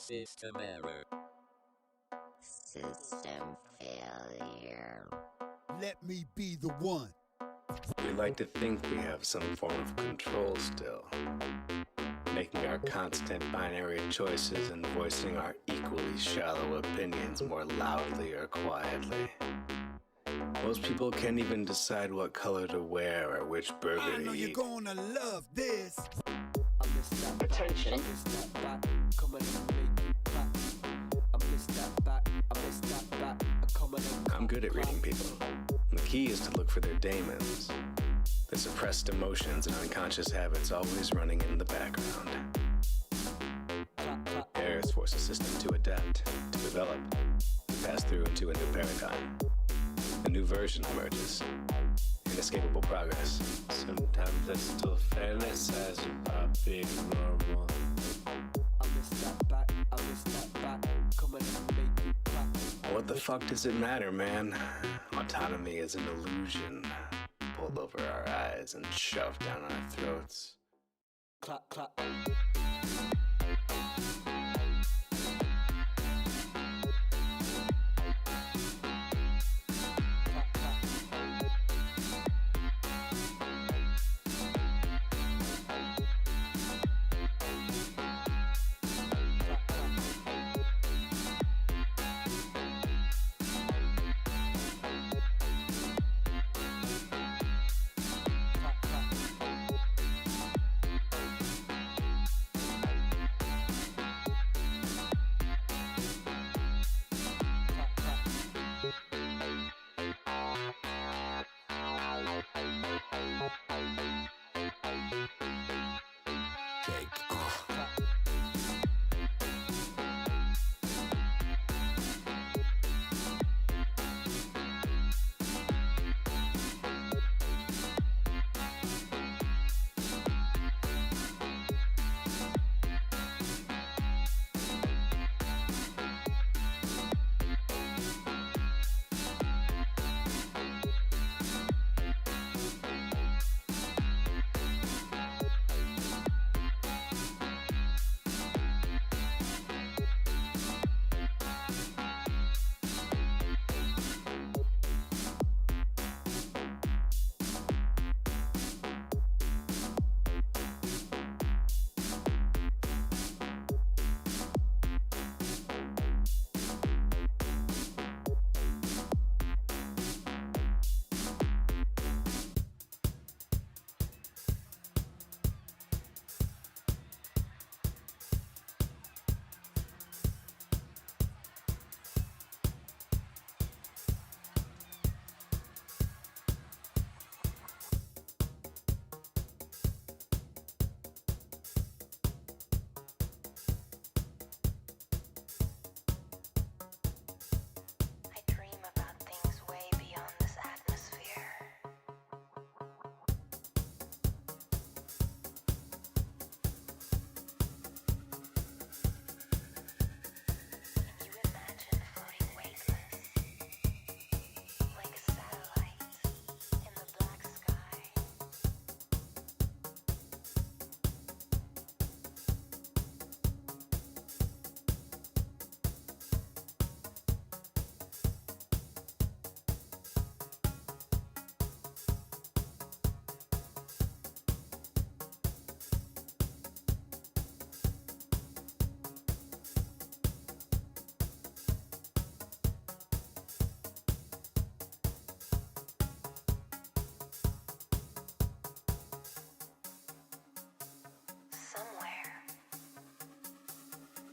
System error. System failure. Let me be the one. We like to think we have some form of control still, making our constant binary choices and voicing our equally shallow opinions more loudly or quietly. Most people can't even decide what color to wear or which burger I to know you're eat. gonna love this. Attention. I'm good at reading people. The key is to look for their daemons, the suppressed emotions and unconscious habits always running in the background. Errors force a system to adapt, to develop, to pass through into a new paradigm. A new version emerges. Inescapable progress. Sometimes I still fantasize about being normal. What the fuck does it matter, man? Autonomy is an illusion, pulled over our eyes and shoved down our throats. Clap, clap.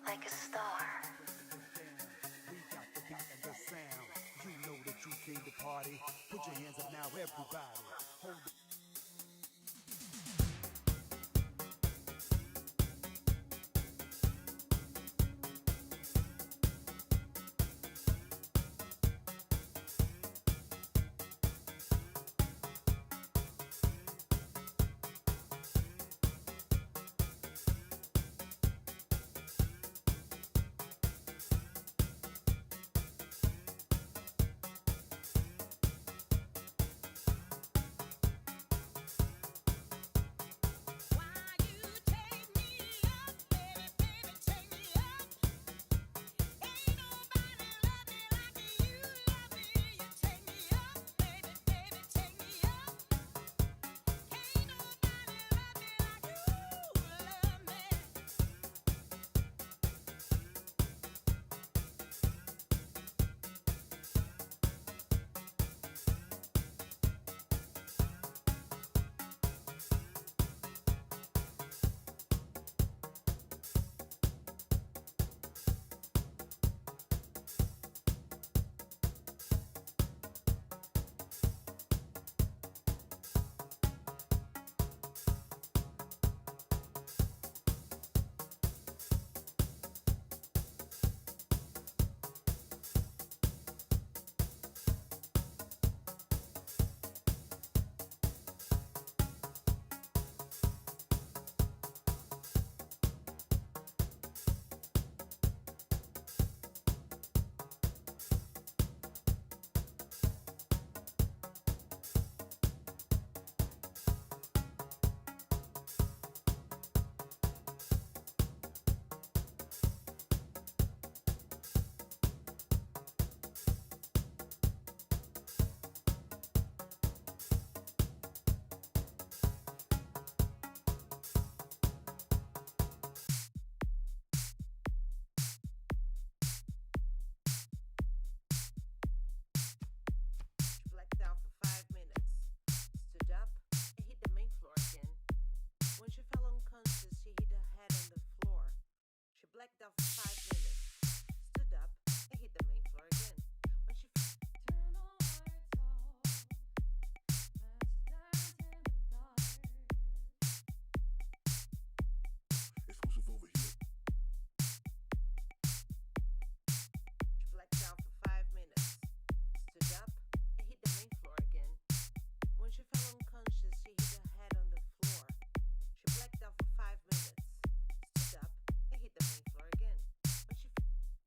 Like a star. We got the beat and the sound. You know that you came to party. Put your hands up now, everybody. Hold it.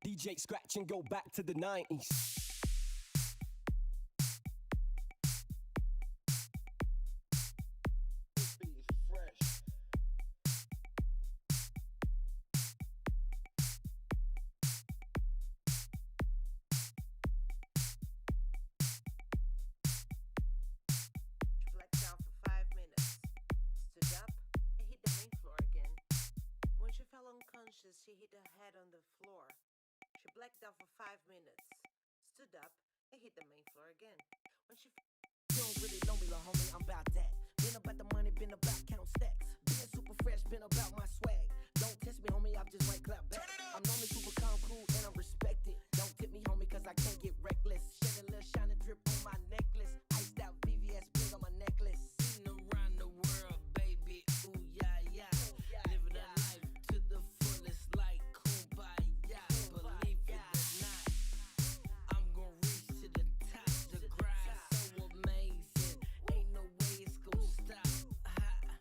DJ scratch and go back to the 90s. She hit her head on the floor. She blacked out for 5 minutes, stood up, and hit the main floor again. When she You don't really know me, little homie, I'm about that. Been about the money, been about count stacks. Being super fresh, been about my swag. Don't test me, homie, I just might clap back. I'm normally super calm, cool, and I'm respected. Don't tip me, homie, cause I can't get reckless. Shed a little shining drip on my necklace. Iced out VVS bling on my necklace. Seen around the world, baby, ooh, yeah, yeah. Living a life to the fullest like kumbaya. Believe it or not, I'm gonna reach to the top. The grind so amazing, ain't no way it's gonna stop.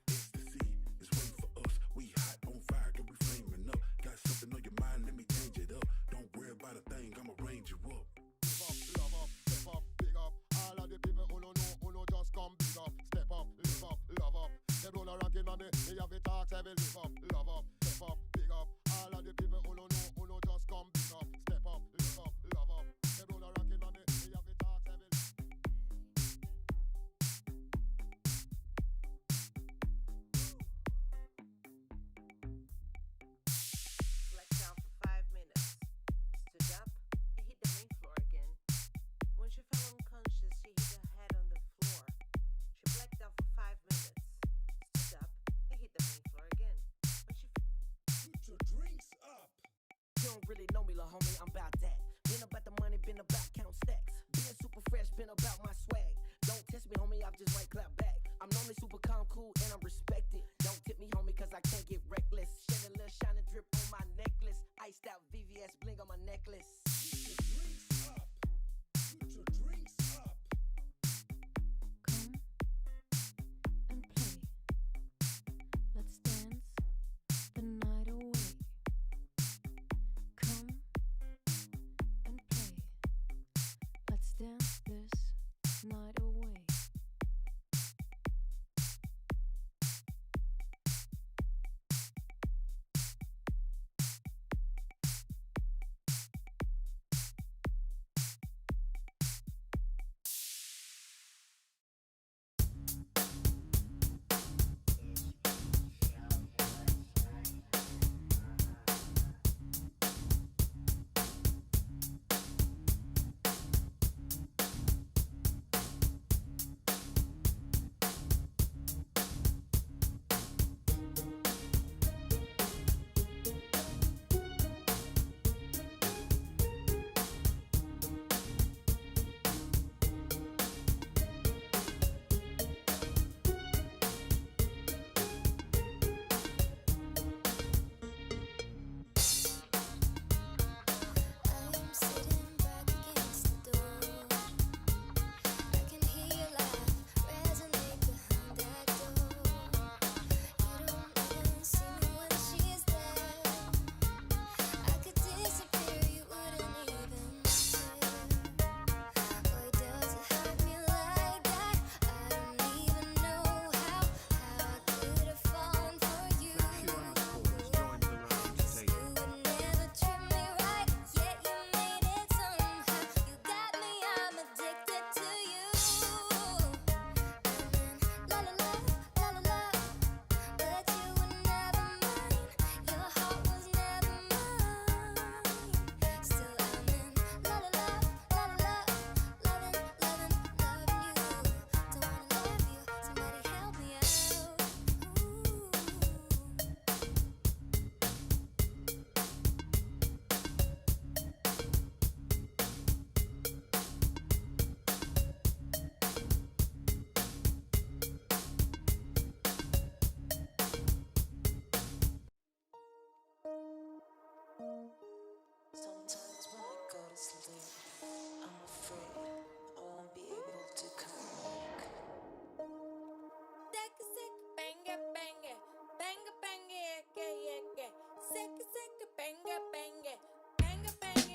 Ecstasy is waiting for us. We hot on fire, girl, we flaming up. Got something on your mind, let me change it up. Don't worry about a thing, I'ma range you up. Give up, love up, step up, big up. All of the people who don't know, who know just come big up. Step up, live up, love up. They roll a ranking on me have it talks, I will live up, love up, step up, big up. All of the people who don't know, who know just come big up. Step up, live up, love up. They roll a ranking on me have it talks, I will. blacked out for 5 minutes, stood up, and hit the main floor again. When she fell unconscious, she hit her head on the floor. She blacked out for 5 minutes, stood up, and hit the main floor again. When she Put your drinks up. You don't really know me, little homie, I'm about that. Been about the money, been about count stacks. Being super fresh, been about my swag. Don't test me, homie, I just might clap back. I'm normally super calm, cool, and I'm respected. Don't tip me, homie, cause I can't get reckless. Shed a little shining drip on my necklace. Iced out VVS bling on my necklace. Put your drinks up. Put your drinks up. Come and play. Let's dance the night away. Come and play. Let's dance this night away. I'm sitting back against the door. I can hear your laugh resonate behind that door. You don't even see me when she's there. I could disappear, you wouldn't even care. Why does it hurt me like that? I don't even know how I could have fallen for you. Cause you would never treat me right, yet you made it somehow. You got me, I'm addicted to you. And then la la la, la la la, but you were never mine. Your heart was never mine. Still I'm in la la la, la la la, loving, loving, loving you. Don't wanna love you, somebody help me out. Sometimes when I go to sleep, I'm afraid I won't be able to come back. sick, sick, bang it, bang it, bang it, bang it, yeah, yeah, yeah. Sick, sick, bang it, bang it, bang it, bang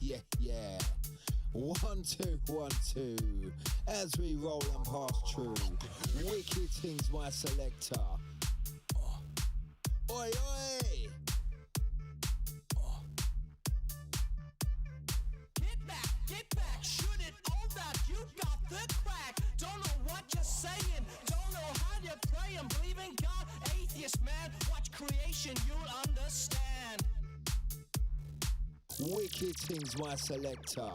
Yeah. 1 2 1 2. As we roll and pass through, wicked things, my selector. Oi, oi. Get back, shoot it all back. You got the crack. Don't know what you're saying. Don't know how you're praying. Believe in God, atheist man. Watch creation, you'll understand. Wicked things, my selector.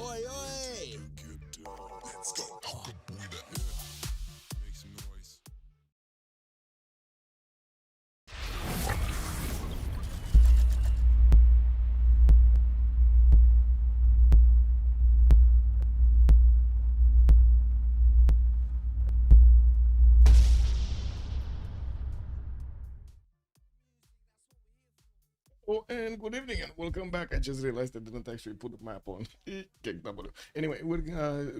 Oi, oi. Let's go. Make some noise. Oh, and good evening and welcome back. I just realized I didn't actually put the map on. Anyway, we're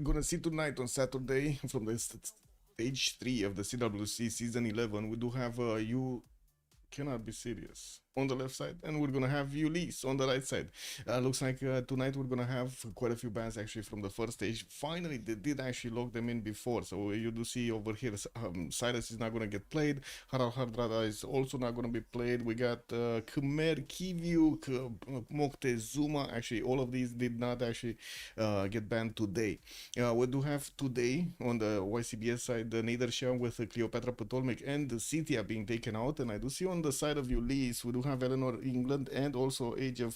gonna see tonight on Saturday from the stage 3 of the CWC season 11. We do have You Cannot Be Serious on the left side, and we're gonna have Ulyss on the right side. Looks like tonight we're gonna have quite a few bands actually from the first stage. Finally, they did actually lock them in before, so you do see over here Cyrus is not gonna get played. Harald Hardrada is also not gonna be played. We got Khmer, Kivyuk, Moctezuma. Actually, all of these did not actually get banned today. We do have today on the YCBS side the Nadersham with Cleopatra Ptolemy and the Scythia being taken out, and I do see on the side of Ulyss we do have Eleanor England and also Age of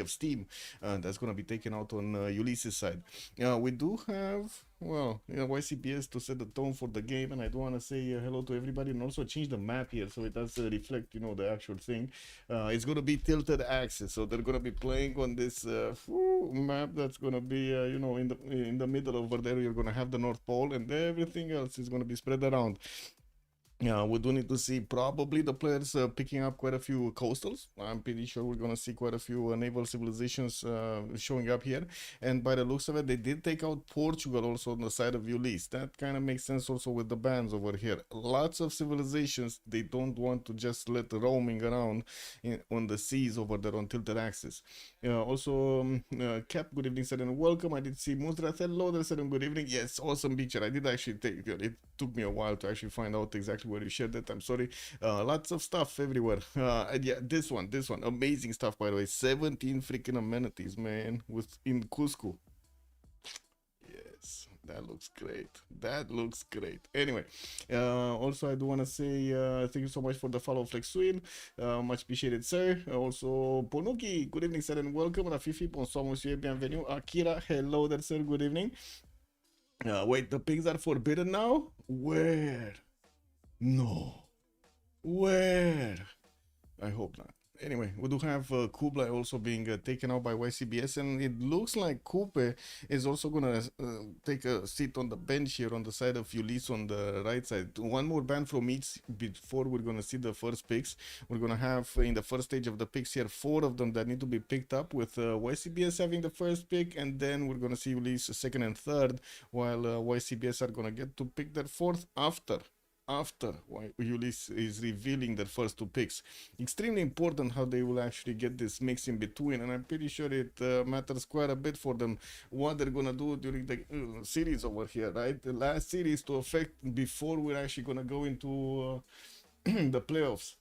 Steam that's going to be taken out on Ulyss's side. We do have, well, YCBS to set the tone for the game, and I do want to say hello to everybody and also change the map here so it does reflect, the actual thing. It's going to be tilted axis, so they're going to be playing on this map that's going to be, in the middle over there. You're going to have the North Pole, and everything else is going to be spread around. We do need to see probably the players picking up quite a few coastals. I'm pretty sure we're going to see quite a few naval civilizations showing up here. And by the looks of it, they did take out Portugal also on the side of Ulyss. That kind of makes sense also with the bans over here. Lots of civilizations, they don't want to just let roaming around on the seas over there on tilted axis. Also, Cap, good evening, sir, and welcome. I did see Muzrat, hello there, sir, and good evening. Yes, awesome picture. I did actually take it. Took me a while to actually find out exactly where you shared that. I'm sorry. Lots of stuff everywhere. And yeah, this one, amazing stuff, by the way. 17 freaking amenities, man, in Cusco. Yes, that looks great. Anyway, also I do want to say thank you so much for the follow, Flexwin. Much appreciated, sir. Also, Ponuki, good evening, sir, and welcome. Rafifi, bonsoir, monsieur, bienvenue. Akira, hello there, sir, good evening. Wait, the pigs are forbidden now? Where? No. Where? I hope not. Anyway, we do have Kublai also being taken out by YCBS, and it looks like Kupe is also gonna take a seat on the bench here on the side of Ulyss on the right side. One more ban from each before we're gonna see the first picks. We're gonna have in the first stage of the picks here 4 of them that need to be picked up, with YCBS having the first pick, and then we're gonna see Ulyss second and third, while YCBS are gonna get to pick their fourth after Ulyss is revealing their first 2 picks. Extremely important how they will actually get this mix in between, and I'm pretty sure it matters quite a bit for them what they're gonna do during the series over here, right? The last series to affect before we're actually gonna go into the playoffs.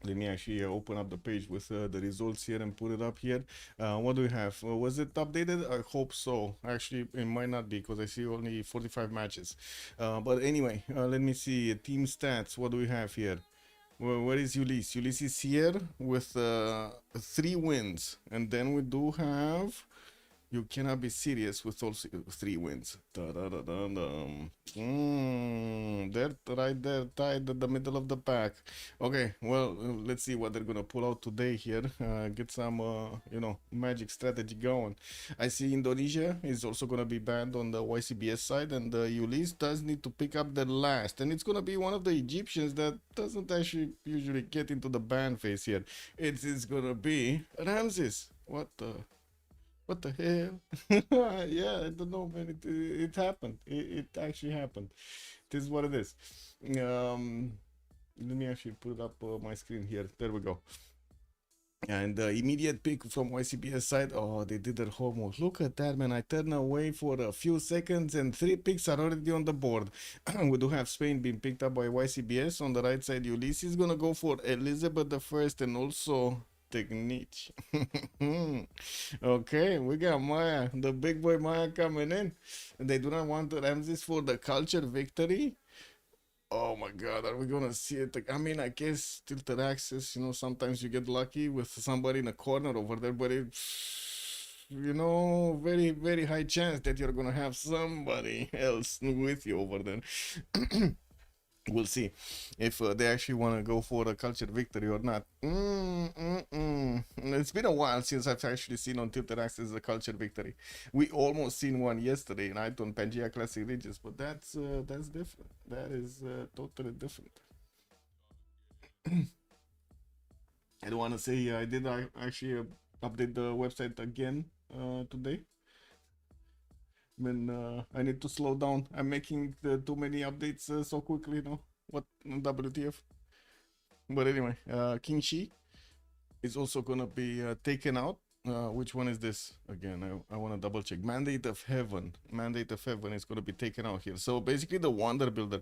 Let me actually open up the page with the results here and put it up here. What do we have? Was it updated? I hope so. Actually, it might not be because I see only 45 matches. But anyway, let me see. Team stats. What do we have here? Where is Ulyss? Ulyss is here with 3 wins. And then we do have You Cannot Be Serious with also 3 wins. They're right there, tied at the middle of the pack. Okay, well, let's see what they're gonna pull out today here. Get some, magic strategy going. I see Indonesia is also gonna be banned on the YCBS side, and Ulyss does need to pick up the last, and it's gonna be one of the Egyptians that doesn't actually usually get into the ban phase here. It's gonna be Ramses. What the hell? Yeah, I don't know, man. It happened. It actually happened. This is what it is. Let me actually put up my screen here. There we go. And the immediate pick from YCBS side, oh, they did their homework. Look at that, man. I turn away for a few seconds and 3 picks are already on the board. We do have Spain being picked up by YCBS. On the right side, Ulyss is going to go for Elizabeth the First and also Technique. Okay, we got Maya, the big boy Maya coming in. And they do not want to Ramses for the culture victory. Oh my god, are we gonna see it? I mean, I guess tilted access, sometimes you get lucky with somebody in a corner over there, but it's, very, very high chance that you're gonna have somebody else with you over there. We'll see if they actually want to go for a culture victory or not. It's been a while since I've actually seen on Tilted Access a culture victory. We almost seen one yesterday night on Pangea Classic Regis, but that's different. That is totally different. I don't want to say I did actually update the website again today. When I need to slow down. I'm making too many updates so quickly, What WTF? But anyway, King Shi is also gonna be taken out. Which one is this? Again, I want to double check. Mandate of Heaven. Mandate of Heaven is gonna be taken out here. So basically, the Wonder Builder.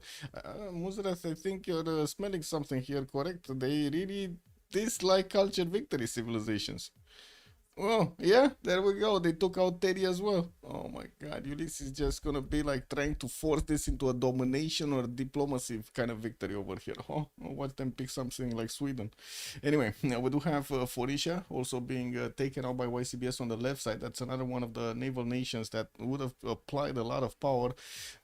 Muzras, I think you're smelling something here, correct? They really dislike culture victory civilizations. Oh, yeah, there we go. They took out Teddy as well. Oh my god, Ulyss is just gonna be like trying to force this into a domination or diplomacy kind of victory over here. Oh, watch them pick something like Sweden. Anyway, now we do have Forisha also being taken out by YCBS on the left side. That's another one of the naval nations that would have applied a lot of power.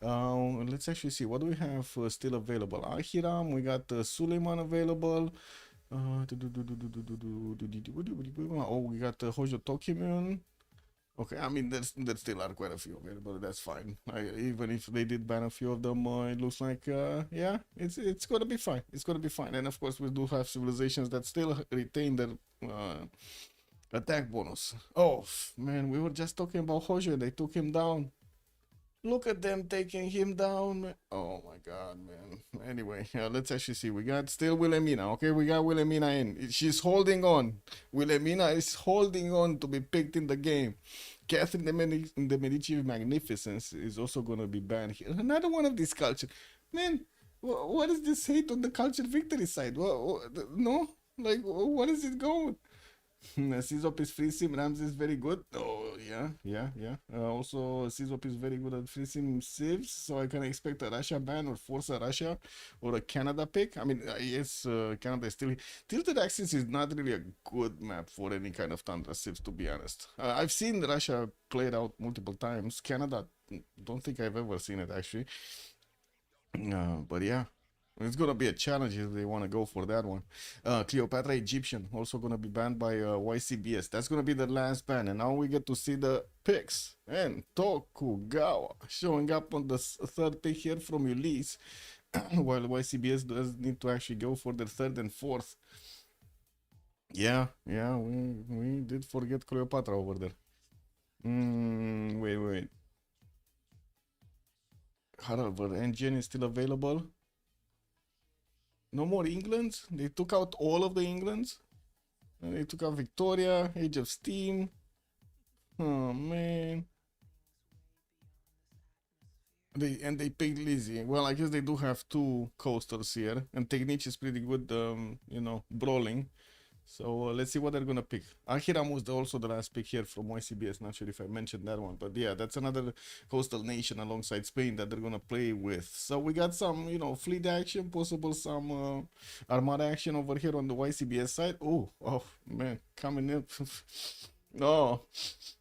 Let's actually see, what do we have still available? Ahiram, we got Suleiman available. Oh, we got Hojo Tokimon. Okay, I mean, there still are quite a few available. That's fine. Even if they did ban a few of them, it looks like yeah, it's gonna be fine. It's gonna be fine. And of course, we do have civilizations that still retain their attack bonus. Oh man, we were just talking about Hojo. They took him down. Look at them taking him down. Oh my god, man. Anyway, let's actually see. We got still Wilhelmina. Okay, we got Wilhelmina in. She's holding on. Wilhelmina is holding on to be picked in the game. Catherine the Medici Magnificence is also going to be banned here. Another one of these culture. Man, what is this hate on the culture victory side? No? Like, what is it going? Sizop is free sim. Rams is very good. Oh yeah. Also, Sizop is very good at free sim Civs, so I can expect a Russia ban or force a Russia or a Canada pick. I mean, yes, Canada is still Tilted Axis is not really a good map for any kind of Tundra Civs, to be honest. I've seen Russia played out multiple times. Canada, don't think I've ever seen it actually. But yeah. It's gonna be a challenge if they want to go for that one. Cleopatra Egyptian also gonna be banned by YCBS. That's gonna be the last ban, and now we get to see the picks. And Tokugawa showing up on the third pick here from Ulyss, while YCBS does need to actually go for the third and fourth. Yeah, we did forget Cleopatra over there. Wait. However, engine is still available. No more Englands. They took out all of the Englands. And they took out Victoria, Age of Steam. Oh man. They picked Lizzie. Well, I guess they do have two coasters here, and Technique is pretty good. Brawling. So let's see what they're gonna pick. Ahiram was also the last pick here from YCBS. Not sure if I mentioned that one, but yeah, that's another coastal nation alongside Spain that they're gonna play with. So we got some, fleet action, possible some armada action over here on the YCBS side. Oh man, coming up. Oh,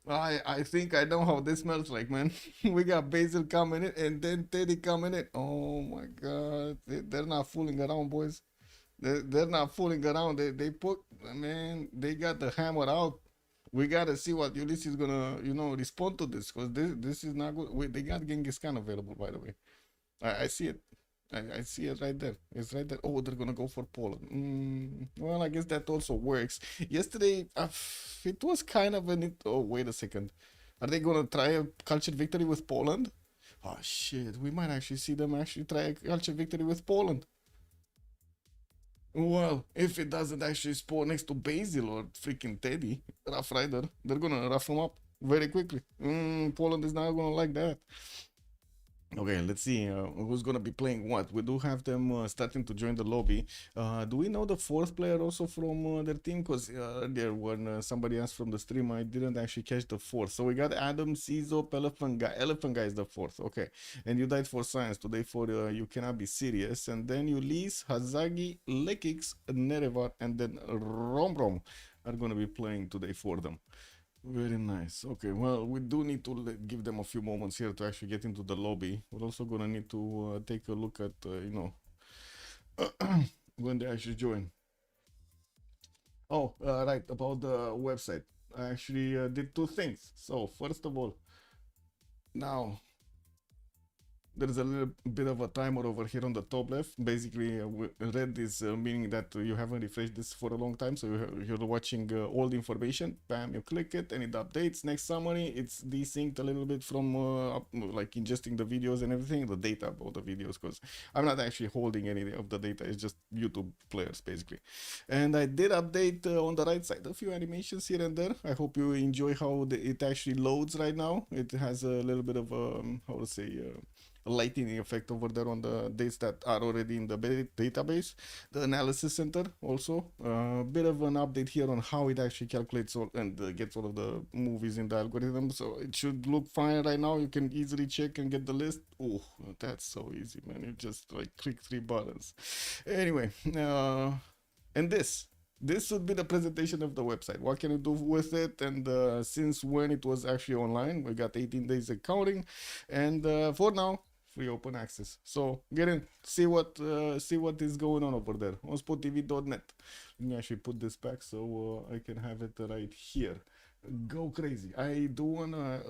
I think I know how this smells like, man. We got Basil coming in and then Teddy coming in. Oh my god, they're not fooling around, boys. They're not fooling around. They got the hammer out. We gotta see what Ulyss is gonna, respond to this, because this is not good. Wait, they got Genghis Khan available, by the way. I see it. I see it right there. It's right there. Oh, they're gonna go for Poland. Well, I guess that also works. Yesterday, it was kind of oh, wait a second. Are they gonna try a culture victory with Poland? Oh shit, we might actually see them actually try a culture victory with Poland. Well, if it doesn't actually spawn next to Basil or freaking Teddy, Rough Rider, they're gonna rough him up very quickly. Poland is not gonna like that. Okay, let's see who's gonna be playing what. We do have them starting to join the lobby. Do we know the fourth player also from their team? Because earlier when somebody asked from the stream, I didn't actually catch the fourth. So we got Adam, Cizo, Elephant Guy. Elephant Guy is the fourth. Okay, and you died for science today for You Cannot Be Serious. And then Ulyss, Hazagi, Lekix, Nerevar, and then Rom are gonna be playing today for them. Very nice. Okay, well, we do need to give them a few moments here to actually get into the lobby. We're also gonna need to take a look at, when they actually join. Oh, right, about the website. I actually did two things. So, first of all, now there's a little bit of a timer over here on the top left. Basically, red is meaning that you haven't refreshed this for a long time, so you're watching all the information. Bam, you click it and it updates. Next summary, it's desynced a little bit from like ingesting the videos and everything, the data about the videos, because I'm not actually holding any of the data. It's just YouTube players basically. And I did update on the right side a few animations here and there. I hope you enjoy how it actually loads right now. It has a little bit of how to say lightning effect over there on the dates that are already in the database. The analysis center also a bit of an update here on how it actually calculates all and gets all of the movies in the algorithm, so it should look fine right now. You can easily check and get the list. Oh, that's so easy, man. You just like click 3 buttons. Anyway, and this would be the presentation of the website. What can you do with it, and since when it was actually online. We got 18 days of counting, and for now, free open access. So get in, see what is going on over there. OnSpotTV.net. Let me actually put this back so I can have it right here. Go crazy. I do wanna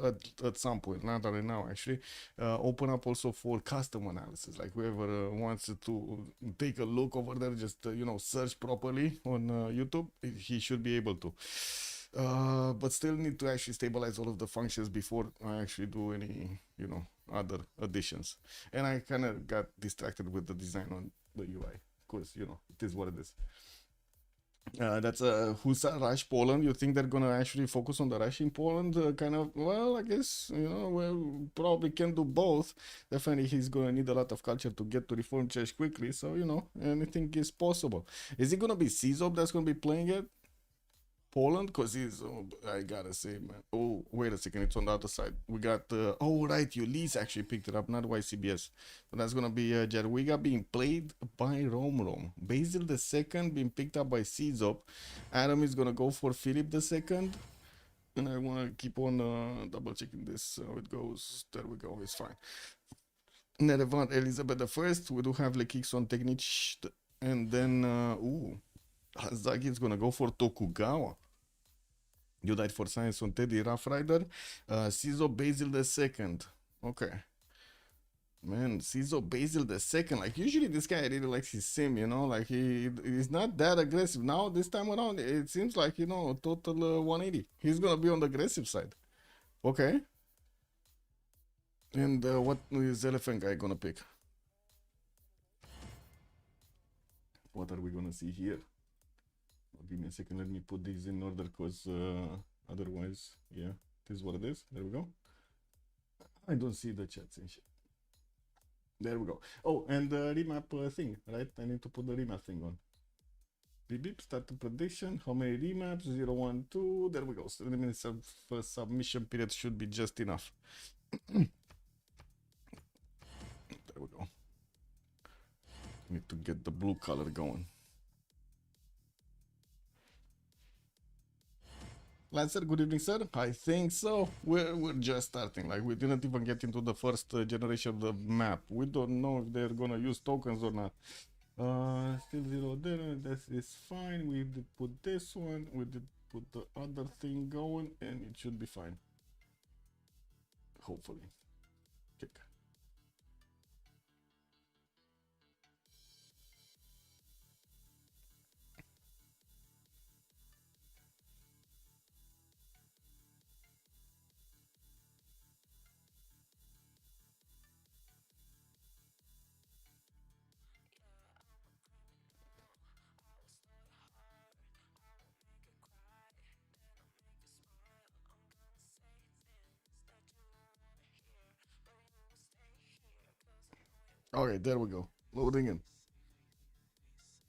at some point, not right now actually, open up also for custom analysis. Like whoever wants to take a look over there, just search properly on YouTube, he should be able to. But still need to actually stabilize all of the functions before I actually do any other additions. And I kind of got distracted with the design on the UI. Of course, it is what it is. That's Husa Rush Poland. You think they're gonna actually focus on the rush in Poland? Kind of. Well, I guess well, probably can do both. Definitely, he's gonna need a lot of culture to get to Reform Church quickly. So anything is possible. Is it gonna be Czop that's gonna be playing it? Poland, because he's, I gotta say, man. Oh, wait a second, it's on the other side. We got, oh, right, Ulyss actually picked it up, not YCBS. So that's gonna be Jadwiga being played by Rom. Basil the second being picked up by Czop. Adam is gonna go for Philip the second. And I wanna keep on double checking this, how it goes. There we go, it's fine. Nerevan Elizabeth the first. We do have Lekix on Technic. And then, Hazagi is gonna go for Tokugawa. You died for science on Teddy, Rough Rider. Cizo Basil the second. Okay. Man, Cizo Basil the second. Like usually this guy really likes his sim, like he's not that aggressive. Now this time around it seems like total 180. He's gonna be on the aggressive side. Okay. And what is Elephant Guy gonna pick? What are we gonna see here? Give me a second, let me put these in order, because otherwise, yeah, this is what it is. There we go. I don't see the chats and shit. There we go. Oh, and the remap thing, right? I need to put the remap thing on. Beep, start the prediction. How many remaps? 0, 1, 2. There we go. 7 minutes of submission period should be just enough. There we go. Need to get the blue color going. Lancer, good evening, sir. I think so. We're just starting. Like we didn't even get into the first generation of the map. We don't know if they're gonna use tokens or not. Still 0 there. That is fine. We did put this one. We did put the other thing going, and it should be fine. Hopefully. Kick. Okay, there we go. Loading in.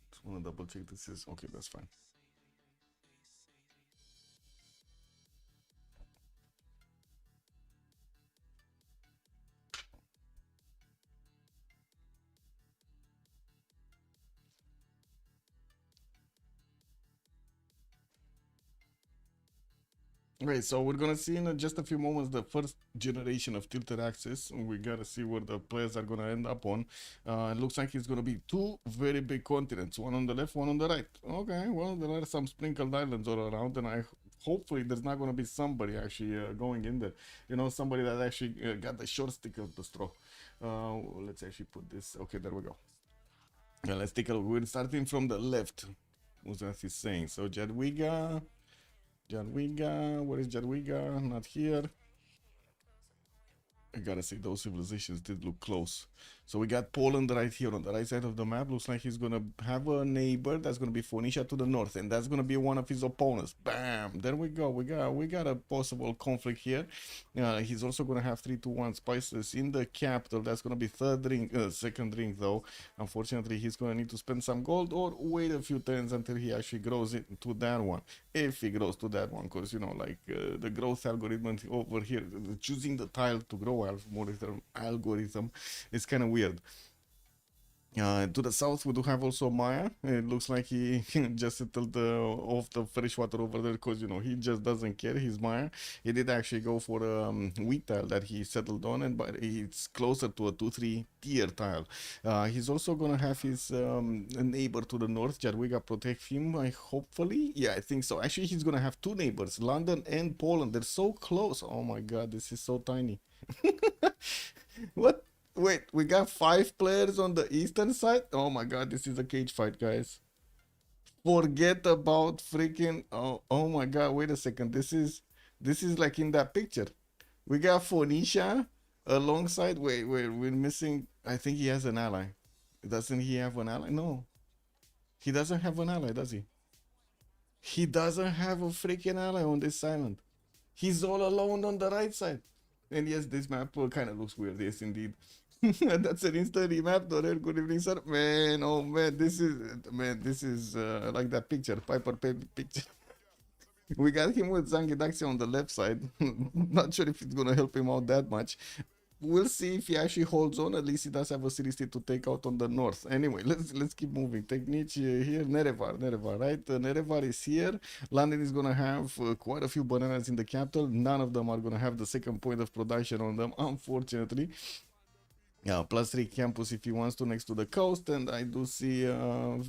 Just wanna double check this is okay. That's fine. Okay, so we're gonna see in just a few moments the first generation of tilted axis. We gotta see where the players are gonna end up on. It looks like it's gonna be two very big continents, one on the left, one on the right. Okay, well, there are some sprinkled islands all around, and I hopefully there's not gonna be somebody actually going in there. You know, somebody that actually got the short stick of the straw. Let's actually put this. Okay, there we go. Yeah, let's take a look. We're starting from the left. What's that he's saying? So Jadwiga. Jadwiga, where is Jadwiga? Not here. I gotta say, those civilizations did look close. So we got Poland right here on the right side of the map. Looks like he's gonna have a neighbor. That's gonna be Phoenicia to the north, and that's gonna be one of his opponents. Bam! There we go. We got a possible conflict here. He's also gonna have 3-2-1 spices in the capital. That's gonna be second ring though. Unfortunately, he's gonna need to spend some gold or wait a few turns until he actually grows into that one. If he grows to that one, because you know, like the growth algorithm over here, choosing the tile to grow algorithm is kind of weird. To the south, we do have also Maya. It looks like he just settled off the fresh water over there because, you know, he just doesn't care. He's Maya. He did actually go for a wheat tile that he settled on, and but it's closer to a 2-3 tier tile. He's also going to have his neighbor to the north, Jadwiga, protect him, hopefully. Yeah, I think so. Actually, he's going to have two neighbors, London and Poland. They're so close. Oh my God, this is so tiny. What? Wait, we got 5 players on the eastern side? Oh my God, this is a cage fight, guys. Forget about freaking... Oh my God, wait a second. This is like in that picture. We got Phoenicia alongside... Wait, we're missing... I think he has an ally. Doesn't he have an ally? No. He doesn't have an ally, does he? He doesn't have a freaking ally on this island. He's all alone on the right side. And yes, this map kind of looks weird. Yes, indeed. That's an instant remap, Dorel. Good evening, sir. Man, oh man, this is like that picture, Piper picture. We got him with Zangidaxi on the left side. Not sure if it's gonna help him out that much. We'll see if he actually holds on. At least he does have a series to take out on the north. Anyway, let's keep moving. Technique here, Nerevar, right? Nerevar is here. London is gonna have quite a few bananas in the capital. None of them are gonna have the second point of production on them, unfortunately. Yeah, +3 campus if he wants to next to the coast, and I do see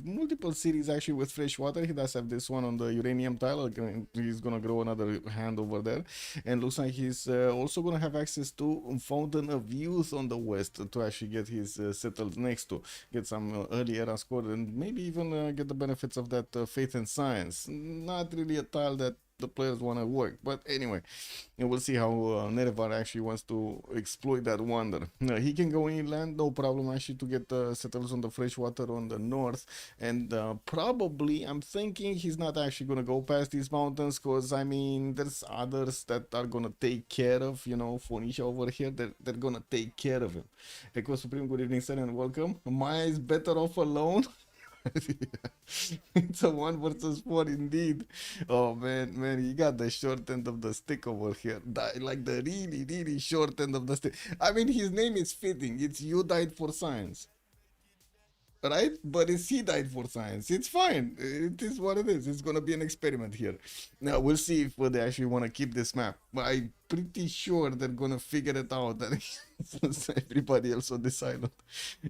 multiple cities actually with fresh water. He does have this one on the uranium tile. He's gonna grow another hand over there, and looks like he's also gonna have access to Fountain of Youth on the west to actually get his settled next to, get some early era score, and maybe even get the benefits of that faith and science. Not really a tile that the players want to work, but anyway, and we'll see how Nerevar actually wants to exploit that wonder. He can go inland, no problem actually, to get settles on the fresh water on the north, and probably I'm thinking he's not actually gonna go past these mountains, because I mean there's others that are gonna take care of, you know, Phoenicia over here. They're gonna take care of him. Echo Supreme, good evening, sir, and welcome. Maya is better off alone. It's a 1 versus 4 indeed. Oh man, he got the short end of the stick over here. Like the really short end of the stick. I mean, his name is fitting. It's You Died for Science, right? But it's He Died for Science. It's fine. It is what it is. It's gonna be an experiment here. Now we'll see if they actually want to keep this map. But I'm pretty sure they're gonna figure it out that everybody else on this island.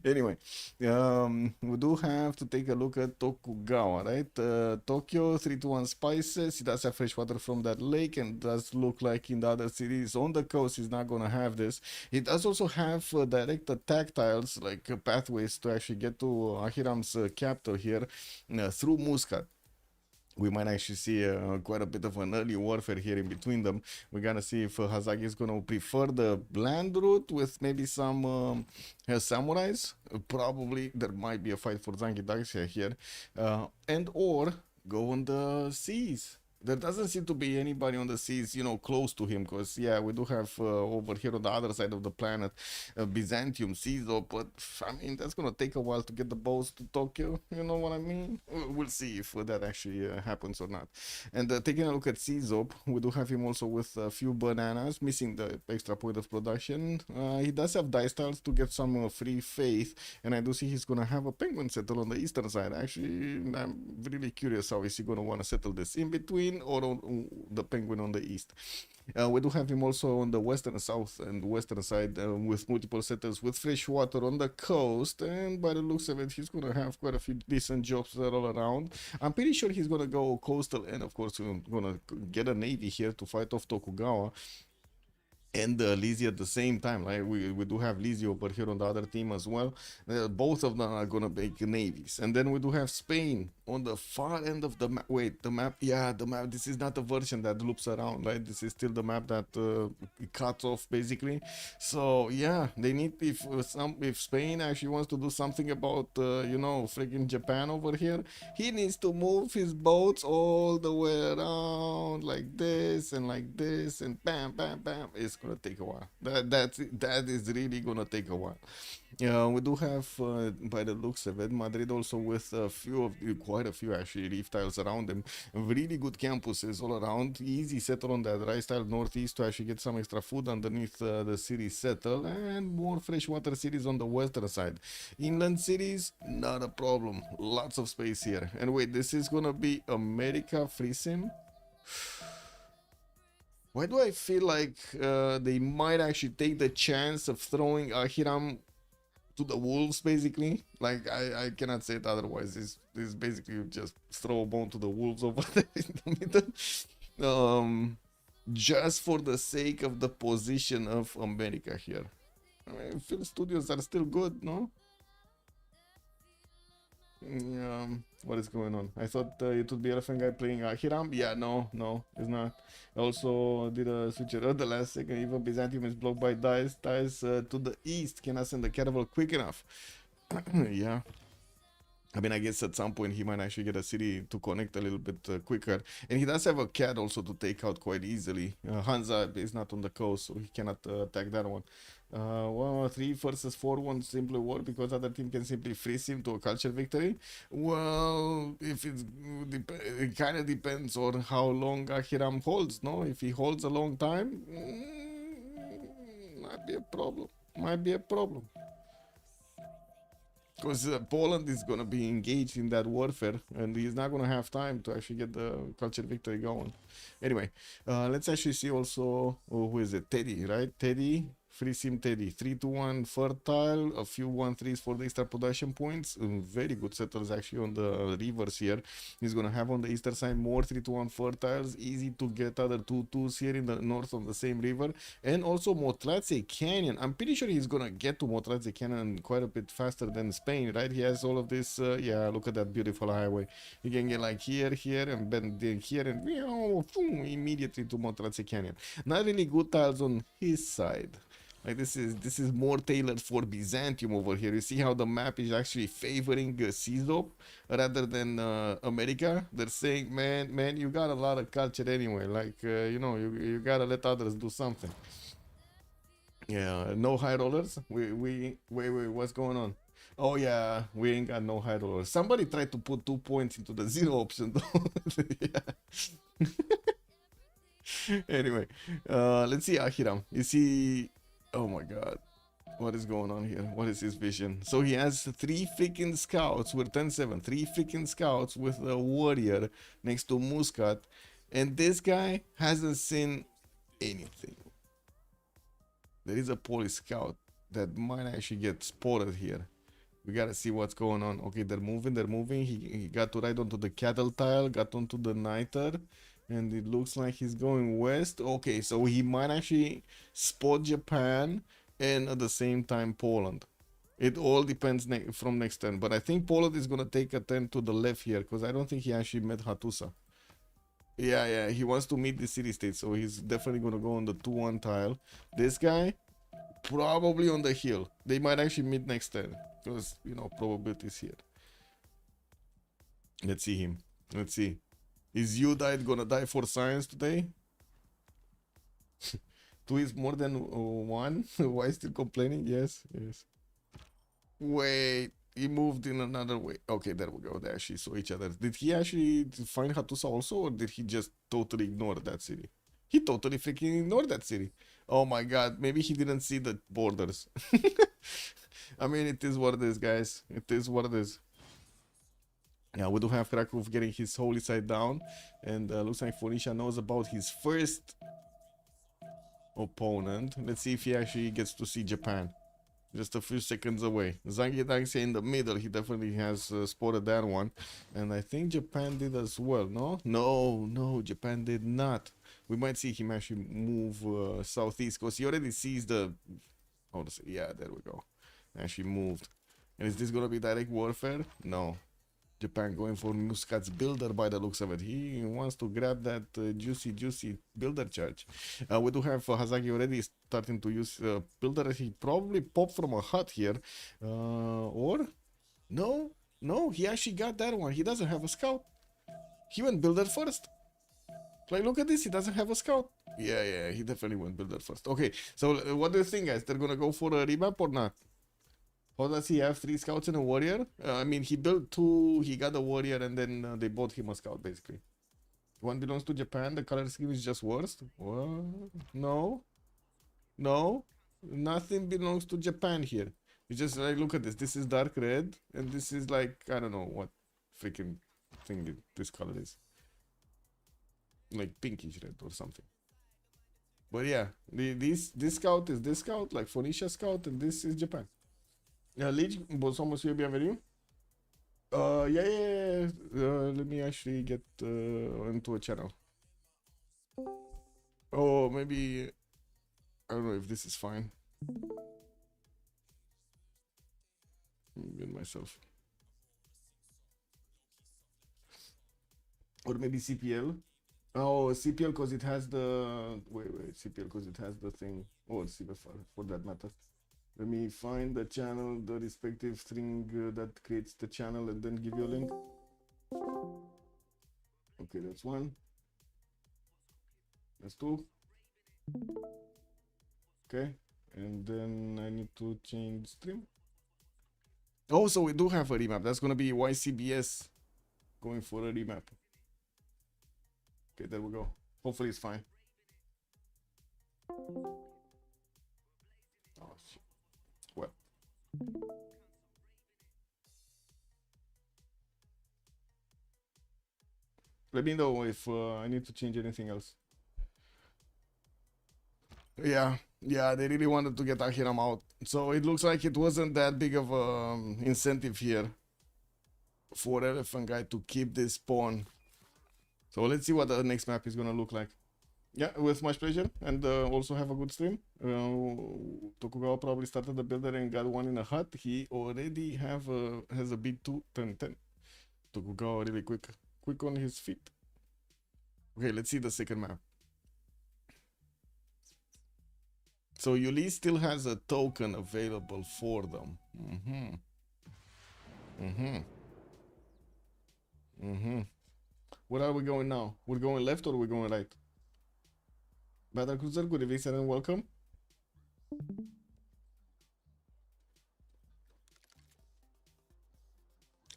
Anyway, we do have to take a look at Tokugawa, right? Tokyo 3-1 spices. He does have fresh water from that lake, and does look like in the other cities on the coast he's not gonna have this. He does also have direct attack tiles, like pathways to actually get to Ahiram's capital here through Muscat. We might actually see quite a bit of an early warfare here in between them. We're gonna see if Hazagi is gonna prefer the land route with maybe some samurais. Probably there might be a fight for Zangidaxia here, and or go on the seas. There doesn't seem to be anybody on the seas, you know, close to him, because, yeah, we do have over here on the other side of the planet Byzantium, Caesar, but I mean, that's gonna take a while to get the boats to Tokyo, you know what I mean? We'll see if that actually happens or not. And taking a look at Caesar, we do have him also with a few bananas, missing the extra point of production. He does have dice tiles to get some free faith, and I do see he's gonna have a penguin settle on the eastern side. Actually, I'm really curious how is he gonna want to settle this, in between or on the penguin on the east. We do have him also on the western, south and western side with multiple settles with fresh water on the coast, and by the looks of it, he's gonna have quite a few decent jobs all around. I'm pretty sure he's gonna go coastal, and of course we're gonna get a navy here to fight off Tokugawa and Lizzie at the same time. Like we do have Lizzie over here on the other team as well. Both of them are gonna make navies, and then we do have Spain on the far end of the map. Wait, the map, yeah, the map, this is not the version that loops around, right? This is still the map that cuts off basically. So yeah, they need, if Spain actually wants to do something about you know, freaking Japan over here, he needs to move his boats all the way around like this and bam bam bam. It's gonna take a while. That is really gonna take a while. We do have by the looks of it, Madrid also with quite a few actually reef tiles around them. Really good campuses all around. Easy settle on that rice tile northeast to actually get some extra food underneath the city settle, and more freshwater cities on the western side. Inland cities, not a problem. Lots of space here. And wait, this is gonna be America free sim. Why do I feel like they might actually take the chance of throwing Ahiram to the wolves, basically? Like, I cannot say it otherwise. This basically just throw a bone to the wolves over there in the middle. Just for the sake of the position of America here. I mean, film studios are still good, no? What is going on? I thought it would be Elephant Guy playing Hiram. Yeah, no, it's not. I also did a switch at the last second. Even Byzantium is blocked by dice to the east. Cannot send the caravel quick enough. Yeah. I mean, I guess at some point he might actually get a city to connect a little bit quicker. And he does have a cat also to take out quite easily. Hansa is not on the coast, so he cannot attack that one. 3 versus 4 won't simply work because other team can simply freeze him to a culture victory. Well, if it kind of depends on how long Ahiram holds, no? If he holds a long time, might be a problem. Because Poland is going to be engaged in that warfare, and he's not going to have time to actually get the culture victory going. Anyway, let's actually see also, who is it? Teddy, right? Teddy, free sim Teddy. 3-1 fertile, a few 1-3s for the extra production points. Very good settles actually on the rivers here. He's going to have on the eastern side more 3-1 fertiles. Easy to get other 2-2s here in the north on the same river. And also Motlatse Canyon. I'm pretty sure he's going to get to Motlatse Canyon quite a bit faster than Spain, right? He has all of this. Yeah, look at that beautiful highway. He can get like here, and then here, and immediately to Motlatse Canyon. Not really good tiles on his side. Like this is more tailored for Byzantium over here. You see how the map is actually favoring Caesar rather than America. They're saying, man, you got a lot of culture anyway. Like you know, you gotta let others do something. Yeah, no high rollers. Wait, what's going on? Oh yeah, we ain't got no high rollers. Somebody tried to put 2 points into the 0 option though. Anyway, let's see Ahiram. You see. Oh my god, what is going on here? What is his vision? So he has 3 freaking scouts with 10-7, 3 freaking scouts with a warrior next to Muscat, and this guy hasn't seen anything. There is a Polish scout that might actually get spotted here. We gotta see what's going on. Okay, they're moving. He got to ride onto the cattle tile, got onto the niter. And it looks like he's going west. Okay, so he might actually spot Japan and at the same time Poland. It all depends from next turn. But I think Poland is going to take a turn to the left here because I don't think he actually met Hattusa. Yeah, he wants to meet the city-state. So he's definitely going to go on the 2-1 tile. This guy, probably on the hill. They might actually meet next turn because, you know, probability is here. Let's see him. Let's see. Is you died gonna die for science today? Two is more than one? Why still complaining? Yes, yes. Wait, he moved in another way. Okay, there we go. They actually saw each other. Did he actually find Hattusa also, or did he just totally ignore that city? He totally freaking ignored that city. Oh my god, maybe he didn't see the borders. I mean, it is what it is, guys. It is what it is. Yeah, we do have Krakow getting his holy side down, and looks like Phoenicia knows about his first opponent. Let's see if he actually gets to see Japan. Just a few seconds away. Zangi Dangse in the middle, he definitely has spotted that one. And I think Japan did as well, no? No, Japan did not. We might see him actually move southeast, because he already sees the... How to say? Yeah, there we go. Actually moved. And is this gonna be direct warfare? No. Japan going for Muscat's builder by the looks of it. He wants to grab that juicy builder charge. We do have Hazaki already starting to use builder. He probably popped from a hut here. Or? No, he actually got that one. He doesn't have a scout. He went builder first. Like, look at this. He doesn't have a scout. Yeah, he definitely went builder first. Okay, so what do you think, guys? They're gonna go for a remap or not? How does he have 3 scouts and a warrior? I mean, he built 2, he got a warrior, and then they bought him a scout, basically. One belongs to Japan, the color scheme is just worst? What? No. Nothing belongs to Japan here. You just, like, look at this. This is dark red, and this is, like, I don't know what freaking thing this color is. Like, pinkish red or something. But yeah, this scout is this scout, like Phoenicia scout, and this is Japan. Leech, bonsoir monsieur, bienvenue. Yeah. Let me actually get into a channel. Oh, maybe... I don't know if this is fine. Mute myself. Or maybe CPL. Oh, CPL because it has the... Wait, CPL because it has the thing. Or CFR, for that matter. Let me find the channel, the respective string that creates the channel, and then give you a link. Okay, that's 1. That's 2. Okay, and then I need to change stream. Oh, so we do have a remap. That's gonna be YCBS going for a remap. Okay, there we go. Hopefully it's fine. Oh, shit. Well. Let me know if I need to change anything else. Yeah, they really wanted to get Ahiram out. So it looks like it wasn't that big of an incentive here for Elephant Guy to keep this pawn. So let's see what the next map is gonna look like. Yeah, with much pleasure, and also have a good stream. Tokugawa probably started the builder and got one in a hut. He already has a B2 10-10. Tokugawa really quick on his feet. Okay, let's see the second map. So Ulyss still has a token available for them. Where are we going now? We're going left or we're going right? Battle Cruiser, good evening, sir, and welcome.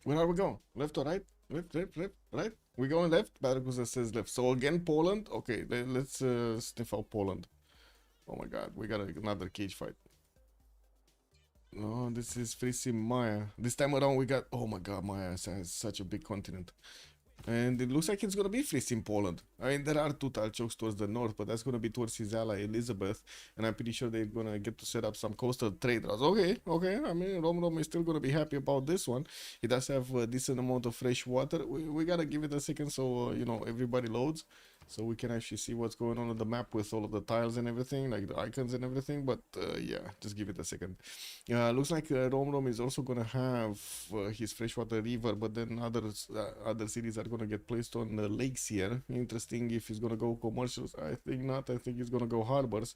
Where are we going? Left or right? Left, right? We're going left. Battle Cruiser says left. So again, Poland. Okay, let's sniff out Poland. Oh my god, we got another cage fight. No, this is Frisi Maya. This time around we got... Oh my god, Maya has such a big continent. And it looks like it's gonna be Frisi in Poland. I mean, there are 2 Talchoks towards the north, but that's gonna be towards his ally Elizabeth. And I'm pretty sure they're gonna get to set up some coastal trade routes. Okay. I mean, Rom is still gonna be happy about this one. He does have a decent amount of fresh water. We gotta give it a second so, you know, everybody loads. So we can actually see what's going on the map with all of the tiles and everything, like the icons and everything. But yeah, just give it a second. Looks like Rom is also gonna have his freshwater river, but then other cities are gonna get placed on the lakes here. Interesting if he's gonna go commercials. I think not. I think he's gonna go harbors.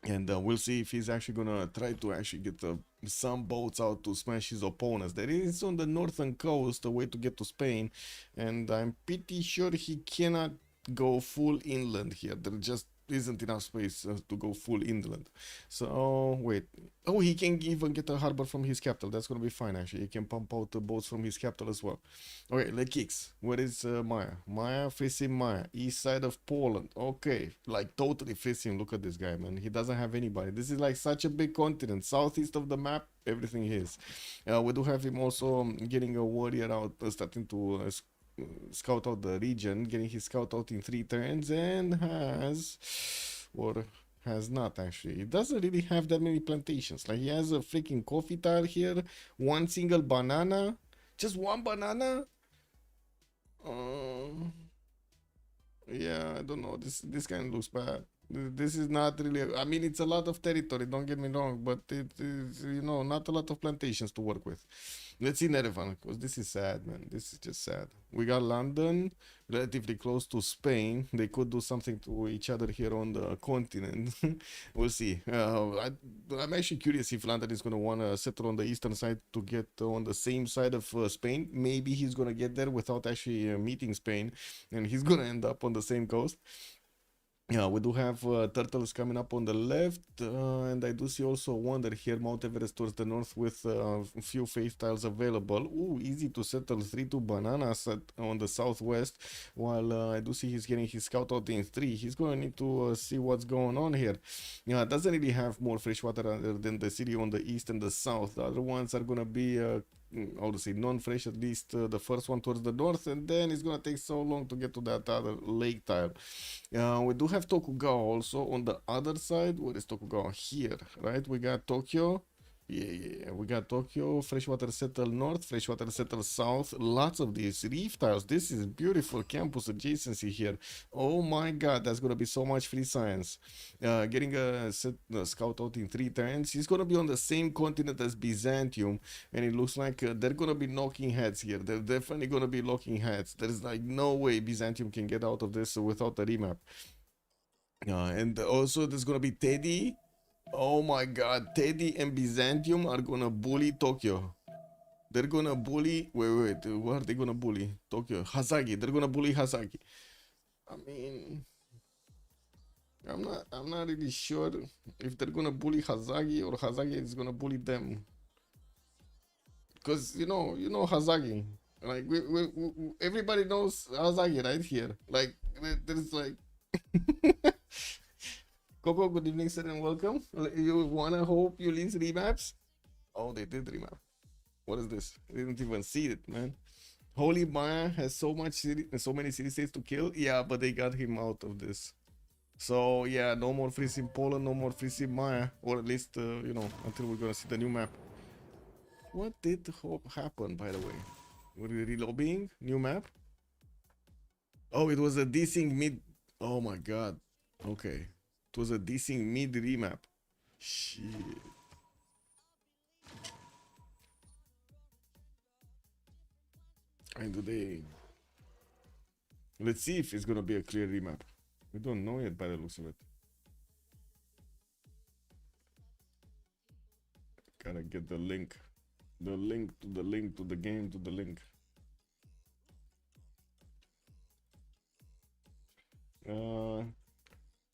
And we'll see if he's actually gonna try to actually get some boats out to smash his opponents. There is on the northern coast a way to get to Spain, and I'm pretty sure he cannot go full inland here. There just isn't enough space to go full inland. So wait, oh, he can even get a harbor from his capital. That's gonna be fine actually. He can pump out the boats from his capital as well. Okay, Le Kicks. Where is Maya? Maya facing Maya, east side of Poland. Okay, like totally facing. Look at this guy, man. He doesn't have anybody. This is like such a big continent. Southeast of the map, everything is. We do have him also getting a warrior out, starting to scout out the region, getting his scout out in 3 turns, and has, or has not actually. He doesn't really have that many plantations. Like he has a freaking coffee tile here, one single banana, just one banana. Yeah, I don't know. This kind of looks bad. This is not really. I mean, it's a lot of territory. Don't get me wrong, but it is, you know, not a lot of plantations to work with. Let's see Nerevan, because this is sad, man. This is just sad. We got London, relatively close to Spain. They could do something to each other here on the continent. We'll see. I'm actually curious if London is going to want to settle on the eastern side to get on the same side of Spain. Maybe he's going to get there without actually meeting Spain, and he's going to end up on the same coast. Yeah, we do have turtles coming up on the left, and I do see also Wonder here, Mount Everest towards the north with a few faith tiles available. Ooh, easy to settle 3-2 bananas on the southwest, while I do see he's getting his scout out in 3. He's going to need to see what's going on here. Yeah, it doesn't really have more fresh water other than the city on the east and the south. The other ones are going to be how to say, non-fresh, at least the first one towards the north, and then it's gonna take so long to get to that other lake tile. We do have Tokugawa also on the other side. Where is Tokugawa? Here, right? We got Tokyo. Yeah, we got Tokyo, freshwater settle north, freshwater settle south. Lots of these reef tiles. This is beautiful campus adjacency here. Oh my god, that's gonna be so much free science. Getting a scout out in 3 turns. He's gonna be on the same continent as Byzantium, and it looks like they're gonna be knocking heads here. They're definitely gonna be locking heads. There's like no way Byzantium can get out of this without a remap. And also there's gonna be Teddy. Oh my god, Teddy and Byzantium are gonna bully Tokyo. They're gonna bully. Wait, what are they gonna bully? Tokyo. Hasagi. They're gonna bully Hasagi. I mean, I'm not really sure if they're gonna bully Hasagi or Hasagi is gonna bully them. Because you know Hasagi. Like everybody knows Hasagi right here. Like there's like Coco, good evening, sir, and welcome. You wanna hope Ulyss remaps? Oh, they did remap. What is this? I didn't even see it, man. Holy Maya has so many city states to kill. Yeah, but they got him out of this. So yeah, no more freezing Poland, no more freezing Maya, or at least you know, until we're gonna see the new map. What did happen, by the way? Were we relobbying new map? Oh, it was a desync mid. Oh my god. Okay. It was a desync mid remap. Shit. And today, let's see if it's gonna be a clear remap. We don't know yet by the looks of it. Gotta get the link to the link to the game to the link.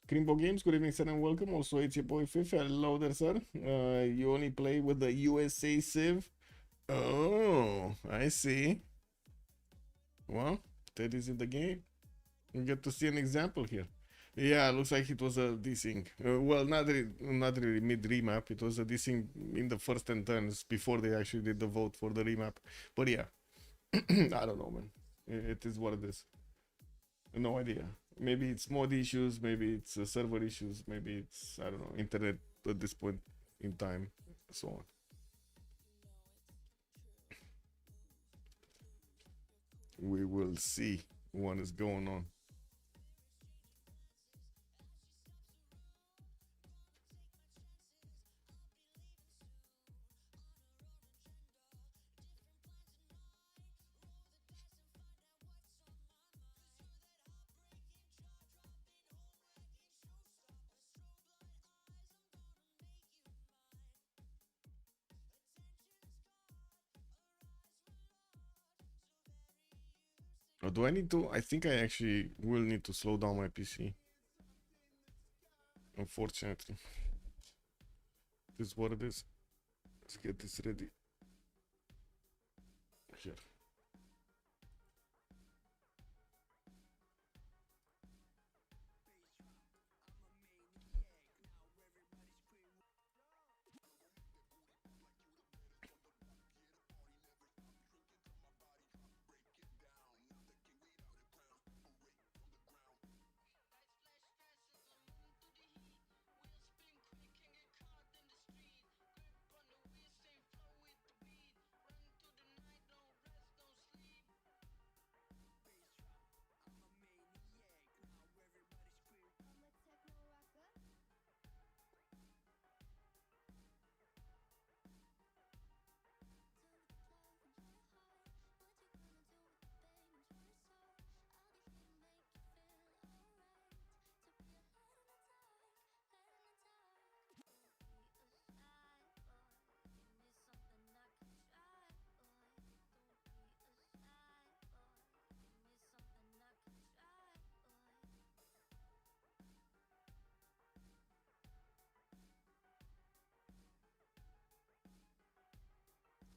Crimbo Games, good evening, sir, and welcome. Also, it's your boy Fifi. Hello there, sir. You only play with the USA Civ? Oh, I see. Well, that is in the game. We get to see an example here. Yeah, looks like it was a desync. Well, not really mid remap. It was a desync in the first 10 turns before they actually did the vote for the remap. But yeah, I don't know, man. It is what it is. No idea. Maybe it's mod issues, maybe it's server issues, maybe it's, I don't know, internet at this point in time, so on. We will see what is going on. Or do I need to? I think I actually will need to slow down my PC. Unfortunately. This is what it is. Let's get this ready. Here.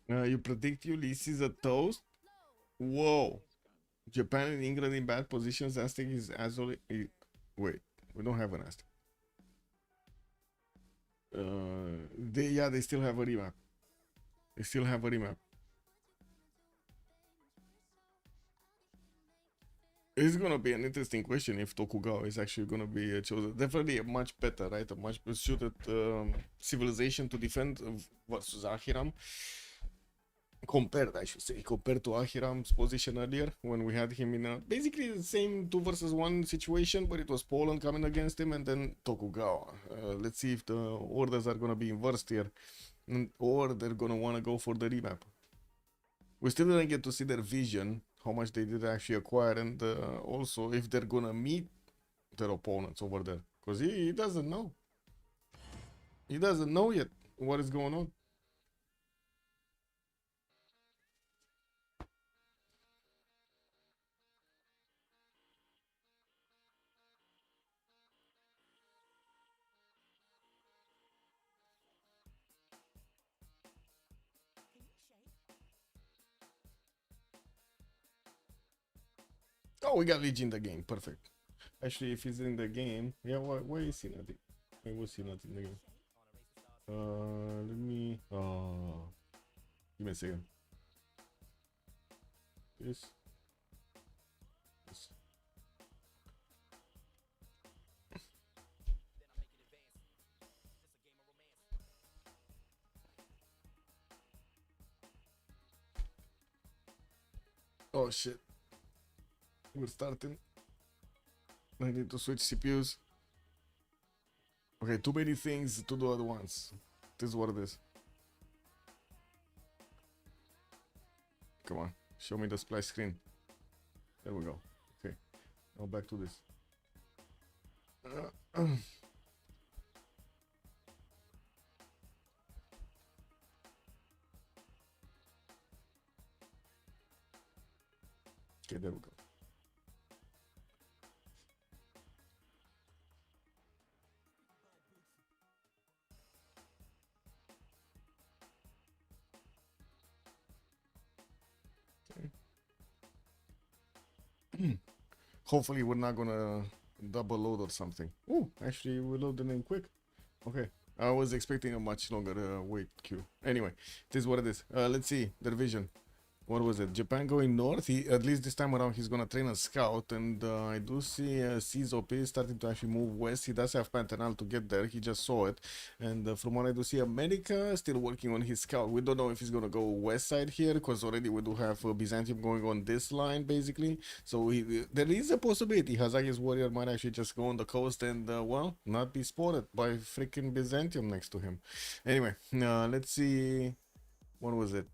You predict Ulyss a toast? Whoa. Japan and England in bad positions. Aztec is as only. Wait, we don't have an Aztec. They still have a remap. They still have a remap. It's gonna be an interesting question if Tokugawa is actually gonna be chosen. Definitely a much better, right? A much suited civilization to defend versus Ahiram. Compared, I should say, compared to Ahiram's position earlier when we had him in basically the same 2 versus 1 situation, but it was Poland coming against him and then Tokugawa. Let's see if the orders are gonna be inversed here, or they're gonna wanna go for the remap. We still didn't get to see their vision, how much they did actually acquire, and also if they're gonna meet their opponents over there, because he doesn't know. He doesn't know yet what is going on. Oh, we got Legion in the game. Perfect. Actually, if he's in the game, yeah, why is he not? Why was he not in the game? Let me. Give me a second. This. Oh shit. We're starting. I need to switch CPUs. Okay, too many things to do at once. This is what it is. Come on, show me the splash screen. There we go. Okay, now back to this. Okay, there we go. Hopefully we're not gonna double load or something. Oh, actually we loaded in quick. Okay, I was expecting a much longer wait queue. Anyway, this is what it is. Let's see their vision. What was it? Japan going north. At least this time around he's gonna train a scout, and I do see CWC starting to actually move west. He does have Pantanal to get there. He just saw it, and from what I do see, America still working on his scout. We don't know if he's gonna go west side here, because already we do have Byzantium going on this line basically. So there is a possibility Hazagi's warrior might actually just go on the coast and well, not be spotted by freaking Byzantium next to him. Anyway, let's see. What was it?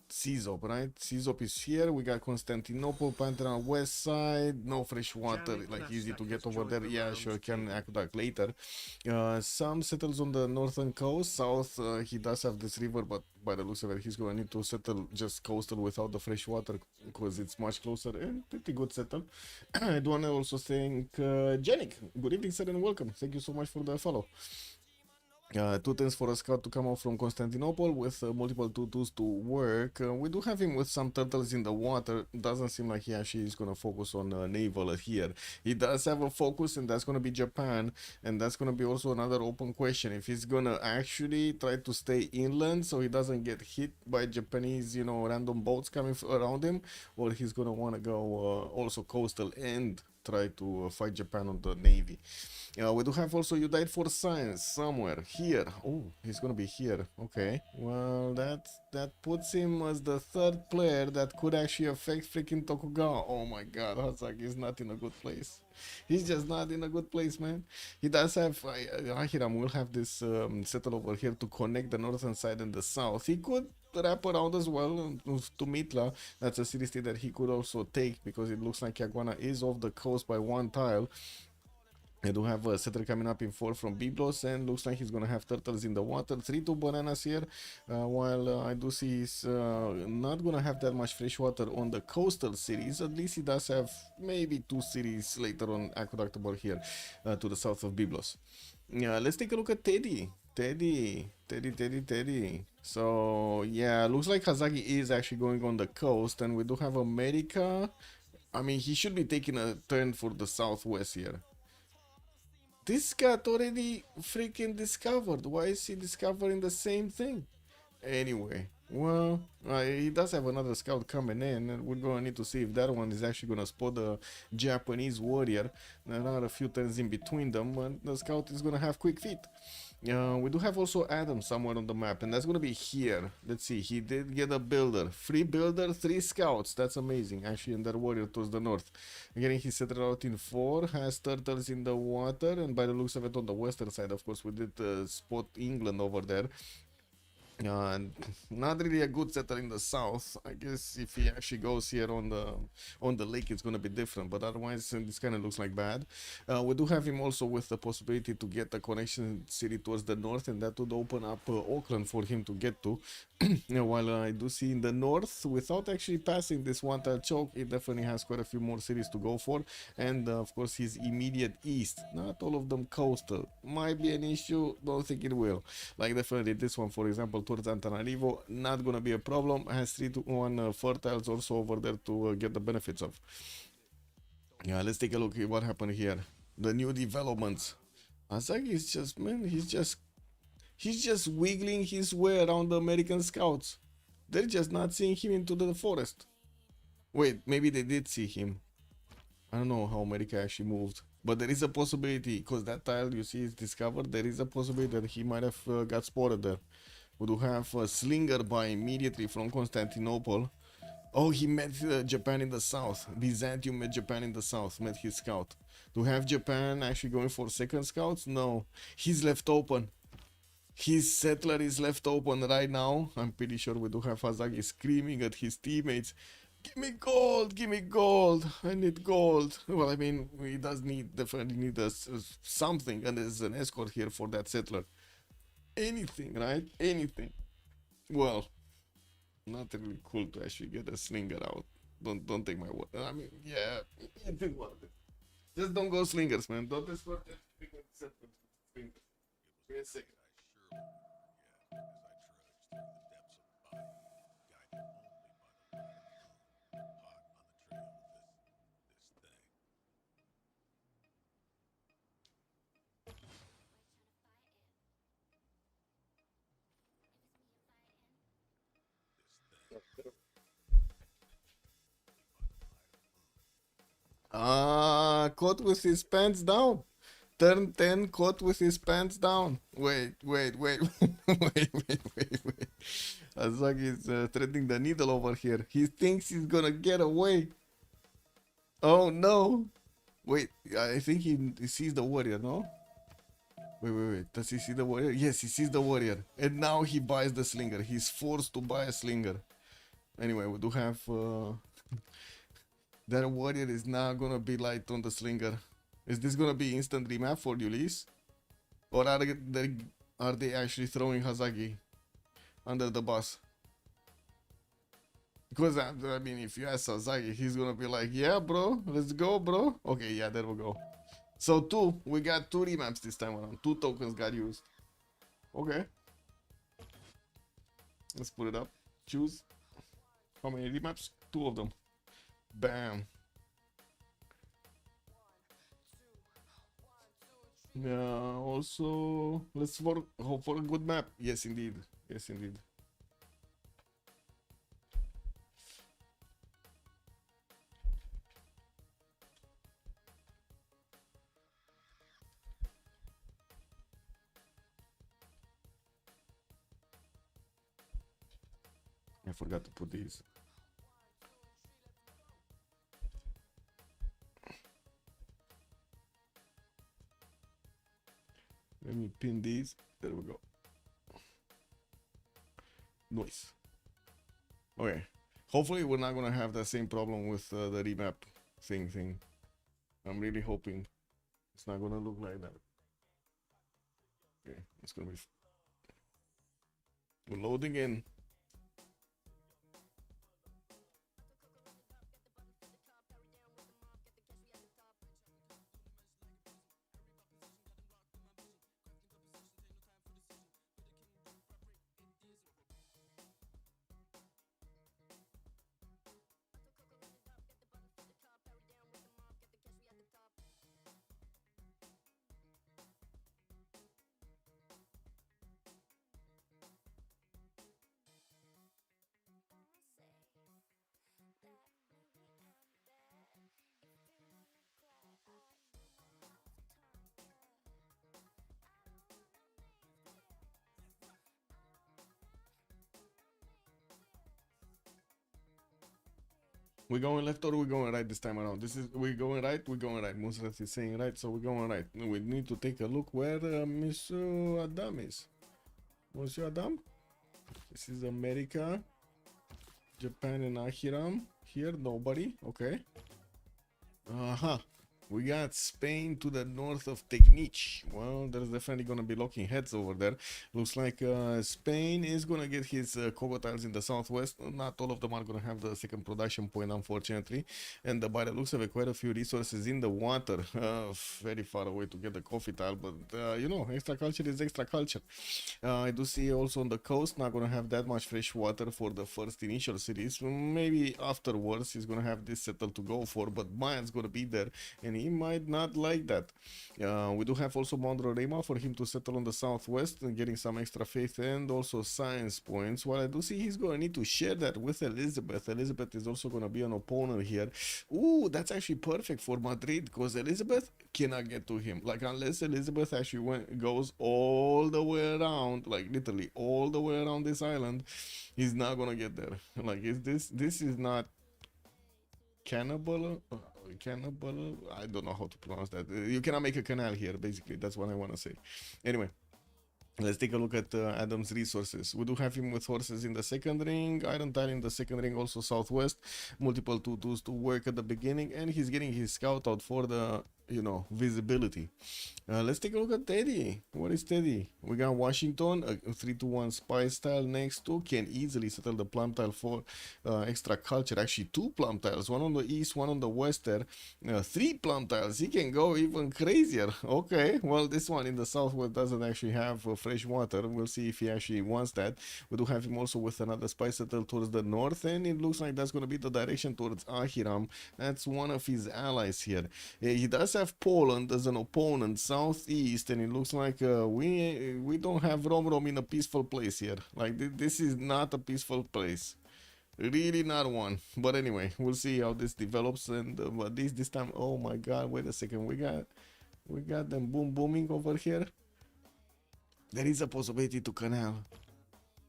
Czop, right? Czop is here. We got Constantinople, Pantheon on west side. No fresh water, like easy to get over there. Yeah, sure, can aqueduct later. Some settles on the northern coast. South, he does have this river, but by the looks of it, he's gonna need to settle just coastal without the fresh water because it's much closer and pretty good settle. I do wanna also thank Janik. Good evening, sir, and welcome. Thank you so much for the follow. 2 turns for a scout to come out from Constantinople with multiple 2-2s to work. We do have him with some turtles in the water. Doesn't seem like he actually is going to focus on naval here. He does have a focus, and that's going to be Japan, and that's going to be also another open question. If he's going to actually try to stay inland so he doesn't get hit by Japanese, random boats coming around him, or he's going to want to go also coastal and try to fight Japan on the navy. We do have also you died for science somewhere here. Oh, he's gonna be here. Okay, well that puts him as the third player that could actually affect freaking Tokugawa. Oh my god, Hazaki is not in a good place. He's just not in a good place, man. He does have Ahiram will have this settle over here to connect the northern side and the south. He could wrap around as well to Mitla. That's a city state that he could also take because it looks like Yaguana is off the coast by 1 tile. I do have a setter coming up in 4 from Biblos, and looks like he's gonna have turtles in the water. 3-2 bananas here, while I do see he's not gonna have that much fresh water on the coastal cities. At least he does have maybe 2 cities later on aqueductable here to the south of Biblos. Let's take a look at Teddy. So yeah, looks like Hazaki is actually going on the coast, and we do have America. I mean, he should be taking a turn for the southwest here. This got already freaking discovered. Why is he discovering the same thing? Anyway, well, he does have another scout coming in, and we're gonna need to see if that one is actually gonna spot the Japanese warrior. There are a few turns in between them, but the scout is gonna have quick feet. We do have also Adam somewhere on the map, and that's gonna be here. Let's see, he did get a builder, free builder, 3 scouts. That's amazing, actually, and that warrior towards the north. Getting his settled out in 4, has turtles in the water, and by the looks of it on the western side, of course, we did spot England over there. Not really a good setter in the south. I guess if he actually goes here on the lake, it's gonna be different, but otherwise this kind of looks like bad. We do have him also with the possibility to get a connection city towards the north, and that would open up Auckland for him to get to. While I do see in the north, without actually passing this 1 tile choke, it definitely has quite a few more cities to go for, and of course his immediate east, not all of them coastal, might be an issue. Don't think it will. Like definitely this one, for example, towards Antananarivo, not gonna be a problem. Has 3-1 fertiles also over there to get the benefits of. Yeah, let's take a look at what happened here. The new developments. Asagi is just, man, he's just wiggling his way around the American scouts. They're just not seeing him into the forest. Wait, maybe they did see him. I don't know how America actually moved, but there is a possibility, because that tile you see is discovered. There is a possibility that he might have got spotted there. We do have Slinger by immediately from Constantinople. Oh, he met Japan in the south. Byzantium met Japan in the south, met his scout. Do we have Japan actually going for second scouts? No, he's left open. His settler is left open right now. I'm pretty sure we do have Hazaki screaming at his teammates. Give me gold, give me gold. I need gold. Well, I mean, he does definitely need something, and there's an escort here for that settler. Anything, right? Anything. Well, not really cool to actually get a slinger out. Don't take my word. I mean, yeah, just don't go slingers, man. Don't escort that freaking settler. Wait a second. Caught with his pants down. Turn 10, caught with his pants down. Wait. wait. Azagi is threading the needle over here. He thinks he's gonna get away. Oh no. Wait, I think he sees the warrior, no? Wait. Does he see the warrior? Yes, he sees the warrior. And now he buys the slinger. He's forced to buy a slinger. Anyway, we do have that warrior is now gonna be light on the slinger. Is this gonna be instant remap for Ulyss? Or are they actually throwing Hazagi under the bus? Because I mean, if you ask Hazagi, he's gonna be like, yeah, bro, let's go, bro. Okay, yeah, there we go. So we got 2 remaps this time around. 2 tokens got used. Okay. Let's put it up. Choose. How many remaps? 2 of them. Bam. Also, let's hope for a good map. Yes, indeed. Yes, indeed. I forgot to put these. Let me pin these. There we go. Nice. Okay. Hopefully we're not gonna have the same problem with the remap thing. I'm really hoping it's not gonna look like that. Okay, it's gonna be. We're loading in. We going left or we going right this time around? We going right. Musrat is saying right, so we're going right. We need to take a look where Monsieur Adam is. Monsieur Adam? This is America, Japan, and Ahiram. Here, nobody. Okay. We got Spain to the north of Technic. Well, there's definitely gonna be locking heads over there. Looks like Spain is gonna get his cocotiles in the southwest. Not all of them are gonna have the second production point, unfortunately. And by the looks of it, quite a few resources in the water. Very far away to get the coffee tile, but you know, extra culture is extra culture. I do see also on the coast, not gonna have that much fresh water for the first initial cities. Maybe afterwards he's gonna have this settled to go for, but Mayan's gonna be there, and he might not like that. We do have also Mondrorema for him to settle on the southwest and getting some extra faith and also science points. While I do see he's gonna need to share that with Elizabeth. Elizabeth is also gonna be an opponent here. Ooh, that's actually perfect for Madrid, because Elizabeth cannot get to him. Like, unless Elizabeth actually goes all the way around, like literally all the way around this island, he's not gonna get there. Like, this is not cannibal. I don't know how to pronounce that. You cannot make a canal here, basically. That's what I want to say. Anyway, let's take a look at Adam's resources. We do have him with horses in the second ring, iron tile in the second ring, also southwest, multiple 2-2s to work at the beginning, and he's getting his scout out for the, you know, visibility. Let's take a look at Teddy. What is Teddy? We got Washington, a 3-1 spice tile next to, can easily settle the plum tile for extra culture. Actually, 2 plum tiles, one on the east, one on the west there. 3 plum tiles, he can go even crazier. Okay, well, this one in the southwest doesn't actually have fresh water. We'll see if he actually wants that. We do have him also with another spice settle towards the north, and it looks like that's going to be the direction towards Ahiram. That's one of his allies here. He does have Poland as an opponent southeast, and it looks like we don't have Rom in a peaceful place here. Like, this is not a peaceful place, really not one. But anyway, we'll see how this develops. And but this time, oh my god, wait a second, we got them booming over here. There is a possibility to canal.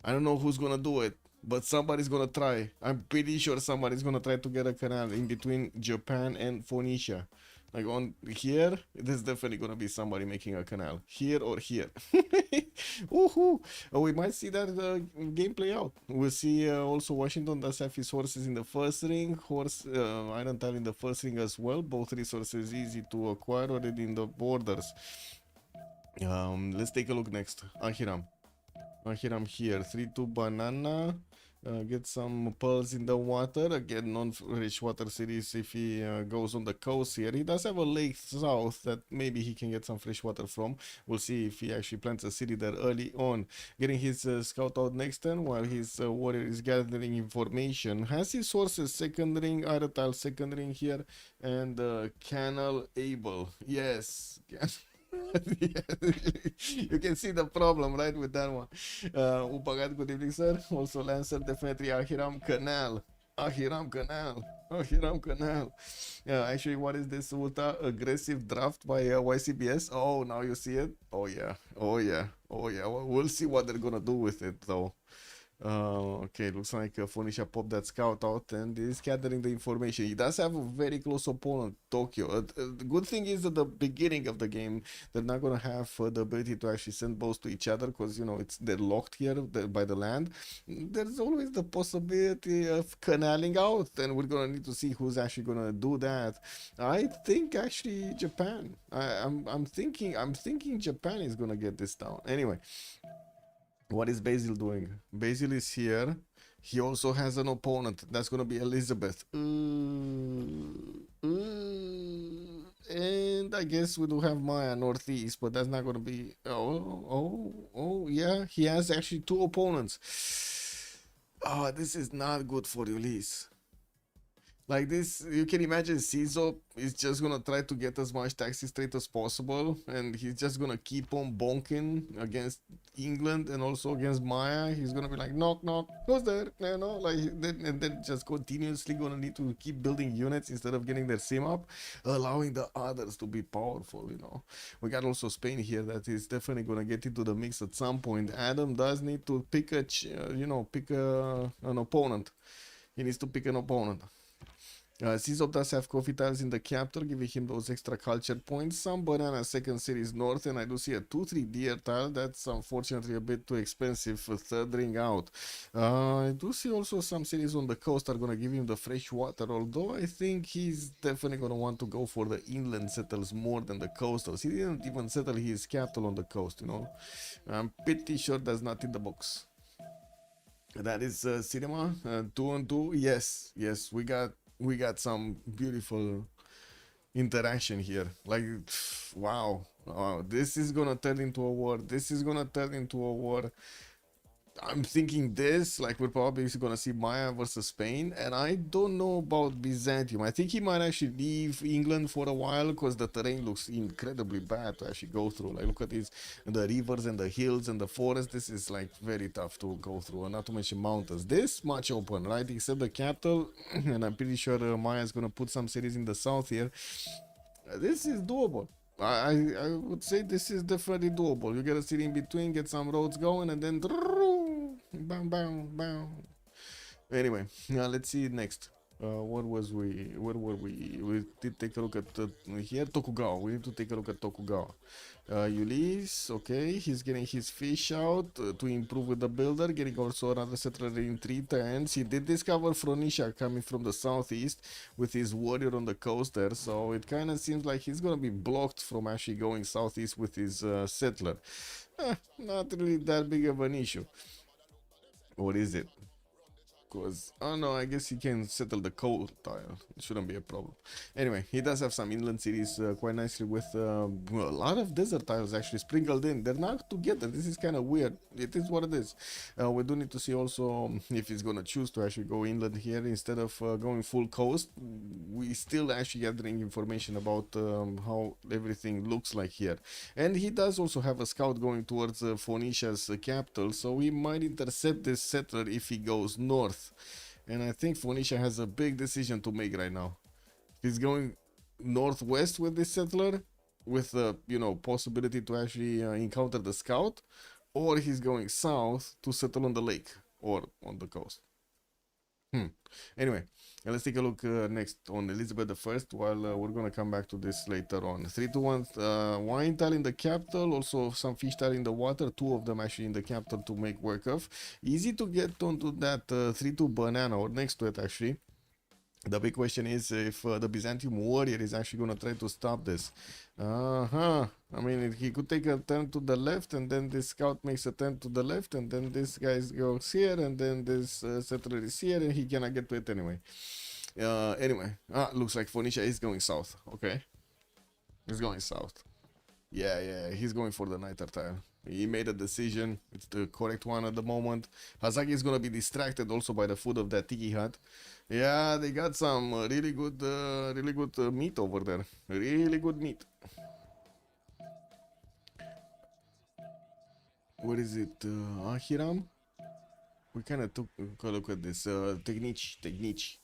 I don't know who's gonna do it, but somebody's gonna try. I'm pretty sure somebody's gonna try to get a canal in between Japan and Phoenicia. Like on here, there's definitely gonna be somebody making a canal here or here. Woohoo! We might see that gameplay out. We'll see also Washington does have his horses in the first ring, Iron Tile in the first ring as well. Both resources easy to acquire already in the borders. Let's take a look next. Ahiram here, 3-2 banana. Get some pearls in the water. Again, non-rich water series if he goes on the coast here. He does have a lake south that maybe he can get some fresh water from. We'll see if he actually plants a city there early on. Getting his scout out next turn while his warrior is gathering information. Has his sources second ring, Iron Tile second ring here, and canal able. Yes. You can see the problem right with that one. Upagat, good evening, sir. Also Lancer, definitely Ahiram Canal. Yeah, actually, what is this ultra aggressive draft by YCBS? Oh, now you see it. Oh yeah. We'll see what they're gonna do with it though. Okay, looks like Phoenicia popped that scout out and is gathering the information. He does have a very close opponent, Tokyo. The good thing is at the beginning of the game, they're not gonna have the ability to actually send bows to each other because you know they're locked here by the land. There's always the possibility of canaling out, and we're gonna need to see who's actually gonna do that. I think actually Japan. I'm thinking Japan is gonna get this down. Anyway. What is Basil doing? Basil is here. He also has an opponent. That's going to be Elizabeth. And I guess we do have Maya northeast, but that's not going to be... Oh, yeah. He has actually two opponents. Oh, this is not good for Ulyss. Like this, you can imagine Cizo is just gonna try to get as much taxi straight as possible, and he's just gonna keep on bonking against England and also against Maya. He's gonna be like, knock, knock, who's there? You know, like, and then just continuously gonna need to keep building units instead of getting their sim up, allowing the others to be powerful, you know. We got also Spain here that is definitely gonna get into the mix at some point. Adam does need to pick an opponent. He needs to pick an opponent. Caesar does have coffee tiles in the capital, giving him those extra culture points. Some banana second series north, and I do see a 2-3 deer tile. That's unfortunately a bit too expensive for third ring out. I do see also some cities on the coast are going to give him the fresh water, although I think he's definitely going to want to go for the inland settles more than the coastals. He didn't even settle his capital on the coast, you know. I'm pretty sure that's not in the box. That is cinema 2-2. Yes, we got some beautiful interaction here. Like, wow, this is gonna turn into a war. I'm thinking this, like, we're probably gonna see Maya versus Spain, and I don't know about Byzantium. I think he might actually leave England for a while because the terrain looks incredibly bad to actually go through. Like, look at these, the rivers and the hills and the forest. This is like very tough to go through, and not to mention mountains. This much open, right? Except the capital, and I'm pretty sure Maya is gonna put some cities in the south here. This is doable. I would say this is definitely doable. You get a city in between, get some roads going, and then bam, bam, bam. Anyway, let's see next. Where were we? We did take a look at here, Tokugawa. We need to take a look at Tokugawa. Ulyss, okay, he's getting his fish out to improve with the builder, getting also another settler in 3 turns. He did discover Phoenicia coming from the southeast with his warrior on the coast there, so it kind of seems like he's gonna be blocked from actually going southeast with his settler. Not really that big of an issue. What is it? Because, oh no, I guess he can settle the coal tile. It shouldn't be a problem. Anyway, he does have some inland cities quite nicely with a lot of desert tiles actually sprinkled in. They're not together. This is kind of weird. It is what it is. We do need to see also if he's going to choose to actually go inland here instead of going full coast. We still actually gathering information about how everything looks like here. And he does also have a scout going towards Phoenicia's capital, so we might intercept this settler if he goes north. And I think Phoenicia has a big decision to make right now. He's going northwest with this settler with the possibility to actually encounter the scout, or he's going south to settle on the lake or on the coast. Anyway, let's take a look next on Elizabeth I, while we're gonna come back to this later on. 3 to 1 wine tile in the capital, also some fish tile in the water, 2 of them actually in the capital to make work of. Easy to get onto that 3-2 banana, or next to it actually. The big question is if the Byzantium warrior is actually going to try to stop this. I mean, he could take a turn to the left, and then this scout makes a turn to the left, and then this guy goes here, and then this settler is here, and he cannot get to it anyway. Looks like Phoenicia is going south. Okay. He's going south. Yeah, he's going for the Niter tile. He made a decision. It's the correct one at the moment. Hazaki is gonna be distracted also by the food of that tiki hut. Yeah, they got some really good meat over there. Really good meat. What is it? Ahiram? We kind of took a look at this. Technique.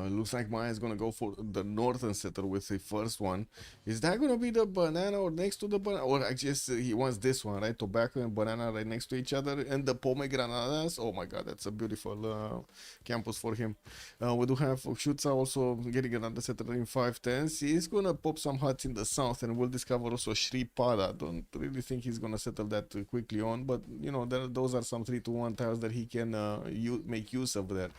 Looks like Maya is gonna go for the northern setter with the first one. Is that gonna be the banana or next to the banana? Or I guess he wants this one, right? Tobacco and banana right next to each other, and the pomegranatas. Oh my god, that's a beautiful campus for him. We do have Shutza also getting another setter in 510s. He's gonna pop some huts in the south, and we'll discover also Sri Pada. Don't really think he's gonna settle that quickly on, but you know, those are some 3-1 tiles that he can make use of there.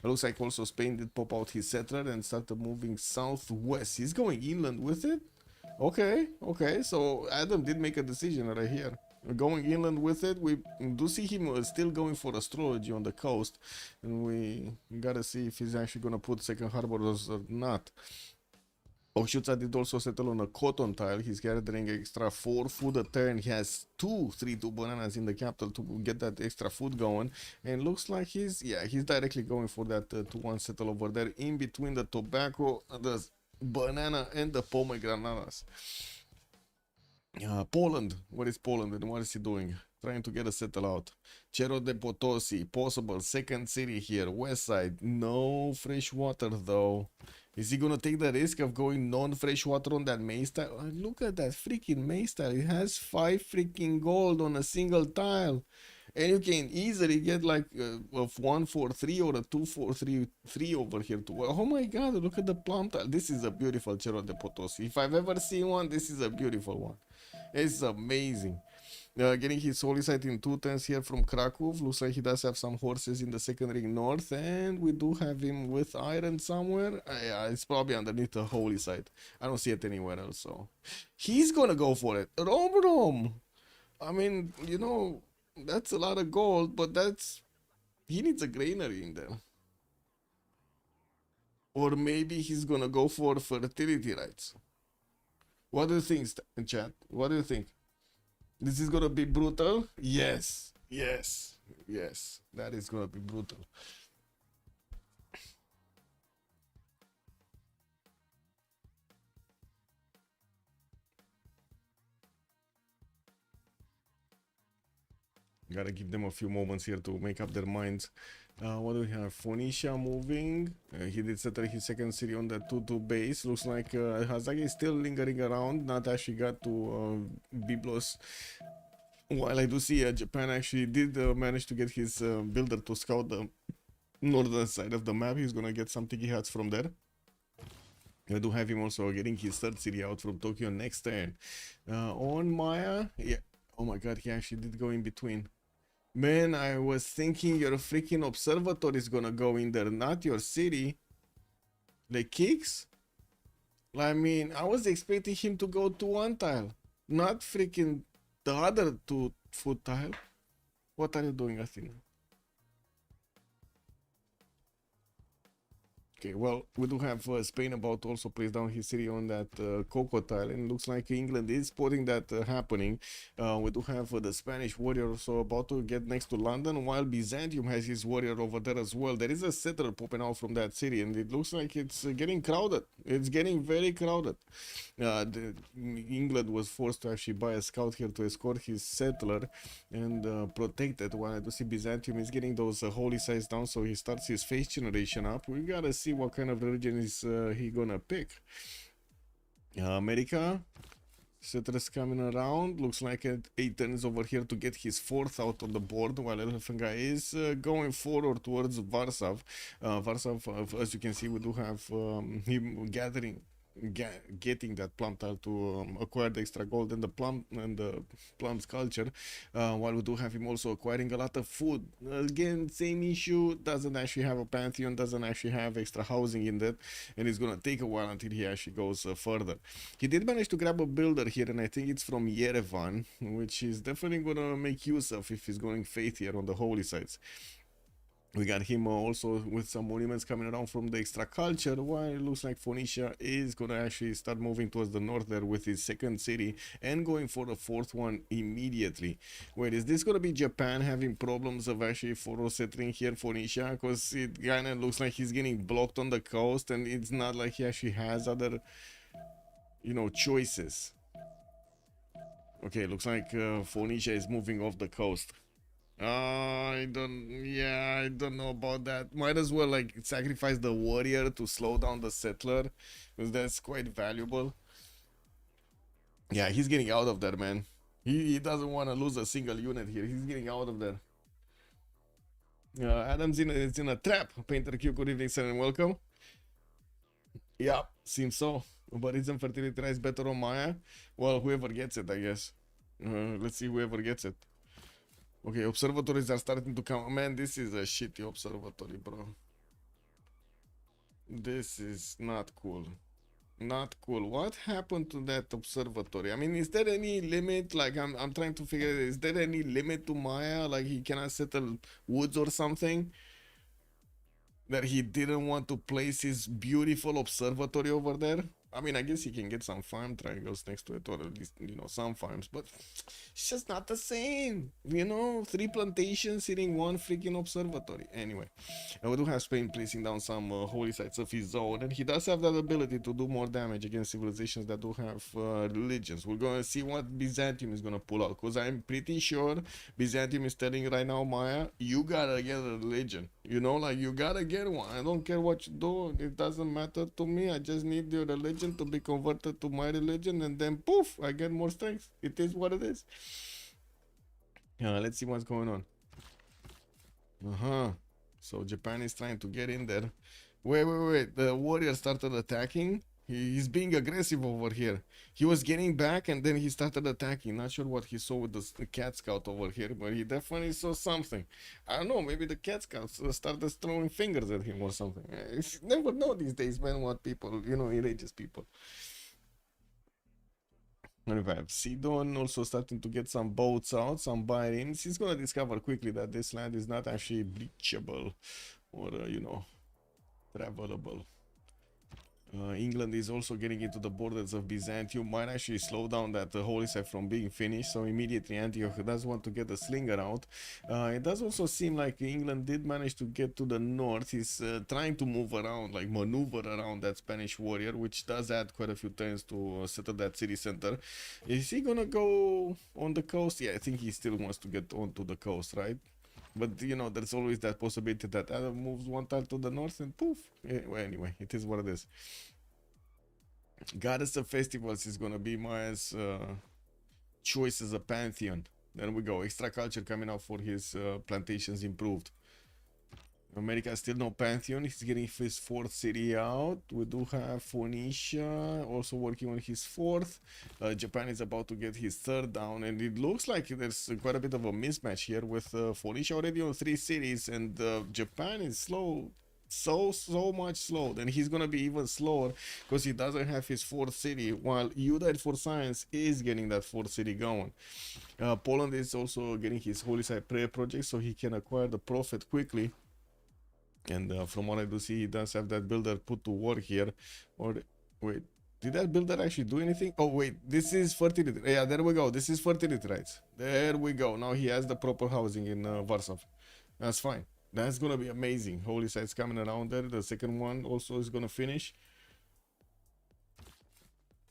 It looks like also Spain did pop out his settler and started moving southwest. He's going inland with it. Okay, so Adam did make a decision right here, going inland with it. We do see him still going for astrology on the coast, and we gotta see if he's actually gonna put second harbors or not. Oshutsa did also settle on a cotton tile. He's gathering extra 4 food a turn. He has 2 3-2 bananas in the capital to get that extra food going. And looks like he's directly going for that 2-1 settle over there in between the tobacco, the banana, and the pomegranatas. Poland. What is Poland and what is he doing? Trying to get a settle out. Cerro de Potosi, possible second city here, west side. No fresh water though. Is he gonna take the risk of going non-fresh water on that maze tile? Look at that freaking maze tile. It has 5 freaking gold on a single tile. And you can easily get like a 1-4-3 or a 2-4-3 over here too. Oh my god, look at the plum tile. This is a beautiful Cerro de Potosi. If I've ever seen one, this is a beautiful one. It's amazing. Getting his holy site in 210s here from Krakow. Looks like he does have some horses in the second ring north, and we do have him with iron somewhere. Yeah, it's probably underneath the holy site. I don't see it anywhere else, so he's gonna go for it. Rom. I mean, you know, that's a lot of gold, but he needs a granary in there. Or maybe he's gonna go for fertility rights. What do you think, chat? What do you think? This is gonna be brutal? Yes. That is gonna be brutal. Gotta give them a few moments here to make up their minds. What do we have? Phoenicia moving. He did settle his second city on the 2-2 base. Looks like Hazaki is still lingering around. Not actually got to Byblos. While I do see Japan actually did manage to get his builder to scout the northern side of the map. He's gonna get some tiki huts from there. I do have him also getting his third city out from Tokyo next turn. On Maya, yeah. Oh my god, he actually did go in between. Man, I was thinking your freaking observatory is gonna go in there, not your city. The kicks? I mean, I was expecting him to go to 1 tile, not freaking the other 2 foot tile. What are you doing, Athena? Okay, well, we do have Spain about to also place down his city on that Coco tile, and it looks like England is spotting that happening. We do have the Spanish warrior also about to get next to London, while Byzantium has his warrior over there as well. There is a settler popping out from that city, and it looks like it's getting crowded. It's getting very crowded. England was forced to actually buy a scout here to escort his settler and protect it, while I do see Byzantium is getting those holy sites down, so he starts his face generation up. We gotta see what kind of religion is he gonna pick. America, Settlers coming around. Looks like Aiton is over here to get his fourth out on the board, while Elephant Guy is going forward towards Varsav. Varsav, as you can see, we do have him getting that plum tile to acquire the extra gold and the plum sculpture, while we do have him also acquiring a lot of food. Again, same issue, doesn't actually have a pantheon, doesn't actually have extra housing in that, and it's gonna take a while until he actually goes further. He did manage to grab a builder here, and I think it's from Yerevan, which is definitely gonna make use of if he's going faith here on the holy sites. We got him also with some monuments coming around from the extra culture, while it looks like Phoenicia is gonna actually start moving towards the north there with his second city and going for the fourth one immediately. Wait, is this gonna be Japan having problems of actually settling here Phoenicia? Because it kinda looks like he's getting blocked on the coast, and it's not like he actually has other, you know, choices. Okay, looks like Phoenicia is moving off the coast. I don't know about that. Might as well like sacrifice the warrior to slow down the settler, because that's quite valuable. Yeah, he's getting out of there, man. He doesn't want to lose a single unit here. He's getting out of there. Adam's is in a trap. Painter Q, good evening, sir, and welcome. Yeah, seems so. But isn't fertility rice better on Maya? Well, whoever gets it, I guess. Let's see whoever gets it. Okay, observatories are starting to come. Man, this is a shitty observatory, bro. This is not cool. Not cool. What happened to that observatory? I mean, is there any limit? Like, I'm trying to figure, is there any limit to Maya? Like, he cannot settle woods or something? That he didn't want to place his beautiful observatory over there? I mean, I guess he can get some farm triangles next to it, or at least, you know, some farms, but it's just not the same. You know, 3 plantations hitting 1 freaking observatory. Anyway, we do have Spain placing down some holy sites of his own, and he does have that ability to do more damage against civilizations that do have religions. We're going to see what Byzantium is going to pull out, because I'm pretty sure Byzantium is telling right now, Maya, you gotta get a religion. You know, like, you gotta get one. I don't care what you do. It doesn't matter to me. I just need your religion to be converted to my religion, and then poof, I get more strength. It is what it is. Let's see what's going on. So Japan is trying to get in there. Wait, the warrior started attacking. He's being aggressive over here. He was getting back, and then he started attacking. Not sure what he saw with the cat scout over here, but he definitely saw something. I don't know, maybe the cat scouts started throwing fingers at him or something. You never know these days, man, what people, you know, enrages people. And we have Sidon also starting to get some boats out, some buy-ins. He's gonna discover quickly that this land is not actually breachable or, you know, travelable. England is also getting into the borders of Byzantium. Might actually slow down that holy site from being finished, so immediately Antioch does want to get the slinger out. It does also seem like England did manage to get to the north. He's trying to move around, like maneuver around that Spanish warrior, which does add quite a few turns to settle that city center. Is he gonna go on the coast? Yeah, I think he still wants to get onto the coast, right? But, you know, there's always that possibility that Adam moves one tile to the north and poof. Well, anyway, it is what it is. Goddess of Festivals is gonna be Maya's choice as a pantheon. There we go. Extra culture coming out for his plantations improved. America still no pantheon. He's getting his 4th city out. We do have Phoenicia also working on his 4th. Japan is about to get his 3rd down, and it looks like there's quite a bit of a mismatch here with Phoenicia already on 3 cities, and Japan is slow. So much slow. Then he's gonna be even slower because he doesn't have his 4th city, while Unite for Science is getting that 4th city going. Poland is also getting his holy site prayer project so he can acquire the prophet quickly. And from what I do see, he does have that builder put to work here. Or wait, did that builder actually do anything? Oh wait, this is fertility. Yeah, there we go. This is fertility rights. There we go. Now he has the proper housing in Warsaw. That's fine. That's gonna be amazing. Holy sites coming around there. The second one also is gonna finish.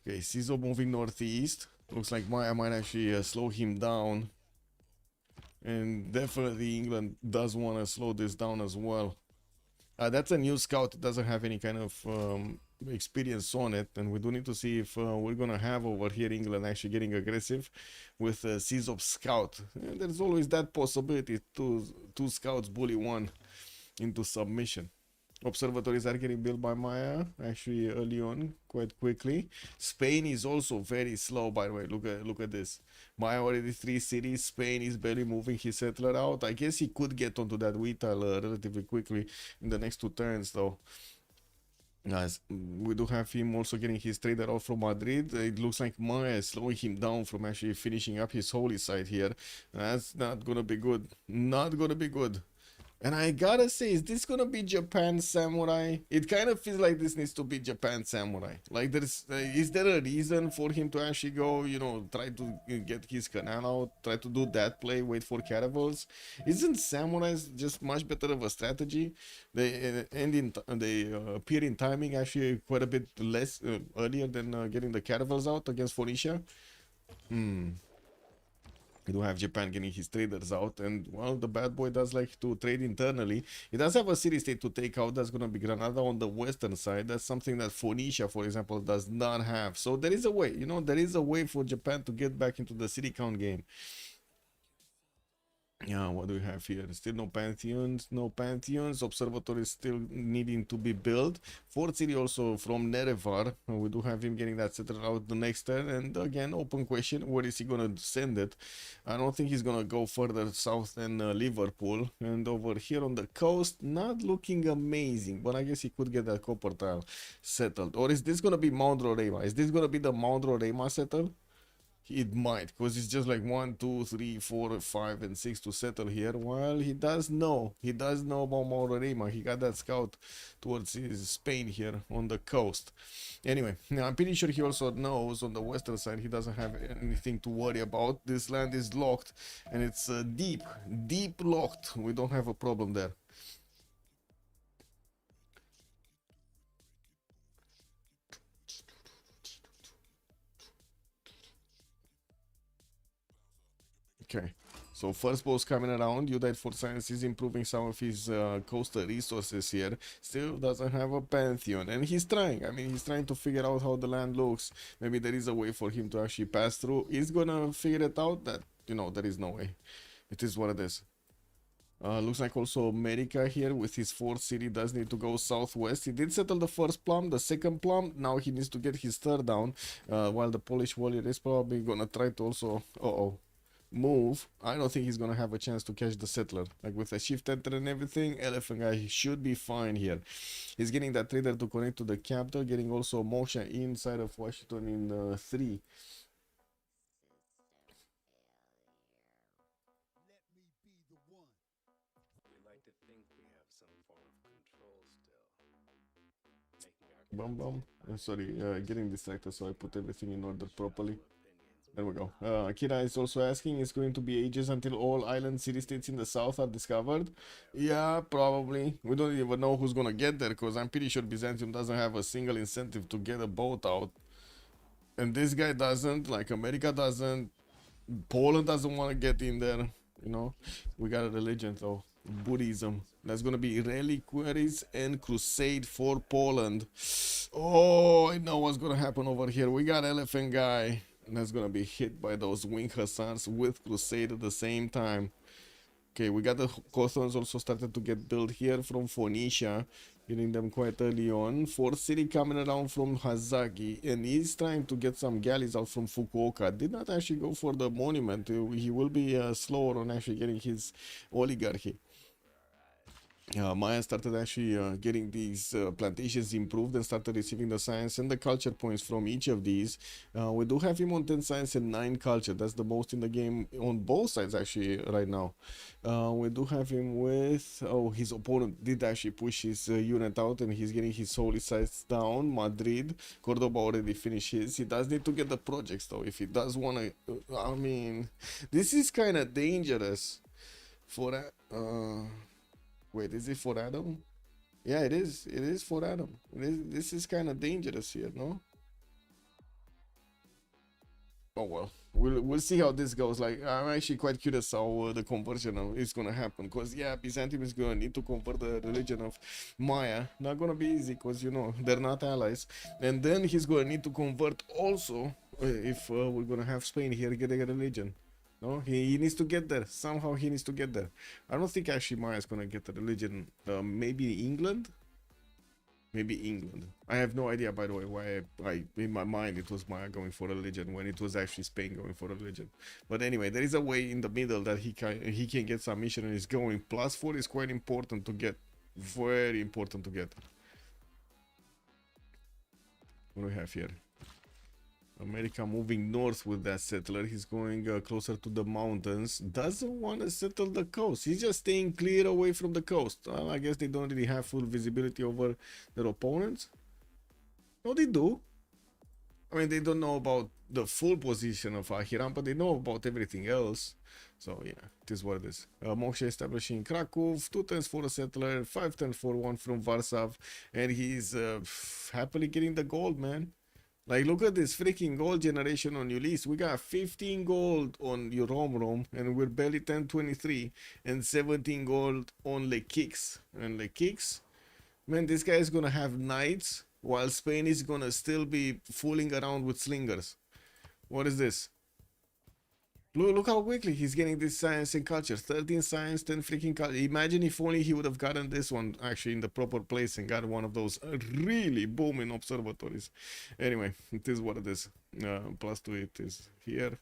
Okay, Cizo moving northeast. Looks like Maya might actually slow him down. And definitely England does want to slow this down as well. That's a new scout. It doesn't have any kind of experience on it, and we do need to see if we're gonna have over here England actually getting aggressive with Seas of Scout. And there's always that possibility. Two scouts bully one into submission. Observatories are getting built by Maya actually early on, quite quickly. Spain is also very slow, by the way. Look at this. Maya already 3 cities. Spain is barely moving his settler out. I guess he could get onto that Vital relatively quickly in the next 2 turns, though. Guys, we do have him also getting his trader out from Madrid. It looks like Maya is slowing him down from actually finishing up his holy site here. That's not gonna be good. Not gonna be good. And I gotta say, is this gonna be Japan Samurai? It kind of feels like this needs to be Japan Samurai. Like, is there a reason for him to actually go, you know, try to get his canal out, try to do that play, wait for caravels? Isn't Samurais just much better of a strategy? They appear in timing actually quite a bit less earlier than getting the caravels out against Phoenicia. We do have Japan getting his traders out, and well, the bad boy does like to trade internally. He does have a city state to take out. That's gonna be Granada on the western side. That's something that Phoenicia, for example, does not have. So there is a way, you know, there is a way for Japan to get back into the city count game. Yeah, what do we have here? Still no pantheons, no pantheons. Observatory is still needing to be built. Fourth city also from Nerevar. We do have him getting that settled out the next turn. And again, open question, where is he gonna send it? I don't think he's gonna go further south than Liverpool. And over here on the coast, not looking amazing, but I guess he could get that copper tile settled. Or is this gonna be Mount Roraima? Is this gonna be the Mount Roraima settled? It might, because it's just like 1, 2, 3, 4, 5, and 6 to settle here. Well, he does know about Maurarima. He got that scout towards Spain here on the coast. Anyway, now I'm pretty sure he also knows on the western side he doesn't have anything to worry about. This land is locked, and it's deep locked. We don't have a problem there. Okay, so first boss coming around. Unite for Science is improving some of his coastal resources here. Still doesn't have a pantheon, and he's trying. I mean, he's trying to figure out how the land looks. Maybe there is a way for him to actually pass through. He's gonna figure it out. That, you know, there is no way. It is what it is. Looks like also America here with his 4th city does need to go southwest. He did settle the first plum, the second plum. Now he needs to get his third down. While the Polish warrior is probably gonna try to also move. I don't think he's gonna have a chance to catch the settler. Like with a shift enter and everything, elephant guy should be fine here. He's getting that trader to connect to the capital, getting also Moksha inside of Washington in 3. Bum bum. Sorry, getting distracted, so I put everything in order properly. There we go. Kira is also asking, it's going to be ages until all island city-states in the south are discovered? Yeah, probably. We don't even know who's gonna get there, because I'm pretty sure Byzantium doesn't have a single incentive to get a boat out. And this guy doesn't, like America doesn't, Poland doesn't want to get in there, you know? We got a religion, though. Buddhism. That's gonna be reliquaries and crusade for Poland. Oh, I know what's gonna happen over here. We got elephant guy. And that's gonna be hit by those wing hussars with crusade at the same time. Okay, we got the Cothons also started to get built here from Phoenicia, getting them quite early on. 4th city coming around from Hazaki, and he's trying to get some galleys out from Fukuoka. Did not actually go for the monument. He will be slower on actually getting his oligarchy. Maya started actually getting these plantations improved and started receiving the science and the culture points from each of these. We do have him on 10 science and 9 culture. That's the most in the game on both sides actually right now. We do have him with, his opponent did actually push his unit out, and he's getting his holy sites down. Madrid, Cordoba already finished his. He does need to get the projects though. If he does want to, I mean, this is kind of dangerous for that. Wait, is it for Adam? Yeah, it is. It is for Adam. This is kind of dangerous here, no? Oh well, we'll see how this goes. Like, I'm actually quite curious how the conversion is gonna happen. Cause yeah, Byzantium is gonna need to convert the religion of Maya. Not gonna be easy, cause you know they're not allies. And then he's gonna need to convert also if we're gonna have Spain here getting a religion. No, he needs to get there somehow. He needs to get there. I don't think actually Maya is gonna get a religion. Maybe England. Maybe England. I have no idea, by the way, why in my mind it was Maya going for religion when it was actually Spain going for religion. But anyway, there is a way in the middle that he can get some mission and is going. +4 is quite important to get. Very important to get. What do we have here? America moving north with that settler. He's going closer to the mountains. Doesn't want to settle the coast. He's just staying clear away from the coast. Well, I guess they don't really have full visibility over their opponents. No, they do. I mean, they don't know about the full position of Ahiram, but they know about everything else. So yeah, it is what it is. Moksha establishing Krakow, 2 turns for a settler, 5 turns for one from Warsaw, and he's happily getting the gold, man. Like, look at this freaking gold generation on Ulyss. We got 15 gold on your Rom, and we're barely 1023, and 17 gold on Le Kix. And Le Kix, man, this guy is gonna have knights, while Spain is gonna still be fooling around with slingers. What is this? Look how quickly he's getting this science and culture. 13 science, 10 freaking culture. Imagine if only he would have gotten this one actually in the proper place and got one of those really booming observatories. Anyway, it is what it is. +2 it is here.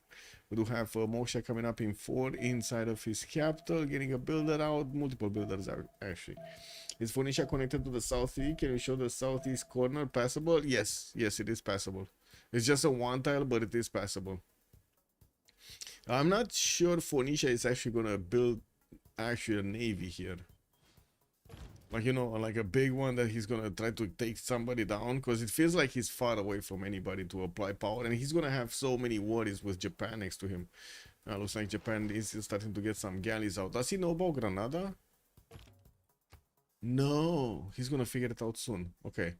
We do have Moksha coming up in 4 inside of his capital, getting a builder out. Multiple builders are actually. Is Phoenicia connected to the southeast? Can you show the southeast corner passable? Yes, yes, it is passable. It's just a one tile, but it is passable. I'm not sure Phoenicia is actually gonna build actually a navy here. Like, you know, like a big one that he's gonna try to take somebody down, because it feels like he's far away from anybody to apply power, and he's gonna have so many worries with Japan next to him. Looks like Japan is starting to get some galleys out. Does he know about Granada? No, he's gonna figure it out soon. Okay.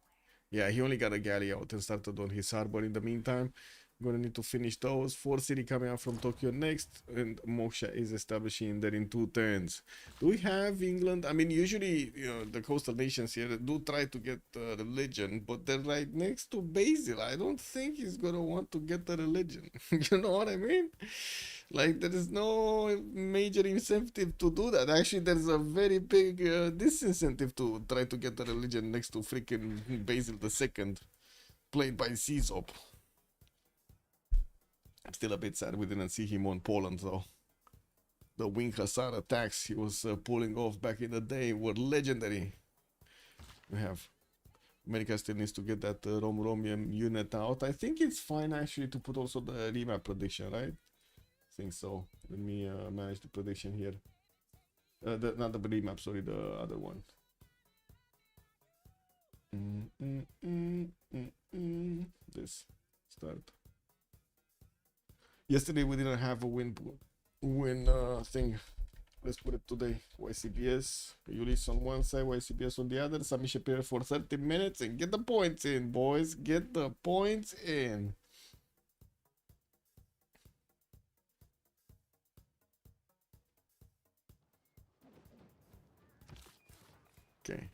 Yeah, he only got a galley out and started on his harbor in the meantime. Gonna need to finish those. 4 city coming out from Tokyo next, and Moksha is establishing there in 2 turns. Do we have England? I mean, usually, you know, the coastal nations here do try to get religion, but they're right next to Basil. I don't think he's gonna want to get the religion. You know what I mean? Like, there is no major incentive to do that. Actually, there's a very big disincentive to try to get the religion next to freaking Basil II, played by Civ6. I'm still a bit sad we didn't see him on Poland, though. The wing hussar attacks he was pulling off back in the day were legendary. We have America still needs to get that Romium unit out. I think it's fine actually to put also the remap prediction, right? I think so. Let me manage the prediction here. Not the remap, sorry, the other one. This start. Yesterday we didn't have a win thing. Let's put it today. YCBS, Ulyss on one side, YCBS on the other. Submission period for 30 minutes and get the points in, boys. Get the points in. Okay.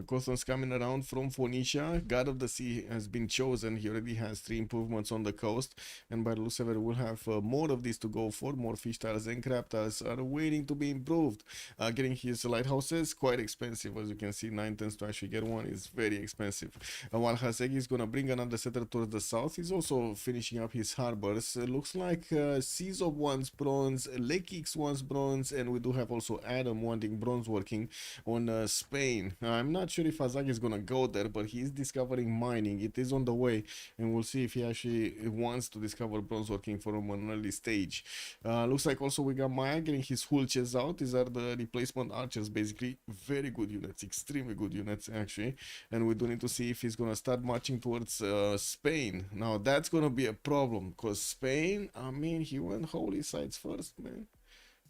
Coston's coming around from Phoenicia. God of the Sea has been chosen. He already has 3 improvements on the coast, and by Lucifer will have more of these to go for. More fish tiles and crab tiles are waiting to be improved. Getting his lighthouses quite expensive, as you can see. 9 tens to actually get one is very expensive. While Hasegi is gonna bring another settler towards the south, he's also finishing up his harbors. Looks like Civ6 wants bronze, Lekix wants bronze, and we do have also Adam wanting bronze working on Spain. I'm not sure if Azag is gonna go there, but he's discovering mining. It is on the way, and we'll see if he actually wants to discover bronze working from an early stage. Looks like also we got Maya getting his Hulches out. These are the replacement archers, basically. Very good units, extremely good units actually. And we do need to see if he's gonna start marching towards Spain. Now that's gonna be a problem, because Spain, I mean, he went holy sites first, man.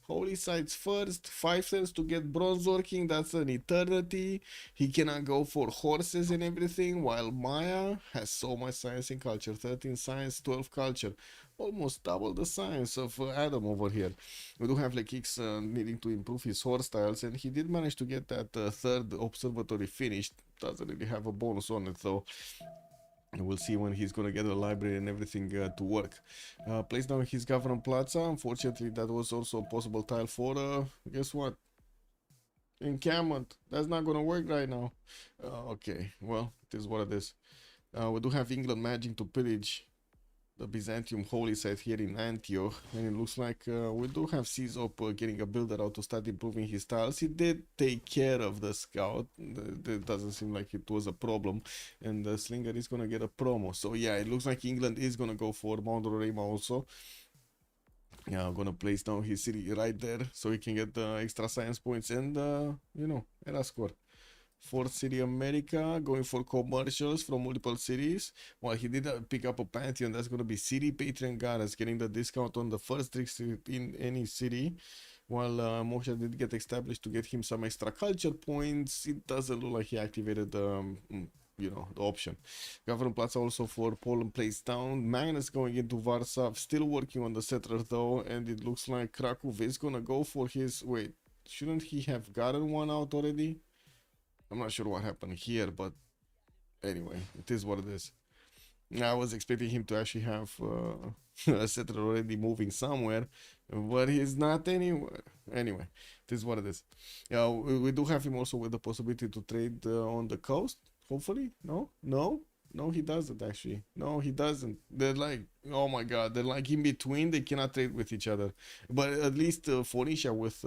Holy sites first, 5 turns to get bronze working, that's an eternity. He cannot go for horses and everything, while Maya has so much science and culture. 13 science, 12 culture. Almost double the science of Adam over here. We do have Lekix needing to improve his horse styles, and he did manage to get that third observatory finished. Doesn't really have a bonus on it though. We'll see when he's gonna get a library and everything to work. Place down his government plaza. Unfortunately, that was also a possible tile for, guess what? Encampment. That's not gonna work right now. Okay, well, it is what it is. We do have England managing to pillage the Byzantium holy site here in Antioch, and it looks like we do have Czop getting a builder out to start improving his tiles. He did take care of the scout. It doesn't seem like it was a problem, and the slinger is gonna get a promo. So yeah, it looks like England is gonna go for Mount Roraima also. Yeah, I'm gonna place down his city right there so he can get the extra science points and you know, era score. Fourth city America, going for commercials from multiple cities. Well, he did pick up a Pantheon. That's going to be City Patron Goddess, getting the discount on the first district in any city. While Moksha did get established to get him some extra culture points, it doesn't look like he activated you know, the option. Government Plaza also for Poland placed down. Magnus going into Warsaw, still working on the settler though, and it looks like Krakow is gonna go for his, wait, shouldn't he have gotten one out already? I'm not sure what happened here, but anyway, it is what it is. I was expecting him to actually have a settler already moving somewhere, but he's not anywhere. Anyway, it is what it is. Yeah, we do have him also with the possibility to trade on the coast, hopefully. No, he doesn't actually. No, he doesn't. They're like, oh my god, they're like in between. They cannot trade with each other. But at least Phoenicia with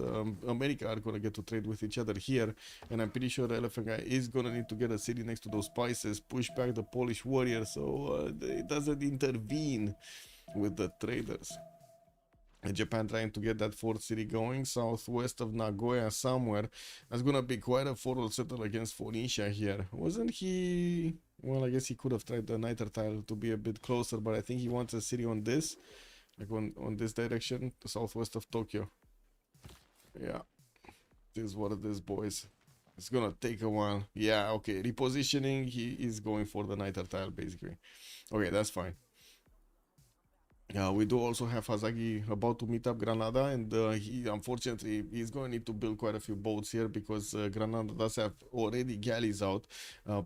America are gonna get to trade with each other here. And I'm pretty sure the elephant guy is gonna need to get a city next to those spices, push back the Polish warrior so it doesn't intervene with the traders. And Japan trying to get that fourth city going southwest of Nagoya somewhere. That's gonna be quite a forward settle against Phoenicia here. Wasn't he? Well, I guess he could have tried the Niter tile to be a bit closer, but I think he wants a city on this, like on this direction, the southwest of Tokyo. Yeah, this is what it is, boys. It's gonna take a while. Yeah, okay, repositioning. He is going for the Niter tile basically. Okay, that's fine. We do also have Hazagi about to meet up Granada, and he unfortunately he's going to need to build quite a few boats here because Granada does have already galleys out,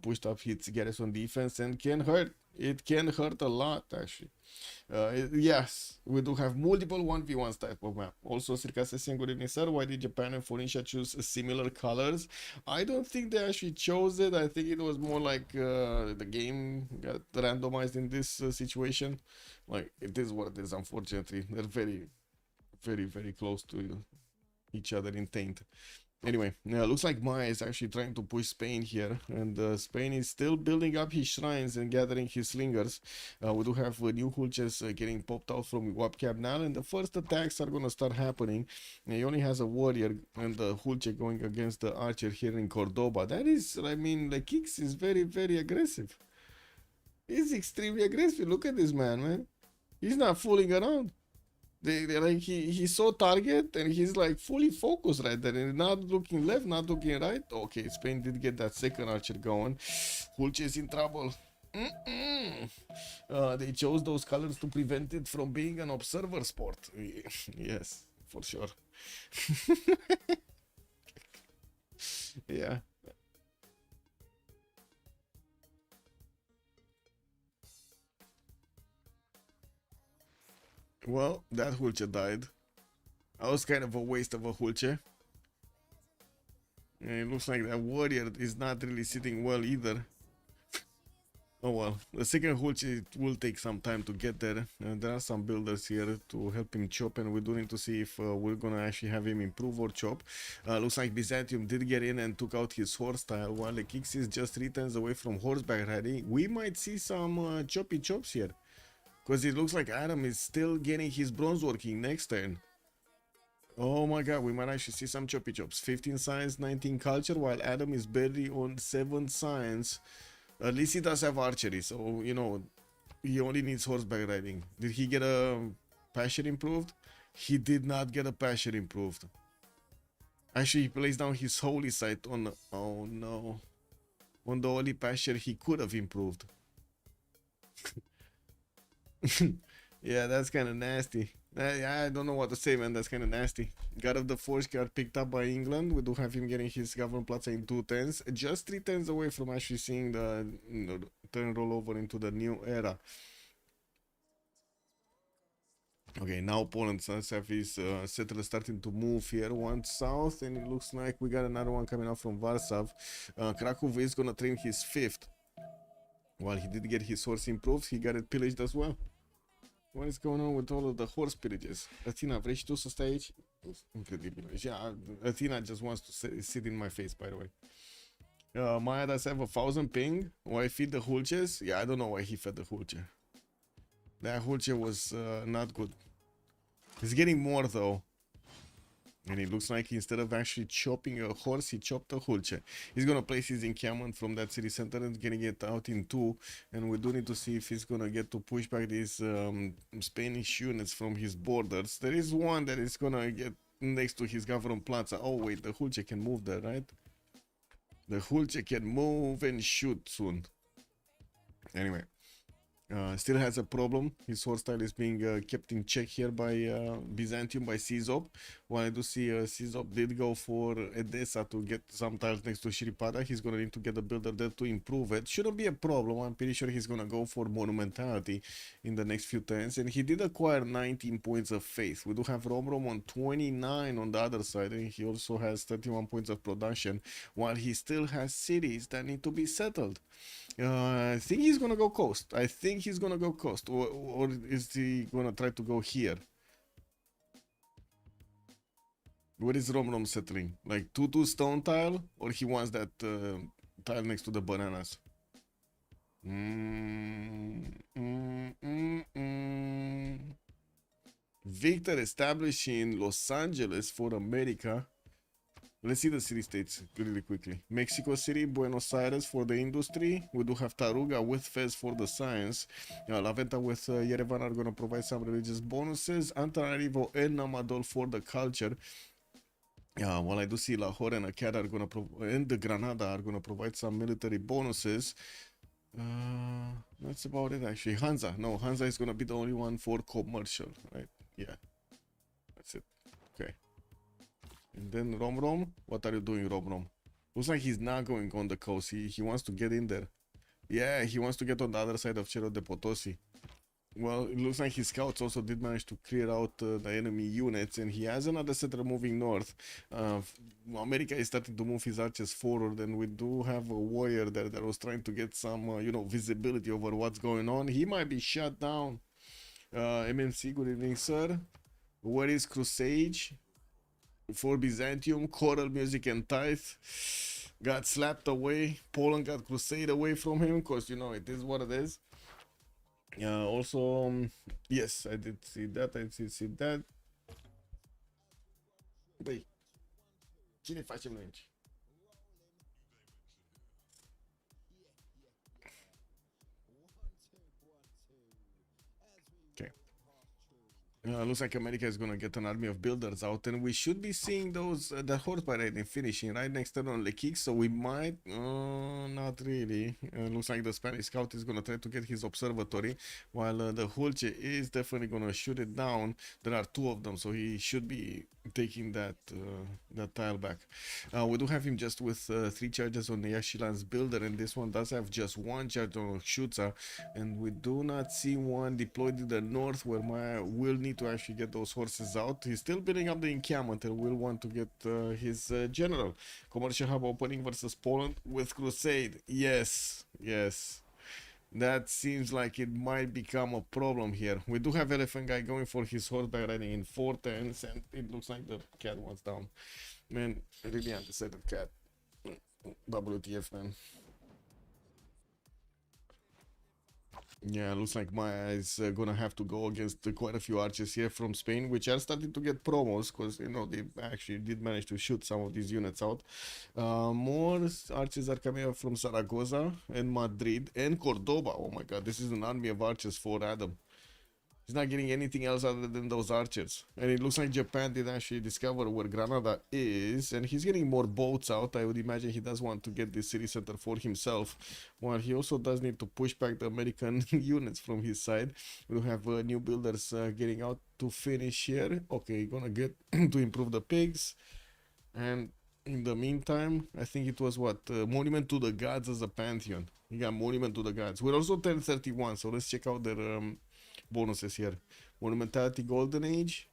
pushed up his garrison defense and can hurt. It can hurt a lot actually. Yes, we do have multiple 1v1s type of map. Also, Circassian, good evening, sir. Why did Japan and Phoenicia choose similar colors? I don't think they actually chose it. I think it was more like the game got randomized in this situation. Like, it is what it is, unfortunately. They're very, very, very close to each other in taint. Anyway, looks like Maya is actually trying to push Spain here, and Spain is still building up his shrines and gathering his slingers. We do have new hulches getting popped out from Wapcap now, and the first attacks are gonna start happening. He only has a warrior and the hulche going against the archer here in Cordoba. That is, I mean, the kicks is very, very aggressive. He's extremely aggressive. Look at this man. He's not fooling around. They like he saw target and he's like fully focused right there and not looking left, not looking right. Okay, Spain did get that second archer going. Hulch is in trouble. They chose those colors to prevent it from being an observer sport. Yes, for sure. Yeah. Well, that Hulche died. That was kind of a waste of a Hulche. And it looks like that warrior is not really sitting well either. Oh well, the second Hulche will take some time to get there. There are some builders here to help him chop, and we do need to see if we're gonna actually have him improve or chop. Looks like Byzantium did get in and took out his horse tile, while the Kix is just 3 turns away from horseback riding. We might see some choppy chops here. Because it looks like Adam is still getting his bronze working next turn. Oh my god, we might actually see some choppy chops. 15 science, 19 culture, while Adam is barely on 7 science. At least he does have archery, so, you know, he only needs horseback riding. Did he get a passion improved? He did not get a passion improved. Actually, he placed down his holy site on. Oh no. On the only pasture he could have improved. Yeah, that's kind of nasty. I don't know what to say, man. That's kind of nasty. God of the Forge got picked up by England. We do have him getting his government plaza in 2 turns. Just 3 turns away from actually seeing the turn roll over into the new era. Okay, now Poland's South is settlers starting to move here, one south, and it looks like we got another one coming out from Warsaw. Krakow is gonna train his 5th. While he did get his horse improved, he got it pillaged as well. What is going on with all of the horse pillages? Athena, vrei și tu să stai aici? Incredibil. Yeah, Athena just wants to sit in my face, by the way. Maya does have 1,000 ping. Why feed the Hulches? Yeah, I don't know why he fed the Hulche. That Hulche was not good. He's getting more though. And it looks like instead of actually chopping a horse, he chopped a Hulche. He's gonna place his encampment from that city center and getting it out in 2. And we do need to see if he's gonna get to push back these Spanish units from his borders. There is one that is gonna get next to his government plaza. Oh wait, the Hulche can move there, right? The Hulche can move and shoot soon. Anyway. Still has a problem. His horse style is being kept in check here by Byzantium, by Sizop. While I do see Sizop did go for Edessa to get some tiles next to Shripada. He's gonna need to get a builder there to improve it. Shouldn't be a problem. I'm pretty sure he's gonna go for monumentality in the next few turns. And he did acquire 19 points of faith. We do have Romrom on 29 on the other side, and he also has 31 points of production, while he still has cities that need to be settled. I think he's gonna go coast. I think he's gonna go coast, or is he gonna try to go here? Where is Romrom settling? Like 2-2 stone tile, or he wants that tile next to the bananas? Victor establishing Los Angeles for America. Let's see the city states really quickly. Mexico City, Buenos Aires for the industry. We do have Taruga with Fez for the science. La Venta with Yerevan are going to provide some religious bonuses. Antananarivo and Namadol for the culture. While I do see Lahore and Akkad are going to and the Granada are going to provide some military bonuses. That's about it actually. Hansa. No, Hansa is going to be the only one for commercial, right? Yeah. That's it. Okay. And then Romrom, what are you doing, Romrom? Looks like he's not going on the coast. He wants to get in there. Yeah, he wants to get on the other side of Cerro de Potosi. Well, it looks like his scouts also did manage to clear out the enemy units, and he has another settler moving north. America is starting to move his archers forward, and we do have a warrior there that was trying to get some, visibility over what's going on. He might be shut down. MMC, good evening, sir. Where is Crusade? For Byzantium, choral music and tithe got slapped away. Poland got Crusade away from him, because it is what it is. Also, yes, I did see that. I did see that. Băi, cine facem noi aici? Looks like America is gonna get an army of builders out, and we should be seeing those the horse parade finishing right next turn on Lekik, so we might not really. Looks like the Spanish scout is gonna try to get his observatory, while the Hulce is definitely gonna shoot it down. There are 2 of them, so he should be taking that tile back. We do have him just with 3 charges on the Yashilan's builder, and this one does have just 1 charge on Shutza, and we do not see one deployed in the north, where Maya will need to actually get those horses out. He's still building up the encampment and will want to get his general. Commercial hub opening versus Poland with Crusade. Yes. That seems like it might become a problem here. We do have Elephant Guy going for his horseback riding in 4 turns, and it looks like the cat wants down. Man, really undecided cat. WTF, man. Yeah, looks like Maya is gonna have to go against quite a few archers here from Spain, which are starting to get promos, because they actually did manage to shoot some of these units out. More archers are coming up from Zaragoza and Madrid and Cordoba. Oh my god, this is an army of archers for Adam. He's not getting anything else other than those archers. And it looks like Japan did actually discover where Granada is. And he's getting more boats out. I would imagine he does want to get this city center for himself. While he also does need to push back the American units from his side. We have new builders getting out to finish here. Okay, gonna get to improve the pigs. And in the meantime, I think it was what? Monument to the Gods as a Pantheon. You got Monument to the Gods. We're also 1031, so let's check out their bonuses here. Monumentality Golden Age.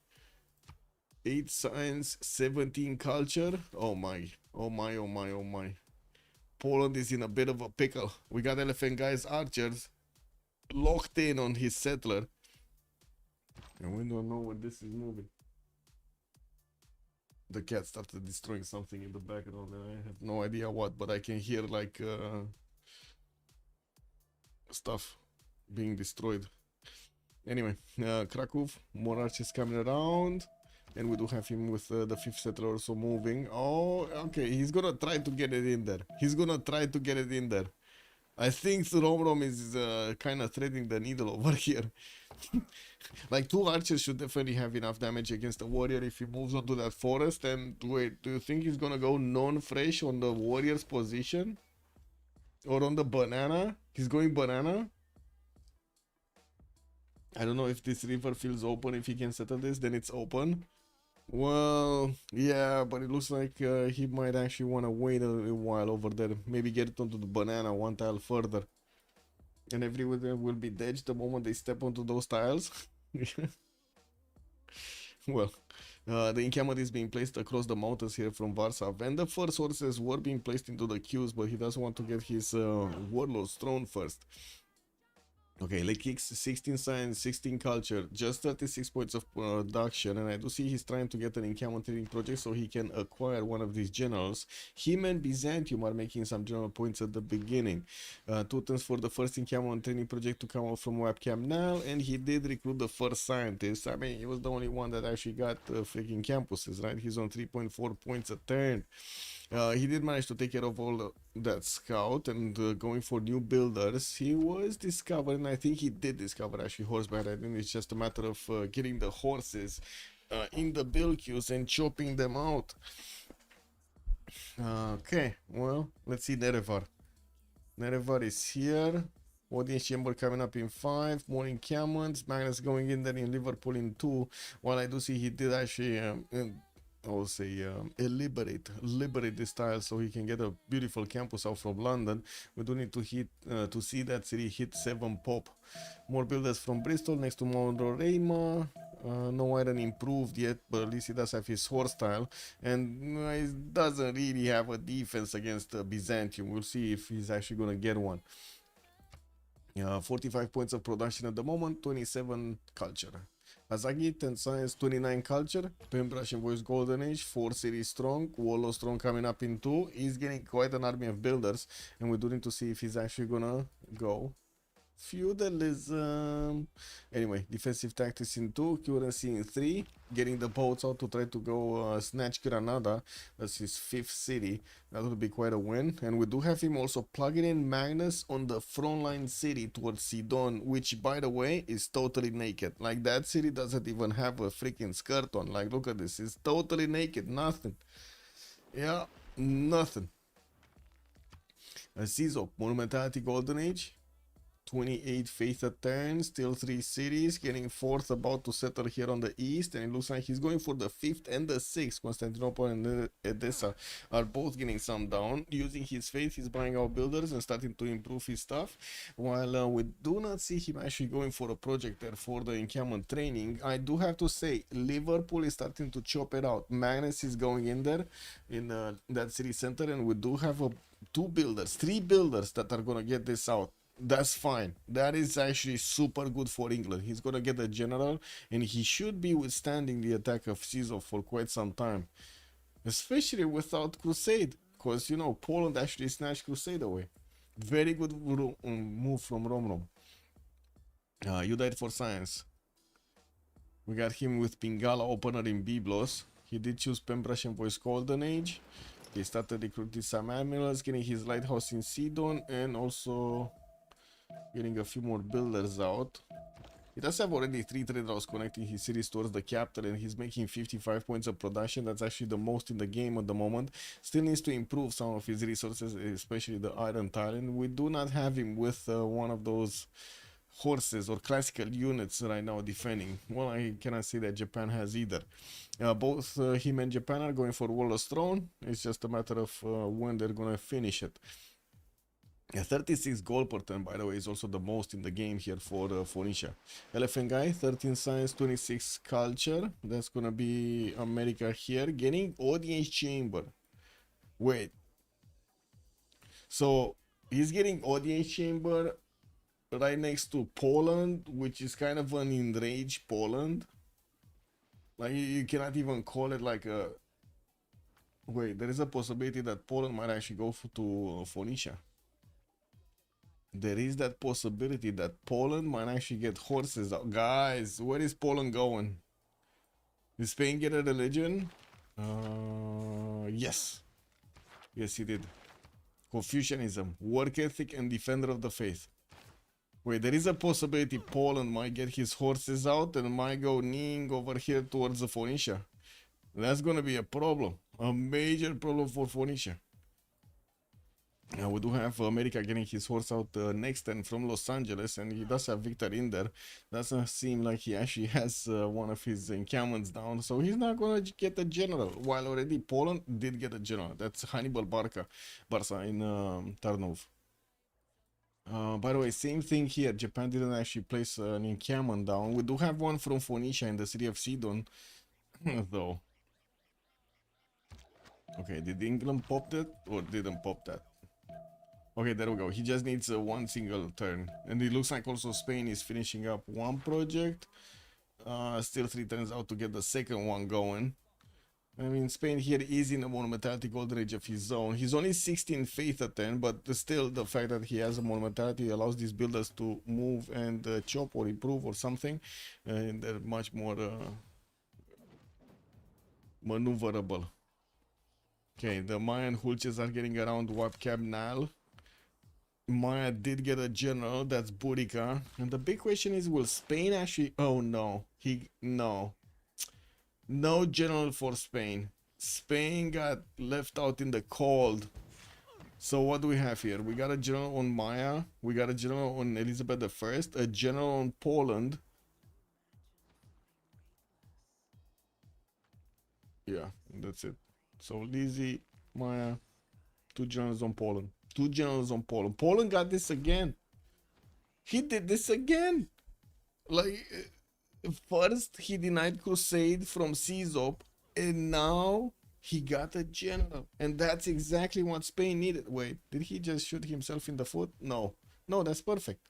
8 Science, 17 Culture. Oh my, oh my, oh my, oh my. Poland is in a bit of a pickle. We got Elephant Guy's archers locked in on his settler. And we don't know where this is moving. The cat started destroying something in the background and I have no idea what, but I can hear like stuff being destroyed. Anyway, Krakow, more archers coming around, and we do have him with the 5th settler also moving. Oh, okay, he's gonna try to get it in there. He's gonna try to get it in there. I think Rom is kind of threading the needle over here. Like 2 archers should definitely have enough damage against the warrior if he moves onto that forest. And wait, do you think he's gonna go non-fresh on the warrior's position? Or on the banana? He's going banana? I don't know if this river feels open. If he can settle this, then it's open. Well, yeah, but it looks like he might actually want to wait a little while over there. Maybe get it onto the banana 1 tile further. And everyone will be dead the moment they step onto those tiles. Well, the encampment is being placed across the mountains here from Warsaw. And the first horses were being placed into the queues, but he does want to get his warlord's throne first. Okay, Lake Kicks, 16 science, 16 culture, just 36 points of production, and I do see he's trying to get an encampment training project so he can acquire one of these generals. Him and Byzantium are making some general points at the beginning. 2 turns for the first encampment training project to come out from webcam now, and he did recruit the first scientist. I mean, he was the only one that actually got freaking campuses, right? He's on 3.4 points a turn. He did manage to take care of all that scout and going for new builders. He was discovering, I think he did discover actually horseback. I think it's just a matter of getting the horses in the build queues and chopping them out. Okay, well, let's see Nerevar. Nerevar is here. Audience chamber coming up in 5. More encampments. Magnus going in there in Liverpool in 2. While I do see he did actually I will say liberate this tile so he can get a beautiful campus out from London. We do need to hit to see that city hit 7 pop. More builders from Bristol next to Monroe. No iron improved yet, but at least he does have his horse tile, and he doesn't really have a defense against Byzantium. We'll see if he's actually gonna get one. 45 points of production at the moment, 27 culture. Azagi, 10 science, 29 culture. Pembrush and Voice Golden Age, 4 series strong. Warlord strong coming up in 2. He's getting quite an army of builders, and we do need to see if he's actually gonna go feudalism. Anyway, defensive tactics in 2, currency in 3. Getting the boats out to try to go snatch Granada. That's his 5th city. That would be quite a win. And we do have him also plugging in Magnus on the frontline city towards Sidon, which, by the way, is totally naked. Like, that city doesn't even have a freaking skirt on. Like, look at this. It's totally naked. Nothing. Yeah, nothing. Civ6, Monumentality Golden Age. 28 faith a turn, still 3 cities, getting 4th, about to settle here on the east, and it looks like he's going for the 5th and the 6th. Constantinople and Edessa are both getting some down. Using his faith, he's buying out builders and starting to improve his stuff, while we do not see him actually going for a project there for the encampment training. I do have to say, Liverpool is starting to chop it out. Magnus is going in there in that city center, and we do have 3 builders that are gonna get this out. That's fine. That is actually super good for England. He's gonna get a general, and he should be withstanding the attack of Caesar for quite some time, especially without Crusade, because you know Poland actually snatched Crusade away. Very good move from Rom. You died for science. We got him with Pingala opener in Byblos. He did choose Pembrush and Voice Golden Age. He started recruiting some admirals, getting his lighthouse in Sidon, and also getting a few more builders out. He does have already 3 trade routes connecting his cities towards the capital, and he's making 55 points of production. That's actually the most in the game at the moment. Still needs to improve some of his resources, especially the iron talent. We do not have him with one of those horses or classical units right now defending. Well, I cannot say that Japan has either. Both him and Japan are going for Warlord's Throne. It's just a matter of when they're gonna finish it. 36 gold per turn, by the way, is also the most in the game here for Phoenicia. Elephant Guy, 13 science, 26 culture. That's gonna be America here, getting audience chamber. Wait. So he's getting audience chamber right next to Poland, which is kind of an enraged Poland. Like, you cannot even call it like a... Wait, there is a possibility that Poland might actually go to Phoenicia. There is that possibility that Poland might actually get horses out. Guys, where is Poland going? Did Spain get a religion? Yes. Yes, he did. Confucianism, work ethic, and defender of the faith. Wait, there is a possibility Poland might get his horses out and might go kneeing over here towards the Phoenicia. That's gonna be a problem. A major problem for Phoenicia. We do have America getting his horse out next and from Los Angeles, and he does have Victor in there. Doesn't seem like he actually has one of his encampments down, so he's not gonna get a general. While already Poland did get a general. That's Hannibal Barca in Tarnov. By the way, same thing here. Japan didn't actually place an encampment down. We do have one from Phoenicia in the city of Sidon, though. Okay, did England pop that or didn't pop that? Okay, there we go. He just needs one single turn. And it looks like also Spain is finishing up one project. Still 3 turns out to get the second one going. I mean, Spain here is in a monumentality golden age of his own. He's only 16 faith at 10, but still the fact that he has a monumentality allows these builders to move and chop or improve or something. And they're much more maneuverable. Okay, the Mayan Hulches are getting around Wapcab Nile. Maya did get a general, that's Burica. And the big question is, will Spain actually... Oh no, no. No general for Spain. Spain got left out in the cold. So what do we have here? We got a general on Maya. We got a general on Elizabeth I. A general on Poland. Yeah, that's it. So Lizzie, Maya, 2 generals on Poland. 2 generals on Poland. Poland got this again. He did this again. Like, first he denied crusade from Czop, and now he got a general. And that's exactly what Spain needed. Wait, did he just shoot himself in the foot? No. No, that's perfect.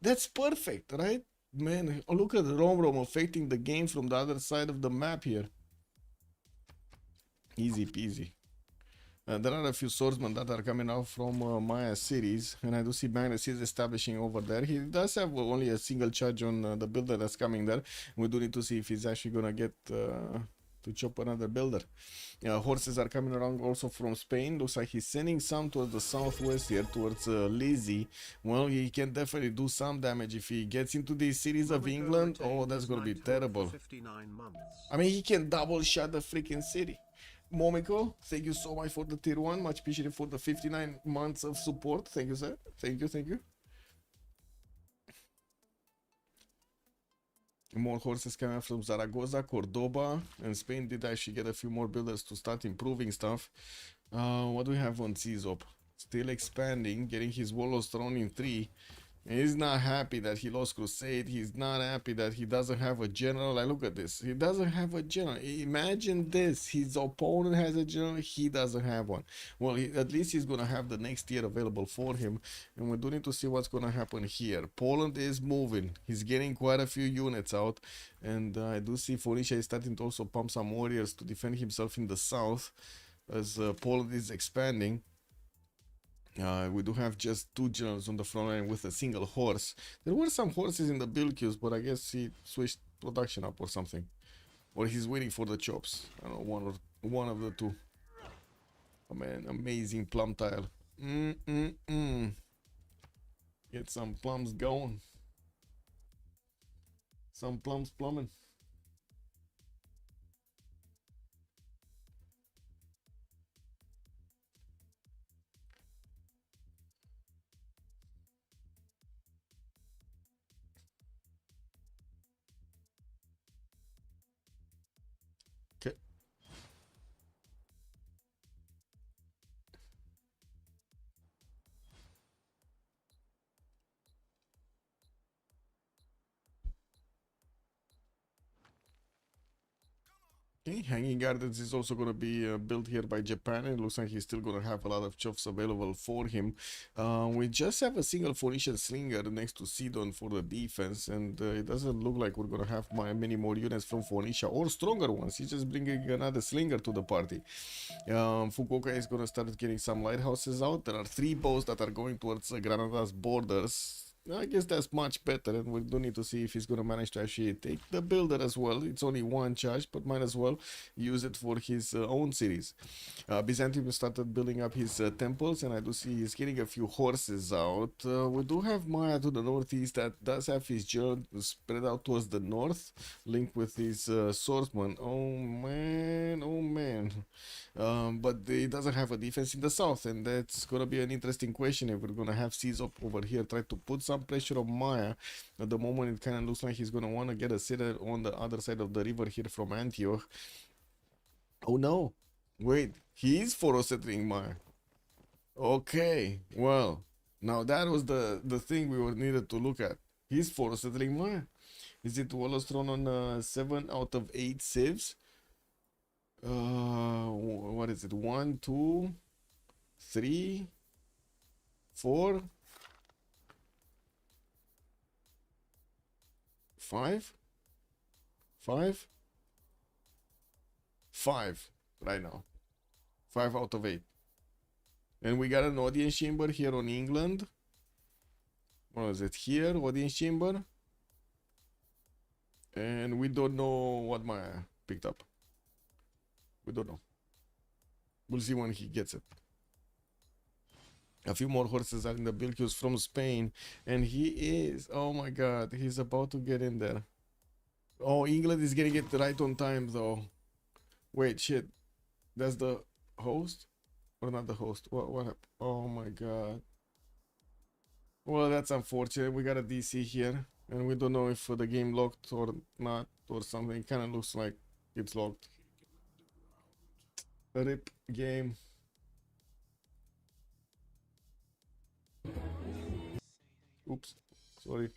That's perfect, right? Man, look at Rome affecting the game from the other side of the map here. Easy peasy. There are a few swordsmen that are coming out from Maya cities, and I do see Magnus is establishing over there. He does have only a single charge on the builder that's coming there. We do need to see if he's actually gonna get to chop another builder. Horses are coming around also from Spain. Looks like he's sending some towards the southwest here, towards Lizzie. Well, he can definitely do some damage if he gets into these cities of England. Oh, that's gonna be terrible. I mean, he can double shot the freaking city. Momiko, thank you so much for the tier 1. Much appreciated for the 59 months of support. Thank you, sir. Thank you, thank you. More horses coming from Zaragoza, Cordoba, and Spain did actually get a few more builders to start improving stuff. What do we have on Czop? Still expanding, getting his Warlord's Throne in 3. He's not happy that he lost Crusade. He's not happy that he doesn't have a general. Like, look at this. He doesn't have a general. Imagine this. His opponent has a general. He doesn't have one. Well, at least he's going to have the next tier available for him. And we do need to see what's going to happen here. Poland is moving. He's getting quite a few units out. And I do see Phoenicia is starting to also pump some warriors to defend himself in the south. As Poland is expanding. We do have just 2 generals on the front line with a single horse. There were some horses in the build queues, but I guess he switched production up or something. Or he's waiting for the chops. I don't know, one of the 2. Oh man, amazing plum tile. Get some plums going. Some plums plumbing. Okay. Okay, Hanging Gardens is also going to be built here by Japan. It looks like he's still going to have a lot of chuffs available for him. We just have a single Phoenician Slinger next to Sidon for the defense, and it doesn't look like we're going to have many more units from Phoenicia or stronger ones. He's just bringing another Slinger to the party. Fukuoka is going to start getting some lighthouses out. There are 3 bows that are going towards Granada's borders. I guess that's much better, and we do need to see if he's going to manage to actually take the builder as well. It's only 1 charge, but might as well use it for his own cities. Byzantium started building up his temples, and I do see he's getting a few horses out. We do have Maya to the northeast that does have his journey spread out towards the north, linked with his swordsman. Oh man, oh man. But he doesn't have a defense in the south, and that's going to be an interesting question if we're going to have Caesar over here try to put some pressure on Maya. At the moment, it kind of looks like he's going to want to get a city on the other side of the river here from Antioch. Oh no, wait, he is for settling Maya. Okay, well, now that was the thing we were needed to look at. He's for settling Maya. Is it Wallace thrown on 7 out of 8 civs? What is it? 1, 2, 3, 4, 5, 5, 5 right now. 5 out of 8. And we got an audience chamber here on England. What is it here? Audience chamber. And we don't know what Maya picked up. We don't know. We'll see when he gets it. A few more horses are in the build queues from Spain. And he is, oh my god, he's about to get in there. Oh, England is getting it right on time though. Wait, shit. That's the host? Or not the host? What happened? Oh my god. Well, that's unfortunate. We got a DC here. And we don't know if the game locked or not or something. Kind of looks like it's locked. RIP game. Oops, sorry.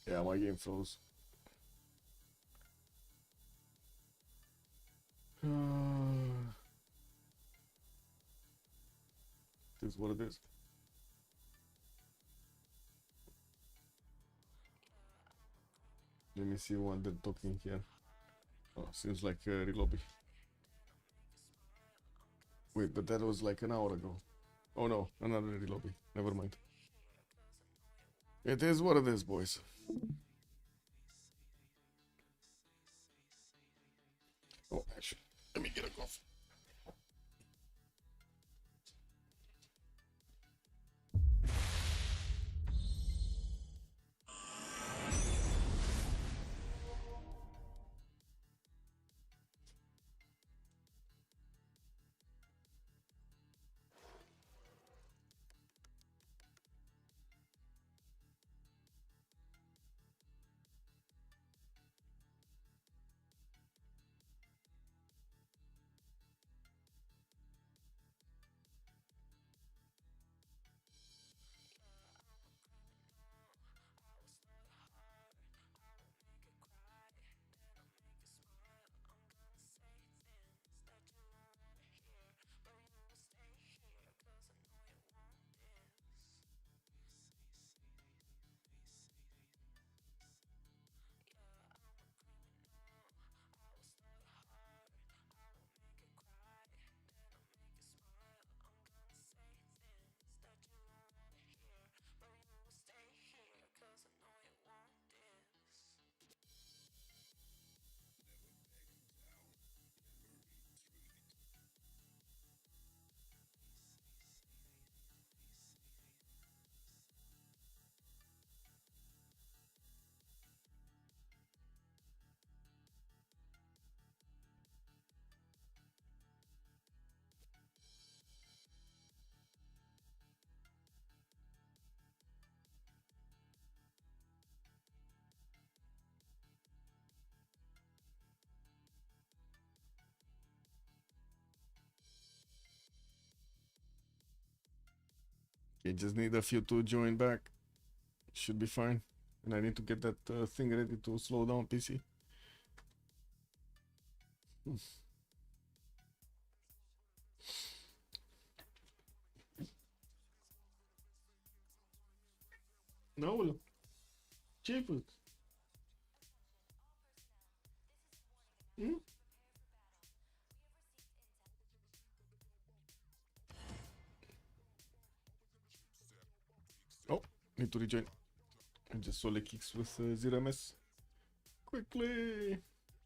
Yeah, my game froze. This is what it is. Let me see what they're talking here. Oh, seems like relobby. Wait, but that was like an hour ago. Oh no, another relobby. Never mind. It is what it is, boys. Oh, actually, let me get a coffee. You just need a few to join back. Should be fine. And I need to get that thing ready to slow down PC. No, cheapest. Hmm? Oh, need to rejoin. I just saw the kicks with 0ms. Quickly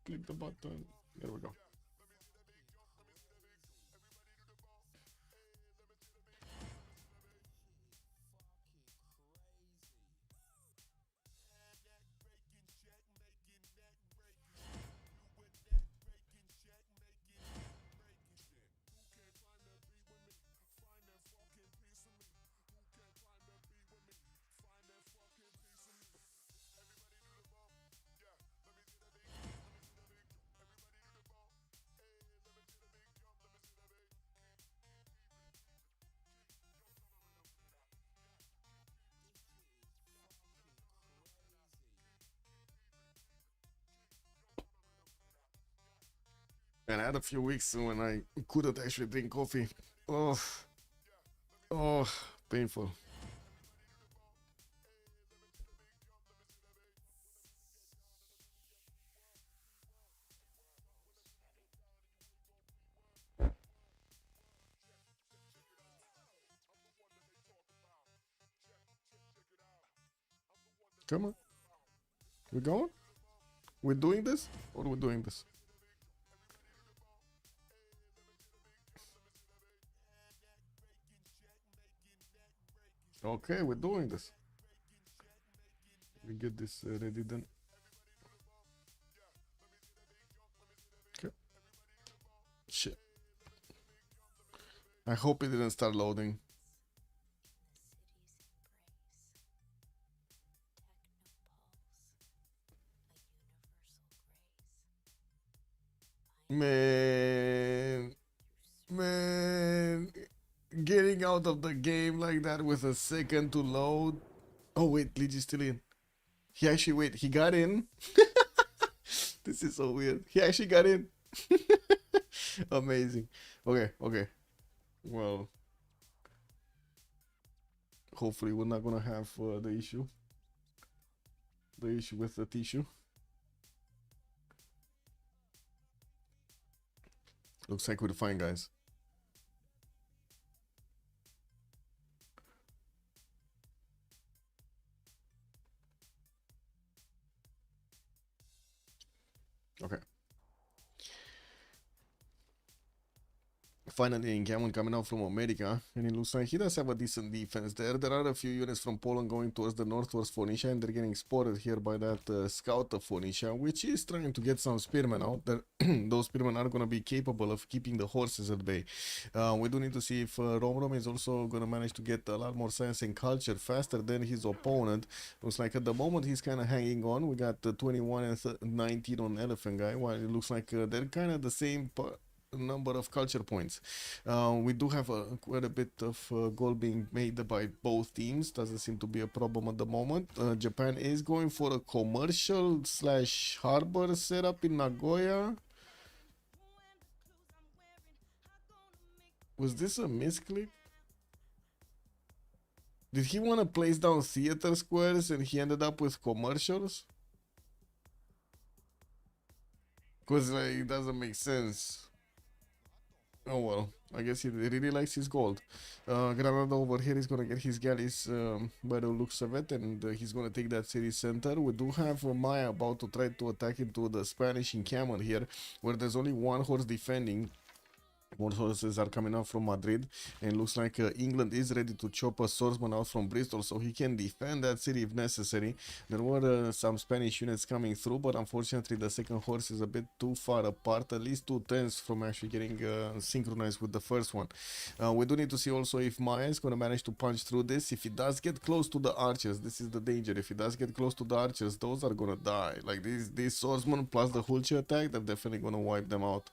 click the button. There we go. And I had a few weeks when I couldn't actually drink coffee. Oh, oh, painful. Come on. We going? We're doing this? Or we're doing this? Okay, we're doing this. We get this ready then. Okay. Shit. I hope it didn't start loading. Man, getting out of the game like that with a second to load. Oh wait, Lich is still in. He actually wait. He got in. This is so weird. He actually got in. Amazing. Okay, okay. Well, hopefully we're not gonna have the issue with the tissue. Looks like we're fine, guys. Okay. Finally, Encampment coming out from America, and it looks like he does have a decent defense there. There are a few units from Poland going towards the north, towards Phoenicia, and they're getting spotted here by that scout of Phoenicia, which is trying to get some spearmen out there. Those spearmen are going to be capable of keeping the horses at bay. We do need to see if Rom is also going to manage to get a lot more science and culture faster than his opponent. Looks like at the moment he's kind of hanging on. We got 21 and 19 on Elephant Guy, while it looks like they're kind of the same number of culture points. We do have quite a bit of gold being made by both teams. Doesn't seem to be a problem at the moment. Japan is going for a commercial / harbor setup in Nagoya. Was this a misclick? Did he want to place down theater squares and he ended up with commercials? Because it doesn't make sense. Oh well, I guess he really likes his gold. Granada over here is gonna get his galleys by the looks of it, and he's gonna take that city center. We do have Maya about to try to attack into the Spanish encampment here, where there's only one horse defending. More horses are coming out from Madrid, and looks like England is ready to chop a swordsman out from Bristol so he can defend that city if necessary. There were some Spanish units coming through, but unfortunately the second horse is a bit too far apart, at least 2 turns from actually getting synchronized with the first one. We do need to see also if Maya is going to manage to punch through this. If he does get close to the archers, this is the danger. If he does get close to the archers, those are going to die. Like these swordsmen plus the Hulchi attack, they're definitely going to wipe them out.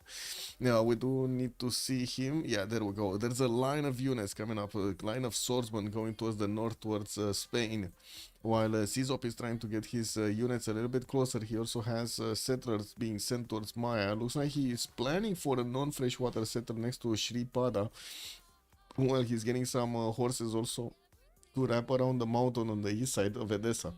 Yeah, we do need to see him. Yeah, there we go. There's a line of units coming up, a line of swordsmen going towards the north, towards Spain. While Civ6 is trying to get his units a little bit closer, he also has settlers being sent towards Maya. Looks like he is planning for a non-freshwater settler next to Shripada. Well, he's getting some horses also to wrap around the mountain on the east side of Edessa.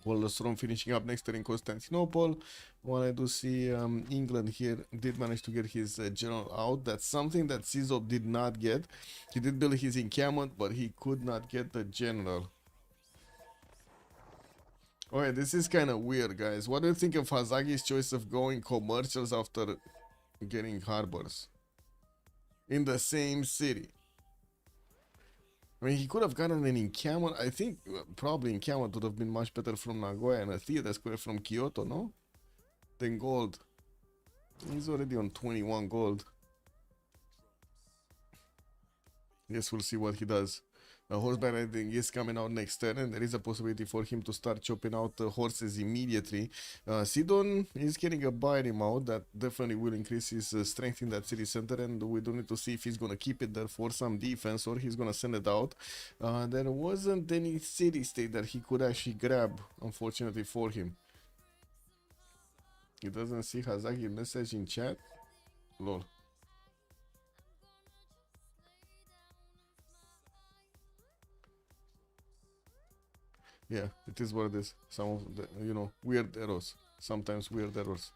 Well, the storm finishing up next in Constantinople. While I do see England here did manage to get his general out. That's something that Civ6 did not get. He did build his encampment, but he could not get the general. Okay, this is kind of weird, guys. What do you think of Hazagi's choice of going commercials after getting harbors in the same city? I mean, he could have gotten an encampment. I think probably encampment would have been much better from Nagoya and a theater square from Kyoto, no? Than gold. He's already on 21 gold. Yes, we'll see what he does. Horseback riding is coming out next turn, and there is a possibility for him to start chopping out horses immediately. Sidon is getting a biting out that definitely will increase his strength in that city center, and we do need to see if he's going to keep it there for some defense or he's going to send it out. There wasn't any city state that he could actually grab, unfortunately for him. He doesn't see Hazagi message in chat. Lol. Yeah, it is what it is. Some of the, you know, weird errors. Sometimes weird errors.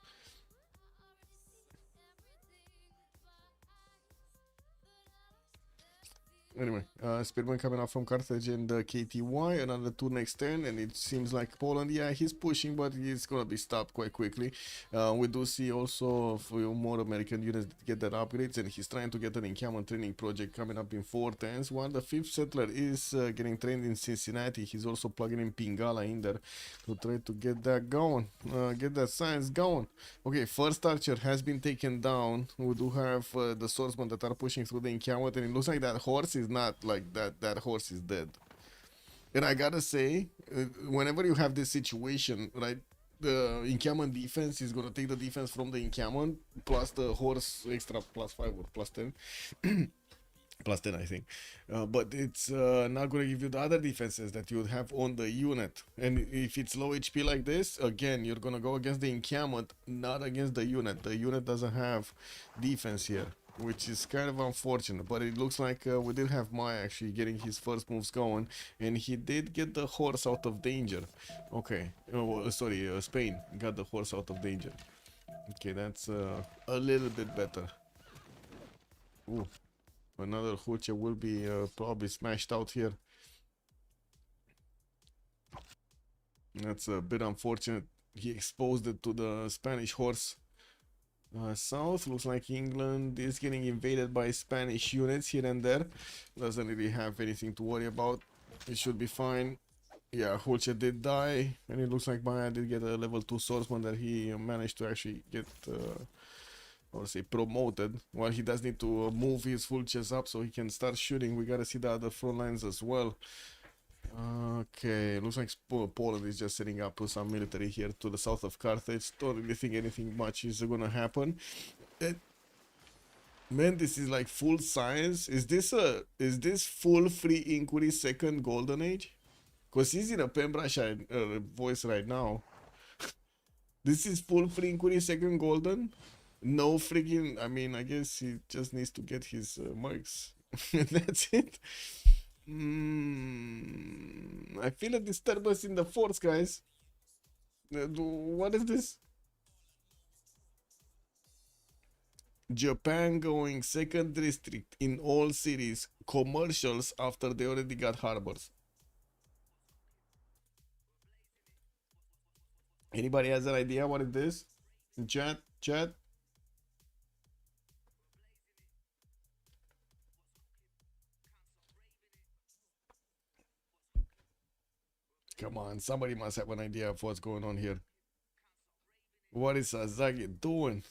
Anyway, Spearman coming up from Carthage and KTY, another 2 next turn, and it seems like Poland, yeah, he's pushing, but he's gonna be stopped quite quickly. We do see also a few more American units that get their upgrades, and he's trying to get an encampment training project coming up in 4 turns, while the 5th settler is getting trained in Cincinnati. He's also plugging in Pingala in there to try to get that going, get that science going. Okay, first archer has been taken down. We do have the swordsmen that are pushing through the encampment, and it looks like that horse is not like that horse is dead. And I gotta say, whenever you have this situation, right, the encampment defense is gonna take the defense from the encampment plus the horse extra +5 or +10. +10, I think, but it's not gonna give you the other defenses that you would have on the unit. And if it's low HP like this, again, you're gonna go against the encampment, not against the unit. The unit doesn't have defense here, which is kind of unfortunate, but it looks like we did have Maya actually getting his first moves going, and he did get the horse out of danger. Okay, sorry, Spain got the horse out of danger. Okay, that's a little bit better. Ooh, another Huche will be probably smashed out here. That's a bit unfortunate. He exposed it to the Spanish horse. South looks like England is getting invaded by Spanish units here and there. Doesn't really have anything to worry about. It should be fine. Yeah, Hulche did die, and it looks like Maya did get a level 2 swordsman that he managed to actually get, or say, promoted. Well, he does need to move his Hulches up so he can start shooting. We gotta see the other front lines as well. Okay, looks like Poland is just setting up some military here to the south of Carthage. Don't really think anything much is gonna happen. Man, this is like full science. Is this full free inquiry second golden age? Cause he's in a Pembrasha voice right now. This is full free inquiry second golden. No freaking. I mean, I guess he just needs to get his marks. That's it. I feel a disturbance in the force, guys. What is this? Japan going second district in all cities, commercials after they already got harbors. Anybody has an idea what it is? Chat. Come on, somebody must have an idea of what's going on here. What is Sasaki doing?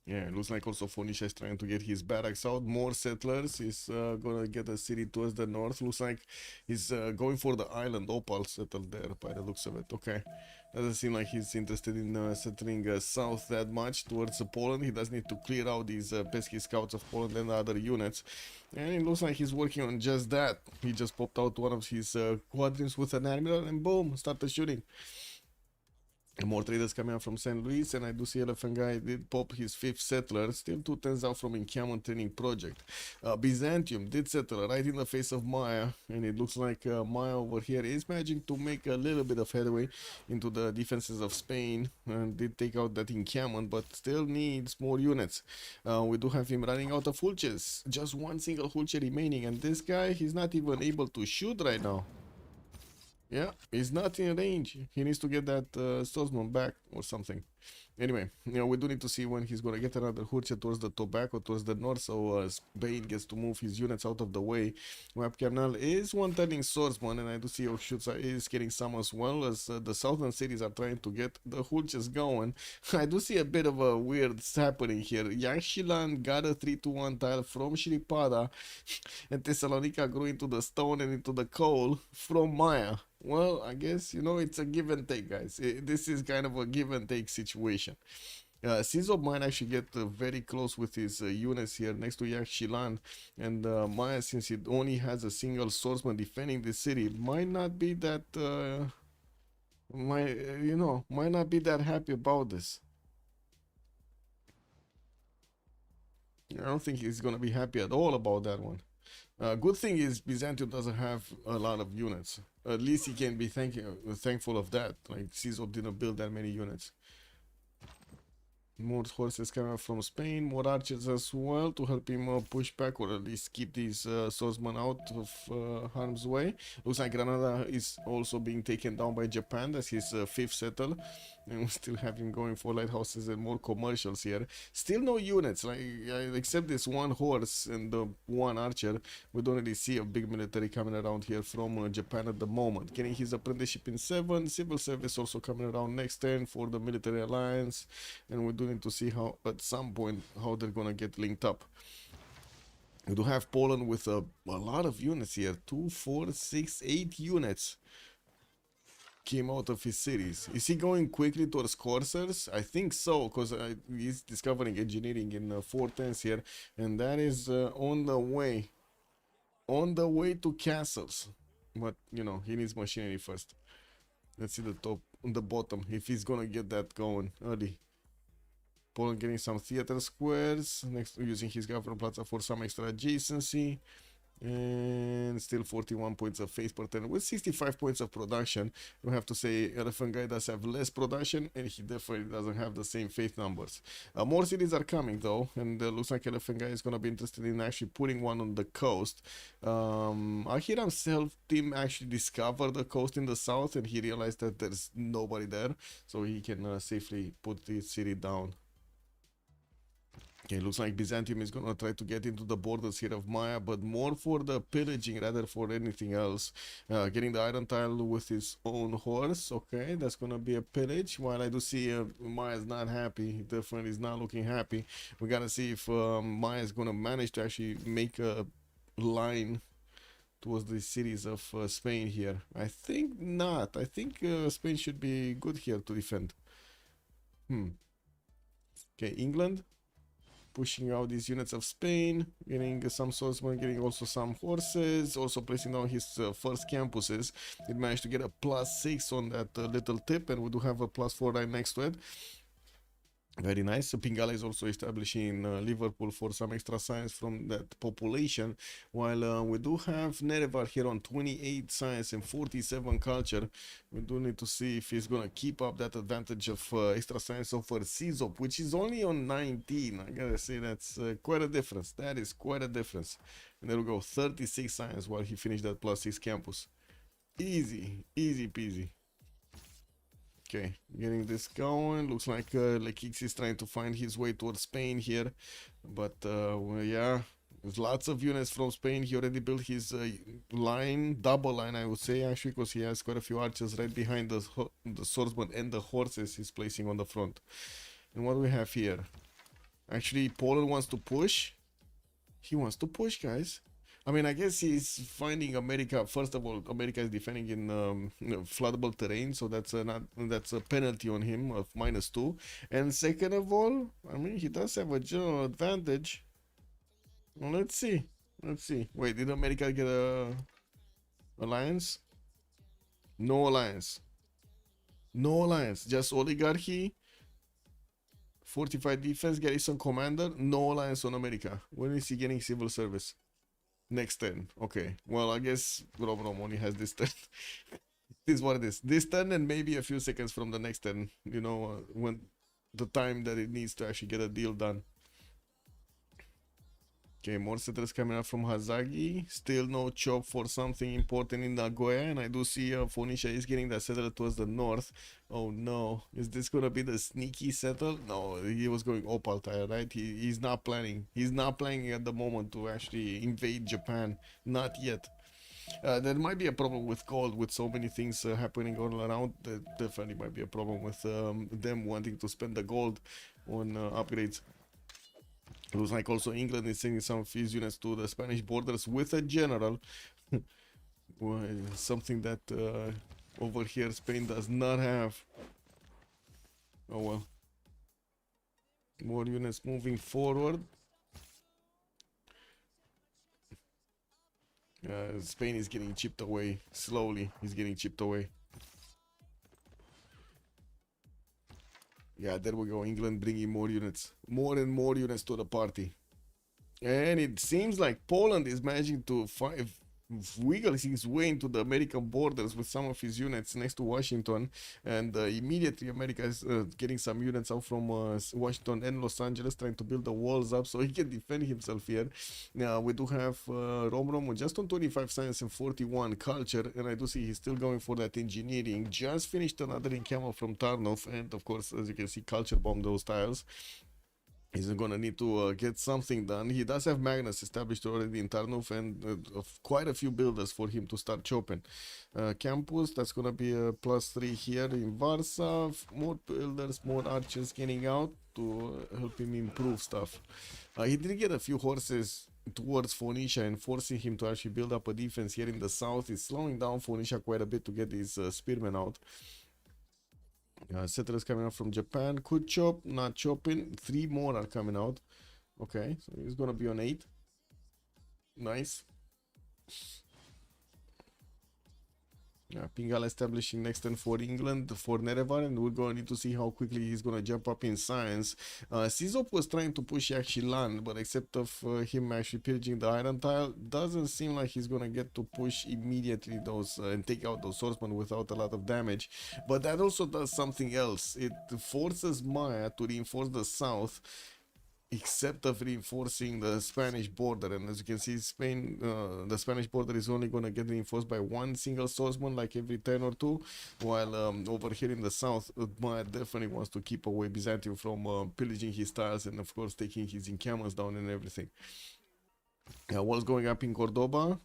Yeah, looks like also Phoenicia is trying to get his barracks out. More settlers. He's gonna get a city towards the north. Looks like he's going for the island. Opal settled there by the looks of it. Okay. Doesn't seem like he's interested in settling south that much towards Poland. He does need to clear out these pesky scouts of Poland and other units. And it looks like he's working on just that. He just popped out one of his quadrants with an admiral and boom, started shooting. More traders coming out from St. Louis, and I do see Elephant Guy did pop his 5th settler, still 2 turns out from encampment training project. Byzantium did settle right in the face of Maya, and it looks like Maya over here is managing to make a little bit of headway into the defenses of Spain, and did take out that encampment, but still needs more units. We do have him running out of hulches, just 1 single hulche remaining, and this guy, he's not even able to shoot right now. Yeah, he's not in range. He needs to get that swordsman back or something. Anyway, we do need to see when he's gonna get another Hurche towards the tobacco, towards the north, so Spain gets to move his units out of the way. Web Kernel is one turning swordsman, and I do see Oshutsa is getting some as well, as the southern cities are trying to get the Hurches going. I do see a bit of a weird happening here. Yangshilan got a 3-1 tile from Shripada, and Thessalonica grew into the stone and into the coal from Maya. Well, I guess, it's a give and take, guys. This is kind of a give and take situation. Sizo might actually get very close with his units here next to Yakshilan, and Maya, since it only has a single swordsman defending the city, might not be that might not be that happy about this. I don't think he's gonna be happy at all about that one. Good thing is Byzantium doesn't have a lot of units. At least he can be thankful of that. Like Sizo didn't build that many units. More horses coming from Spain, more archers as well to help him push back, or at least keep these swordsmen out of harm's way. Looks like Granada is also being taken down by Japan. That's his 5th settle, and we still have him going for lighthouses and more commercials here. Still no units, like except this 1 horse and the 1 archer. We don't really see a big military coming around here from Japan at the moment. Getting his apprenticeship in 7, civil service also coming around next turn for the military alliance, and we do need to see how at some point how they're gonna get linked up. We do have Poland with a lot of units here. 2, 4, 6, 8 units came out of his cities. Is he going quickly towards coursers? I think so, because he's discovering engineering in 410s here, and that is on the way to castles. But he needs machinery first. Let's see the top, the bottom, if he's gonna get that going early. Poland getting some theater squares, next using his government plaza for some extra adjacency, and still 41 points of faith per turn with 65 points of production. We have to say Elephant Guy does have less production, and he definitely doesn't have the same faith numbers. More cities are coming though, and looks like Elephant Guy is going to be interested in actually putting one on the coast. Ahiram's self-team actually discovered the coast in the south, and he realized that there's nobody there, so he can safely put the city down. Okay, looks like Byzantium is gonna try to get into the borders here of Maya, but more for the pillaging rather for anything else. Getting the iron tile with his own horse. Okay, that's gonna be a pillage. While I do see Maya's not happy, he definitely is not looking happy. We gotta see if Maya is gonna manage to actually make a line towards the cities of Spain here. I think not. I think Spain should be good here to defend. Okay, England pushing out these units of Spain, getting some swordsmen, getting also some horses, also placing down his first campuses. It managed to get a +6 on that little tip, and we do have a +4 right next to it. Very nice. Pingala is also establishing Liverpool for some extra science from that population, while we do have Nerevar here on 28 science and 47 culture. We do need to see if he's gonna keep up that advantage of extra science over Czop, which is only on 19. I gotta say that's quite a difference. That is quite a difference. And there we go, 36 science while he finished that +6 campus. Easy peasy. Okay, getting this going. Looks like Lekix is trying to find his way towards Spain here. But well, yeah, there's lots of units from Spain. He already built his line, double line I would say actually, because he has quite a few archers right behind the swordsman and the horses he's placing on the front. And what do we have here? Actually, Poland wants to push. He wants to push, guys. I mean, I guess he's finding America. First of all, America is defending in floodable terrain, so that's a penalty on him of -2. And second of all, I mean, he does have a general advantage. Well, let's see. Let's see. Wait, did America get a alliance? No alliance. No alliance. Just oligarchy. Fortified defense, garrison commander. No alliance on America. When is he getting civil service? Next turn. Okay. Well, I guess Rom only has this turn. This is what it is. This turn and maybe a few seconds from the next turn. You know, when the time that it needs to actually get a deal done. Okay, more settlers coming up from Hazagi. Still no chop for something important in Nagoya. And I do see Phoenicia is getting that settle towards the north. Oh no. Is this going to be the sneaky settle? No, he was going Opal tire, right? He's not planning. He's not planning at the moment to actually invade Japan. Not yet. There might be a problem with gold with so many things happening all around. There definitely might be a problem with them wanting to spend the gold on upgrades. Looks like also England is sending some of his units to the Spanish borders with a general. Well, something that over here Spain does not have. Oh well. More units moving forward. Spain is getting chipped away slowly. He's getting chipped away. Yeah, there we go. England bringing more units. More and more units to the party. And it seems like Poland is managing to wiggle his way into the American borders with some of his units next to Washington. And immediately America is getting some units out from Washington and Los Angeles, trying to build the walls up so he can defend himself here. Now we do have Rom just on 25 science and 41 culture, and I do see he's still going for that engineering. Just finished another encampment from Tarnov, and of course, as you can see, culture bomb those tiles. He's gonna need to get something done. He does have Magnus established already in Tarnov, and quite a few builders for him to start chopping. Campus, that's gonna be a +3 here in Warsaw. More builders, more archers getting out to help him improve stuff. He did get a few horses towards Phoenicia, and forcing him to actually build up a defense here in the south is slowing down Phoenicia quite a bit to get these spearmen out. Settlers coming out from Japan. Could chop, not chopping. 3 more are coming out. Okay, so he's gonna be on 8. Nice. Pingala establishing next turn for England, for Nerevar, and we're going to need to see how quickly he's going to jump up in science. Sizop was trying to push actually land, but except of him actually pillaging the iron tile, doesn't seem like he's going to get to push immediately those and take out those swordsmen without a lot of damage. But that also does something else. It forces Maya to reinforce the south, except of reinforcing the Spanish border. And as you can see, Spain, the Spanish border is only going to get reinforced by 1 single swordsman like every 10 or 2, while over here in the south, Maya definitely wants to keep away Byzantium from pillaging his tiles and of course taking his encampments down and everything. What's going up in Cordoba?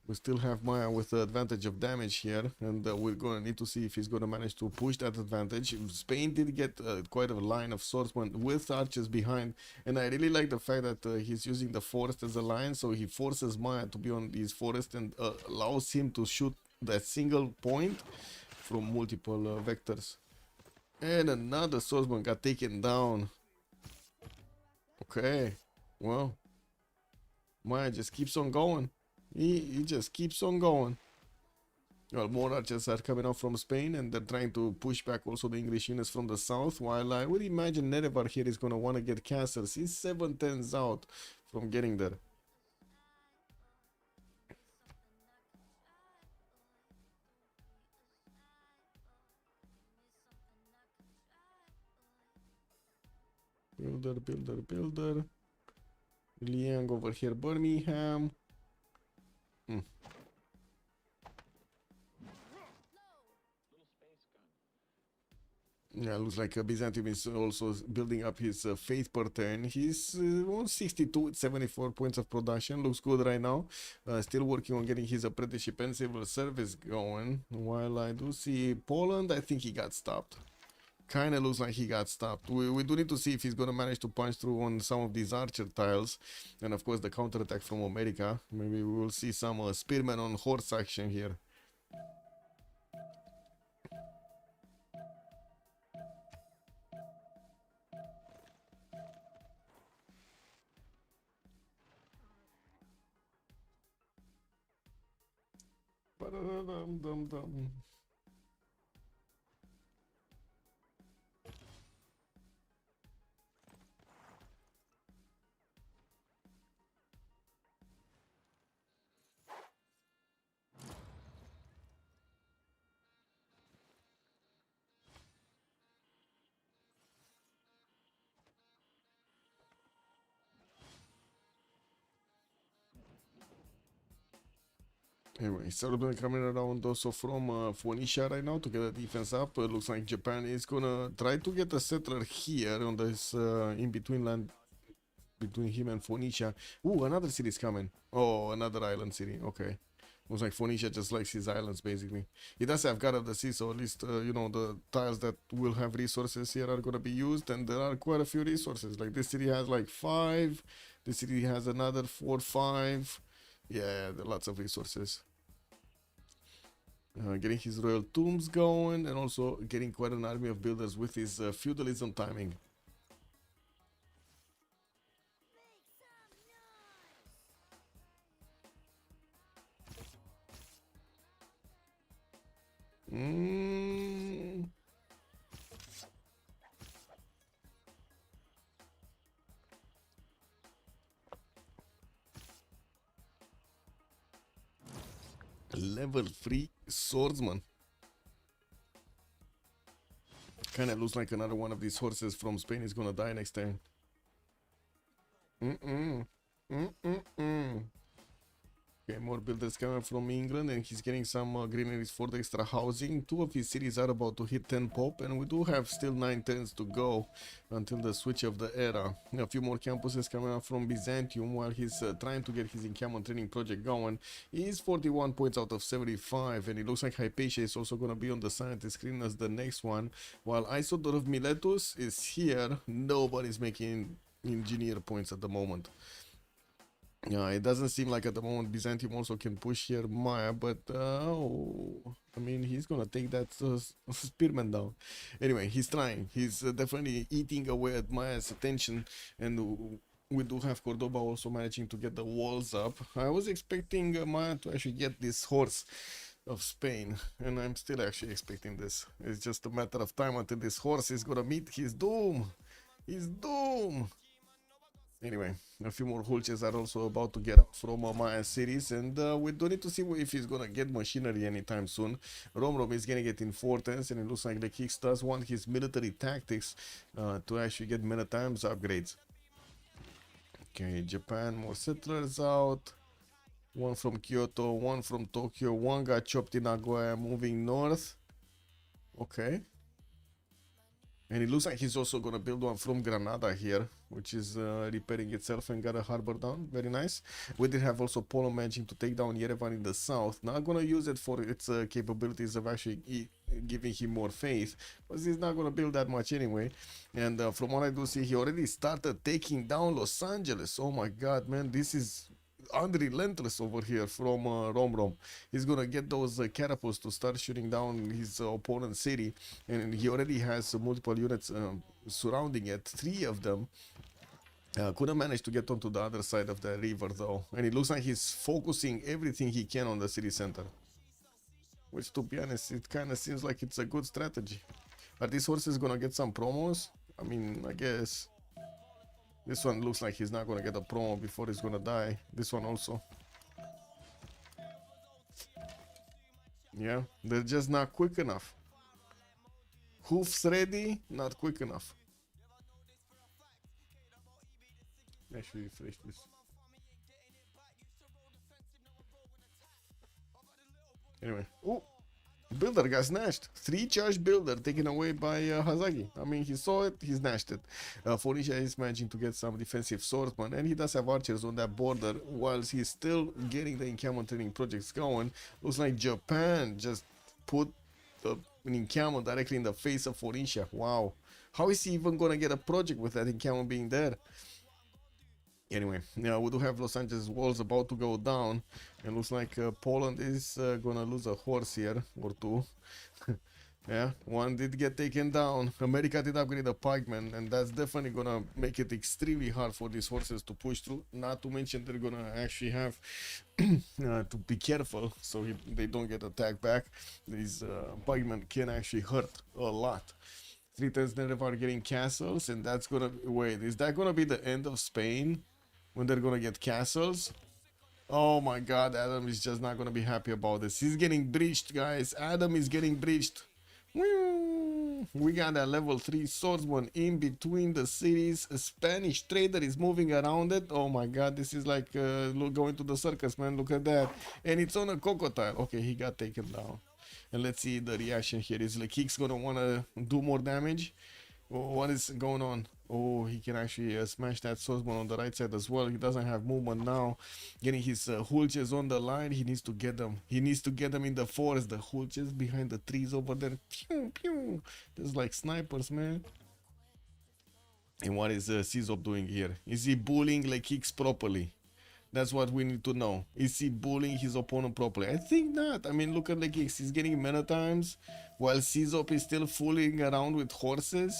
We still have Maya with the advantage of damage here, and we're going to need to see if he's going to manage to push that advantage. Spain did get quite a line of swordsmen with archers behind, and I really like the fact that he's using the forest as a line, so he forces Maya to be on these forests and allows him to shoot that single point from multiple vectors. And another swordsman got taken down. Okay, well, Maya just keeps on going. He just keeps on going. Well, more archers are coming out from Spain, and they're trying to push back also the English units from the south, while I would imagine Nerevar here is going to want to get castles. He's 7 turns out from getting there. Builder. Liang over here, Birmingham. Yeah, looks like Byzantium is also building up his faith per turn. He's on 62 with 74 points of production. Looks good right now. Still working on getting his apprenticeship and civil service going. While I do see Poland, I think he got stopped. kind of looks like he got stopped. We do need to see if he's going to manage to punch through on some of these archer tiles. And of course the counterattack from America. Maybe we will see some spearman on horse action here. Ba-da-da-dum-dum-dum. Anyway, Serbia coming around also from Phoenicia right now to get the defense up. Looks like Japan is gonna try to get a settler here on this in between land between him and Phoenicia. Ooh, another city is coming. Oh, another island city. Okay. Looks like Phoenicia just likes his islands basically. He does have God of the Sea, so at least you know the tiles that will have resources here are gonna be used, and there are quite a few resources. Like this city has like 5. This city has another 4, 5. Yeah, there are lots of resources. Getting his royal tombs going, and also getting quite an army of builders with his feudalism timing. Level 3 swordsman. Kinda looks like another one of these horses from Spain is gonna die next time. Okay, more builders coming from England, and he's getting some greeneries for the extra housing. 2 of his cities are about to hit 10 pop, and we do have still 9 turns to go until the switch of the era. A few more campuses coming up from Byzantium while he's trying to get his encampment training project going. He's 41 points out of 75, and it looks like Hypatia is also going to be on the scientist screen as the next one. While Isodor of Miletus is here, nobody's making engineer points at the moment. Yeah, it doesn't seem like at the moment Byzantium also can push here Maya, but I mean, he's gonna take that spearman down. Anyway, he's trying. He's definitely eating away at Maya's attention, and we do have Cordoba also managing to get the walls up. I was expecting Maya to actually get this horse of Spain, and I'm still actually expecting this. It's just a matter of time until this horse is gonna meet his doom. His doom. Anyway, a few more hulches are also about to get out from Mayan cities, and we don't need to see if he's gonna get machinery anytime soon. Rom is gonna get in 4 turns, and it looks like the Kicks does want his military tactics to actually get many times upgrades. Okay, Japan, more settlers out. 1 from Kyoto, 1 from Tokyo, 1 got chopped in Nagoya, moving north. Okay. And it looks like he's also gonna build one from Granada here, which is repairing itself and got a harbor down. Very nice. We did have also Polo managing to take down Yerevan in the south. Not gonna use it for its capabilities of actually giving him more faith, but he's not gonna build that much anyway. And from what I do see, he already started taking down Los Angeles. Oh my god, man, this is unrelentless over here from Rom. He's gonna get those catapults to start shooting down his opponent's city, and he already has multiple units surrounding it, 3 of them. Couldn't manage to get onto the other side of the river though, and it looks like he's focusing everything he can on the city center, which, to be honest, it kind of seems like it's a good strategy. Are these horses gonna get some promos? I mean, I guess. This one looks like he's not gonna get a promo before he's gonna die. This one also. Yeah, they're just not quick enough. Hoofs ready, not quick enough. Actually refresh this. Anyway, oh, builder got snatched. 3 charge builder taken away by Hazagi. I mean, he saw it, he snatched it. Phoenicia is managing to get some defensive swordsmen, and he does have archers on that border whilst he's still getting the encampment training projects going. Looks like Japan just put an encampment directly in the face of Orisha. Wow. How is he even gonna get a project with that encampment being there? Anyway, yeah, we do have Los Angeles walls about to go down, and looks like Poland is gonna lose a horse here or two. Yeah, one did get taken down. America did upgrade the pikeman, and that's definitely gonna make it extremely hard for these horses to push through. Not to mention they're gonna actually have to be careful so they don't get attacked back. These pikemen can actually hurt a lot. 3 turns never getting castles, and that's gonna wait. Is that gonna be the end of Spain when they're gonna get castles? Oh my God, Adam is just not gonna be happy about this. He's getting breached, guys. Adam is getting breached. We got a level 3 swordsman in between the cities. A Spanish trader is moving around it. Oh my God, this is like look, going to the circus, man. Look at that. And it's on a crocodile. Okay, he got taken down. And let's see the reaction here. Is Lekik's gonna wanna do more damage? What is going on? Oh, he can actually smash that swordsman on the right side as well. He doesn't have movement now. Getting his hulches on the line. He needs to get them. He needs to get them in the forest. The hulches behind the trees over there. Pew, pew. There's like snipers, man. And what is CZOP doing here? Is he bullying Lekix properly? That's what we need to know. Is he bullying his opponent properly? I think not. I mean, look at Lekix. He's getting mana times while CZOP is still fooling around with horses.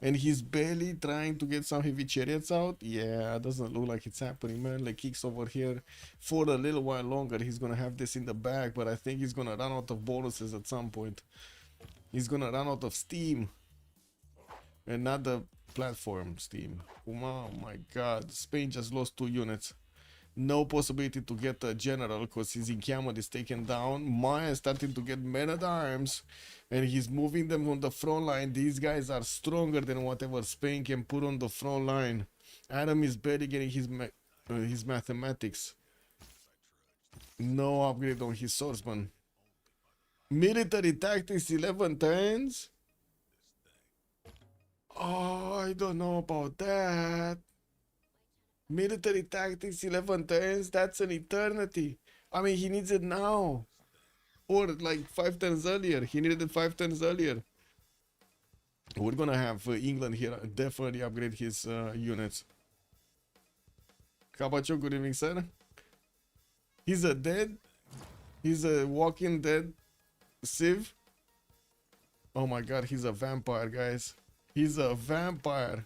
And he's barely trying to get some heavy chariots out. Yeah, doesn't look like it's happening, man. Like kicks over here for a little while longer. He's gonna have this in the bag, but I think he's gonna run out of bonuses at some point. He's gonna run out of steam. And not the platform steam. Oh my God. Spain just lost 2 units. No possibility to get a general because his encampment is taken down. Maya is starting to get men at arms and he's moving them on the front line. These guys are stronger than whatever Spain can put on the front line. Adam is barely getting his mathematics. No upgrade on his swordsman. Military tactics 11 turns. Oh, I don't know about that. Military tactics 11 turns, that's an eternity. I mean, he needs it now. Or like 5 turns earlier. He needed it 5 turns earlier. We're gonna have England here definitely upgrade his units. Kabacho, good evening, sir. He's a dead. He's a walking dead Civ. Oh my God, he's a vampire, guys. He's a vampire.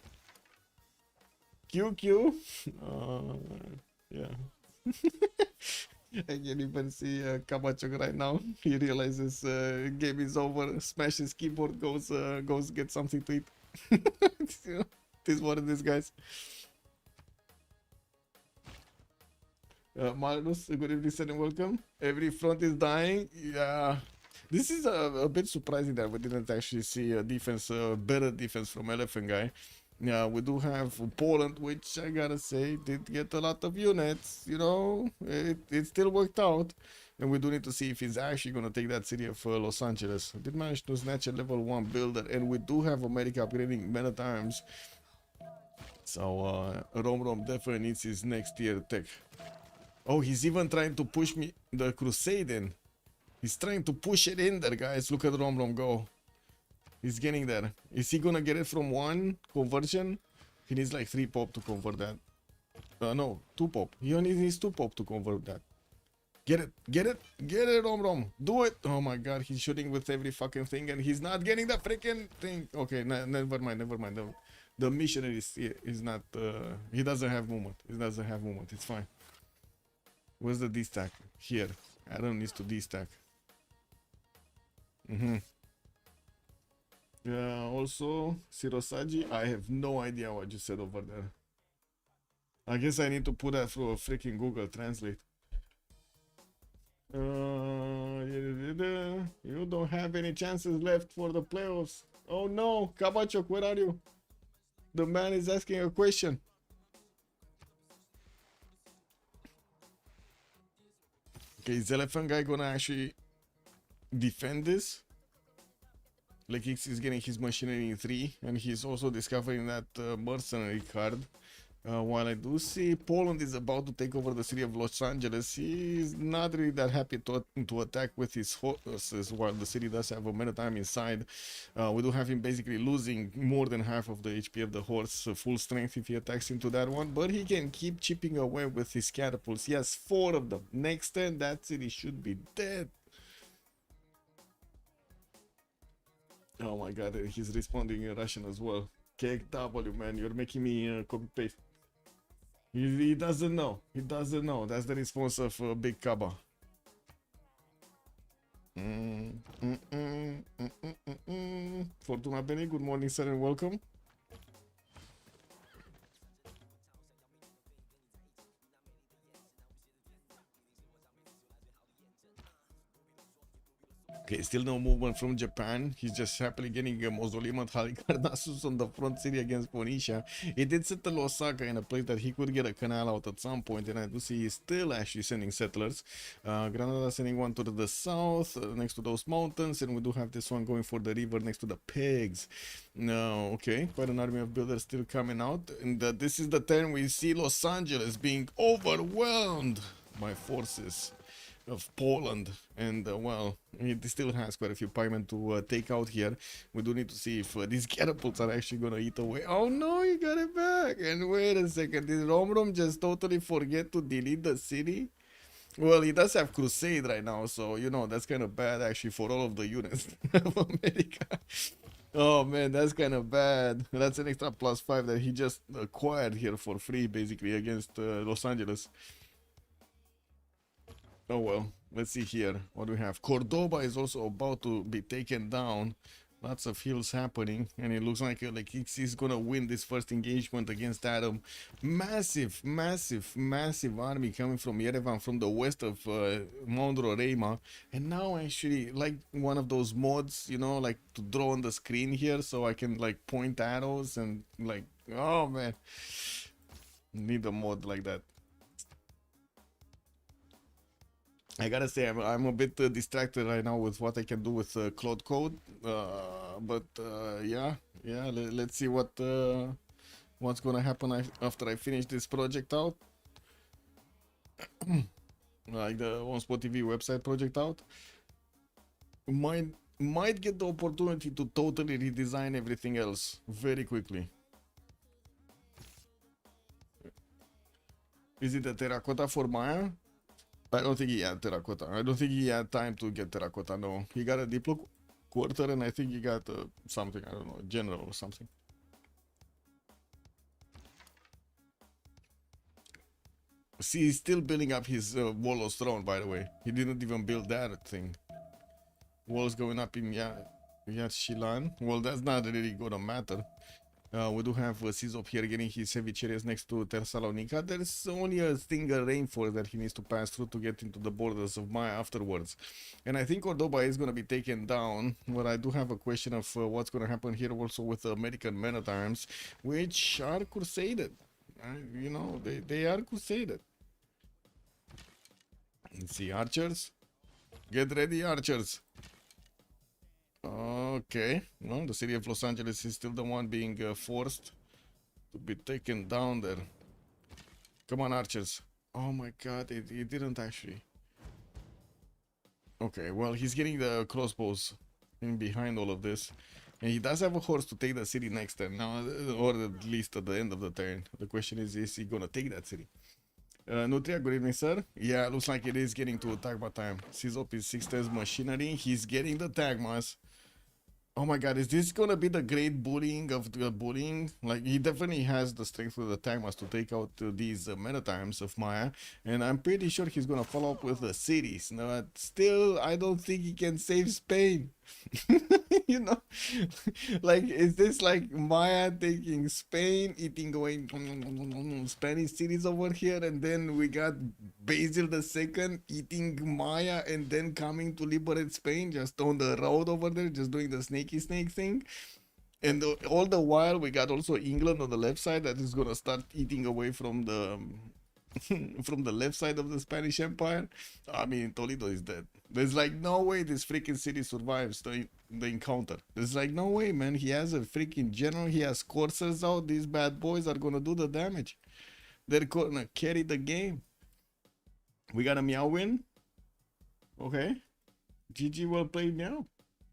QQ. Yeah. I can't even see Kabachok right now. He realizes game is over. Smash his keyboard. Goes get something to eat. You know, this is what it is, guys. Magnus, good evening, sir, and welcome. Every front is dying. Yeah. This is a bit surprising that we didn't actually see a defense, better defense from Elephant Guy. Yeah, we do have Poland, which I gotta say did get a lot of units. You know, it still worked out, and we do need to see if he's actually gonna take that city of Los Angeles. Did manage to snatch a level 1 builder, and we do have America upgrading many times. So Rom definitely needs his next tier tech. Oh, he's even trying to push me the Crusade in. He's trying to push it in there, guys. Look at Rom go. He's getting there. Is he gonna get it from 1 conversion? He needs like 3 pop to convert that. No, 2 pop. He only needs 2 pop to convert that. Get it, get it, get it, Rom. Do it. Oh my God, he's shooting with every fucking thing and he's not getting the freaking thing. Okay, never mind. The missionary is not, he doesn't have movement. He doesn't have movement. It's fine. Where's the D-stack? Here. Adam needs to D-stack. Also, Sirosaji, I have no idea what you said over there. I guess I need to put that through a freaking Google Translate. You don't have any chances left for the playoffs. Oh no, Kabachok, where are you? The man is asking a question. Okay, is the Elephant Guy gonna actually defend this? Like he's getting his machinery in 3, and he's also discovering that mercenary card. While I do see Poland is about to take over the city of Los Angeles, he's not really that happy to attack with his horses while the city does have a maritime inside. We do have him basically losing more than half of the HP of the horse, full strength if he attacks into that one, but he can keep chipping away with his catapults. He has 4 of them. Next turn, that city should be dead. Oh my god, he's responding in Russian as well. KW, man, you're making me copy-paste. He doesn't know. He doesn't know. That's the response of Big Kaba. Fortuna Benny, good morning, sir, and welcome. Okay, still no movement from Japan. He's just happily getting a mausoleum at Halikarnassus on the front city against Phoenicia. He did settle Osaka in a place that he could get a canal out at some point, and I do see he's still actually sending settlers. Granada sending one to the south, next to those mountains, and we do have this one going for the river next to the pigs. No, okay, quite an army of builders still coming out, and this is the turn we see Los Angeles being overwhelmed by forces of Poland, and well, he still has quite a few pikemen to take out here. We do need to see if these catapults are actually gonna eat away. Oh no, he got it back. And wait a second, did Romrom just totally forget to delete the city? Well, he does have Crusade right now, so you know that's kind of bad actually for all of the units of America. Oh man, that's kind of bad. That's an extra +5 that he just acquired here for free basically against Los Angeles. Oh well, let's see here what we have. Cordoba is also about to be taken down. Lots of hills happening, and it looks like he's gonna win this first engagement against Adam. Massive, massive, massive army coming from Yerevan, from the west of Mount Roraima. And now actually, like one of those mods, you know, like to draw on the screen here, so I can like point arrows and like, oh man, need a mod like that. I gotta say, I'm a bit distracted right now with what I can do with Cloud Code, but yeah, let's see what's gonna happen after I finish this project out, like the OnSpotTV website project out. Might get the opportunity to totally redesign everything else very quickly. Is it a terracotta for Maya? I don't think he had terracotta. I don't think he had time to get terracotta, no. He got a Diplo quarter, and I think he got something, I don't know, general or something. See, he's still building up his wall of throne, by the way. He didn't even build that thing. Walls going up in Yat Shilan. Well, that's not really gonna matter. We do have Sizop here getting his heavy chariots next to Thessalonica. There's only a single rainforest that he needs to pass through to get into the borders of Maya afterwards. And I think Cordoba is going to be taken down. But I do have a question of what's going to happen here also with the American men at arms, which are crusaded. You know, they are crusaded. Let's see, archers. Get ready, archers. Okay, well, the city of Los Angeles is still the one being forced to be taken down there. Come on, archers. Oh my god, it didn't actually. Okay, well, he's getting the crossbows in behind all of this. And he does have a horse to take the city next turn, now, or at least at the end of the turn. The question is he gonna take that city? Nutria, good evening, sir. Yeah, looks like it is getting to Tagma time. Sizop is 6 times machinery. He's getting the Tagmas. Oh my god, is this gonna be the great bullying of the bullying? Like, he definitely has the strength with the Tagmas to take out these Menatimes of Maya, and I'm pretty sure he's gonna follow up with the cities. But still, I don't think he can save Spain. You know, like, is this like Maya taking Spain, eating away Spanish cities over here, and then we got Basil II eating Maya and then coming to liberate Spain just on the road over there, just doing the snaky snake thing. And all the while we got also England on the left side that is gonna start eating away from the from the left side of the Spanish Empire. I mean, Toledo is dead. There's like no way this freaking city survives the encounter. There's like no way, man. He has a freaking general. He has coursers out. These bad boys are gonna do the damage. They're gonna carry the game. We got a meow win. Okay. GG well played, meow.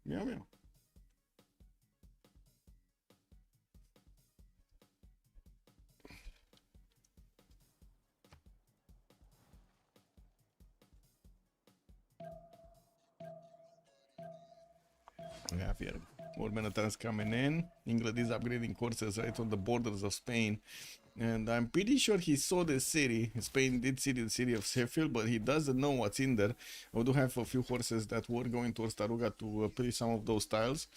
Meow meow. Yeah, here. More militaries coming in. England is upgrading courses right on the borders of Spain. And I'm pretty sure he saw the city. Spain did see the city of Sheffield, but he doesn't know what's in there. We do have a few horses that were going towards Taruga to play some of those tiles.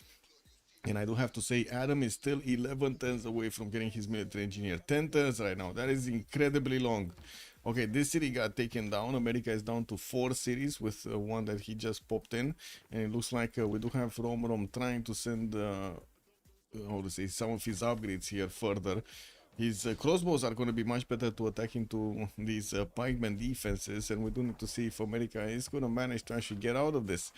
And I do have to say, Adam is still 11 turns away from getting his military engineer. 10 turns right now. That is incredibly long. Okay, this city got taken down. America is down to 4 cities with one that he just popped in. And it looks like we do have Rom trying to send, how to say, some of his upgrades here further. His crossbows are going to be much better to attack into these pikeman defenses, and we do need to see if America is going to manage to actually get out of this.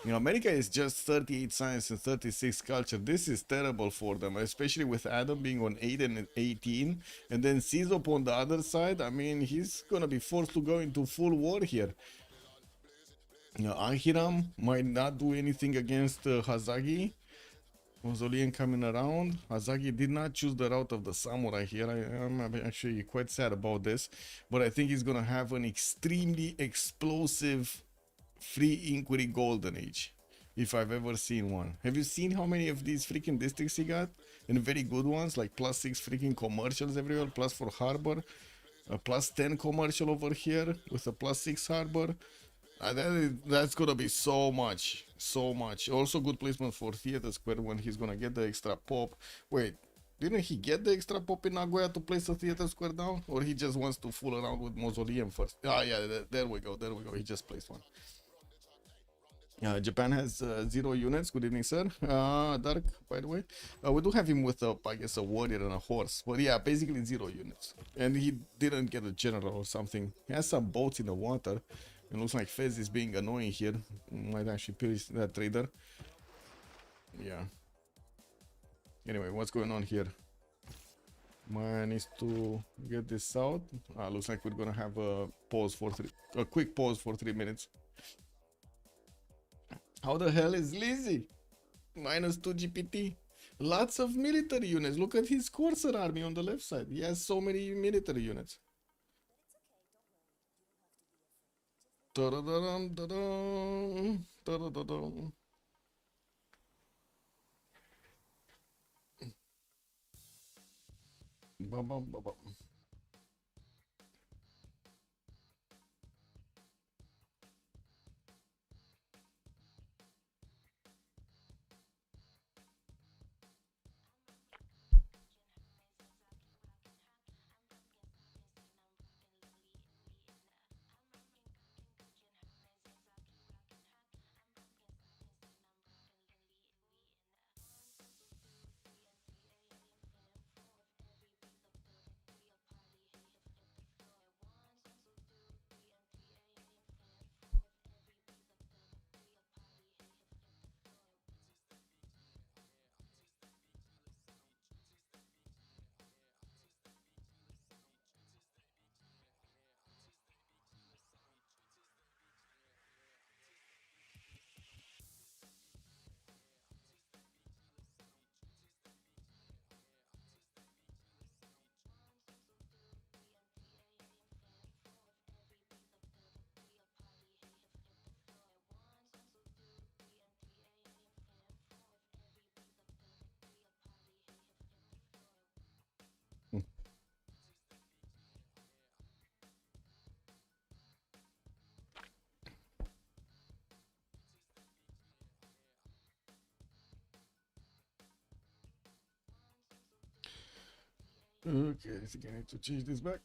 You know, America is just 38 science and 36 culture. This is terrible for them, especially with Adam being on 8 and 18, and then Sizop on the other side. I mean, he's going to be forced to go into full war here. You know, Anhiram might not do anything against Hazagi. Mausoleum coming around. Hazagi did not choose the route of the samurai here. I'm actually quite sad about this, but I think he's gonna have an extremely explosive free inquiry golden age, if I've ever seen one. Have you seen how many of these freaking districts he got? And very good ones, like +6 freaking commercials everywhere, +4 harbor, a +10 commercial over here with a +6 harbor. That's gonna be so much. Also good placement for Theater Square when he's gonna get the extra pop. Wait, didn't he get the extra pop in Nagoya to place the Theater Square down? Or he just wants to fool around with Mausoleum first? Ah, yeah, there we go, he just placed one. Japan has 0 units. Good evening, sir. Dark, by the way. We do have him with, I guess, a warrior and a horse. But yeah, basically 0 units. And he didn't get a general or something. He has some boats in the water. It looks like Fez is being annoying here. Might actually pierce that trader. Yeah. Anyway, what's going on here? Man needs to get this out. Looks like we're gonna have a quick pause for 3 minutes. How the hell is Lizzie? -2 GPT. Lots of military units. Look at his Corsair army on the left side. He has so many military units. Ta-da-da-dum, ta-dum, ta-da-da-dum. Ba-bum. Okay, I think I need to change this back.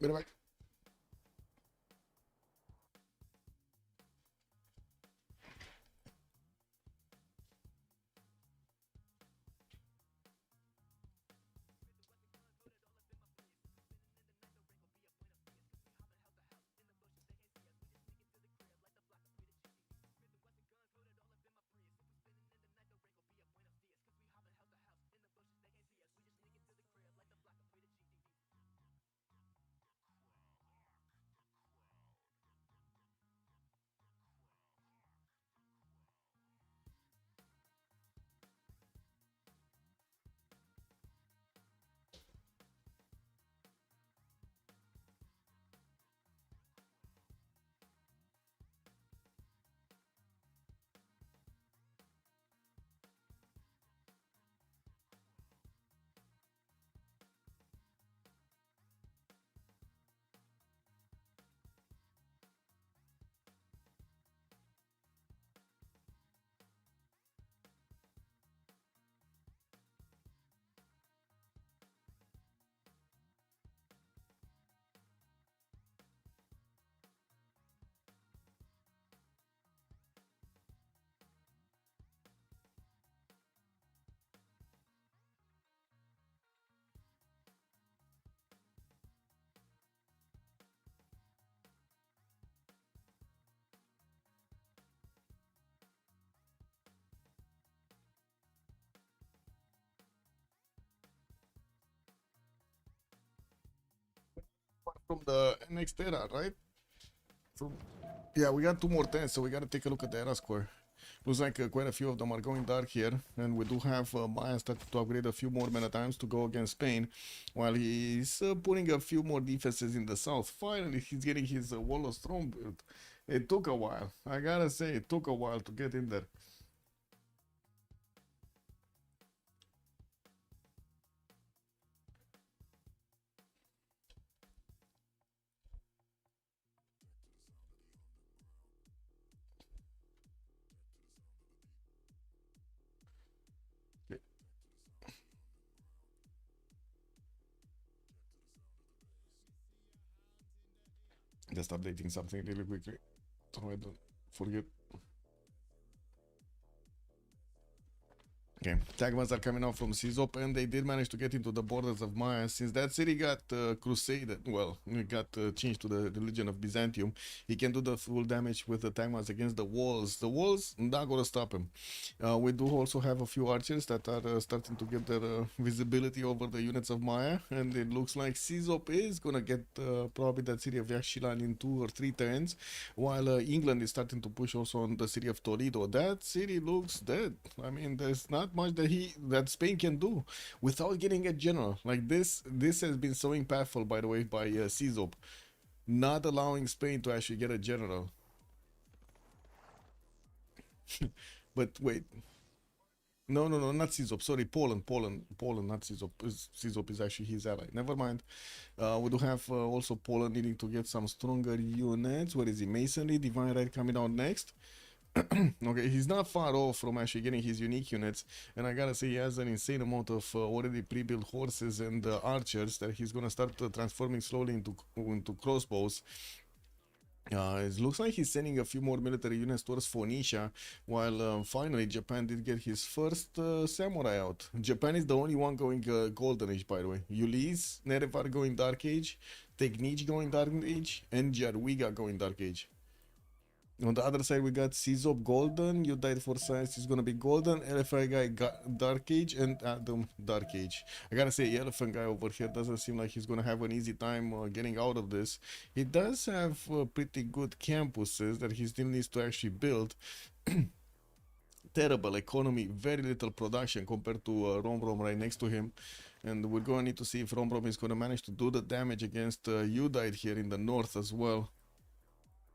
Be right back. From the next era, right? From, yeah, we got 2 more 10s, so we gotta take a look at the era score. Looks like quite a few of them are going dark here, and we do have Maya started to upgrade a few more mana times to go against Spain, while he's putting a few more defenses in the south. Finally, he's getting his Wall of Stone built. It took a while. I gotta say, it took a while to get in there. Just updating something really quickly so I don't forget. Okay, Tagmas are coming out from Civ6, and they did manage to get into the borders of Maya. Since that city got crusaded, well, it got changed to the religion of Byzantium, he can do the full damage with the Tagmas against the walls. The walls, not gonna stop him. We do also have a few archers that are starting to get their visibility over the units of Maya, and it looks like Civ6 is gonna get probably that city of Yaxchilan in 2 or 3 turns, while England is starting to push also on the city of Toledo. That city looks dead. I mean, there's not much that Spain can do without getting a general. Like this has been so impactful, by the way, by Civ6, not allowing Spain to actually get a general. But wait, no, not Civ6. Sorry, Poland, not Civ6. Civ6 is actually his ally. Never mind. We do have also Poland needing to get some stronger units. Where is he? Masonry, Divine Right coming out next. Okay, he's not far off from actually getting his unique units, and I gotta say he has an insane amount of already pre-built horses and archers that he's gonna start transforming slowly into crossbows. It looks like he's sending a few more military units towards Phoenicia, while finally Japan did get his first samurai out. Japan is the only one going Golden Age, by the way. Ulyss, Nerevar going Dark Age, Technique going Dark Age, and Jarwiga going Dark Age. On the other side, we got Civ6 Golden, You Died for Science is gonna be Golden, Elephant Guy Dark Age, and Adam Dark Age. I gotta say, Elephant Guy over here doesn't seem like he's gonna have an easy time getting out of this. He does have pretty good campuses that he still needs to actually build. Terrible economy, very little production compared to Rom right next to him. And we're gonna need to see if Rom is gonna manage to do the damage against You Died here in the north as well.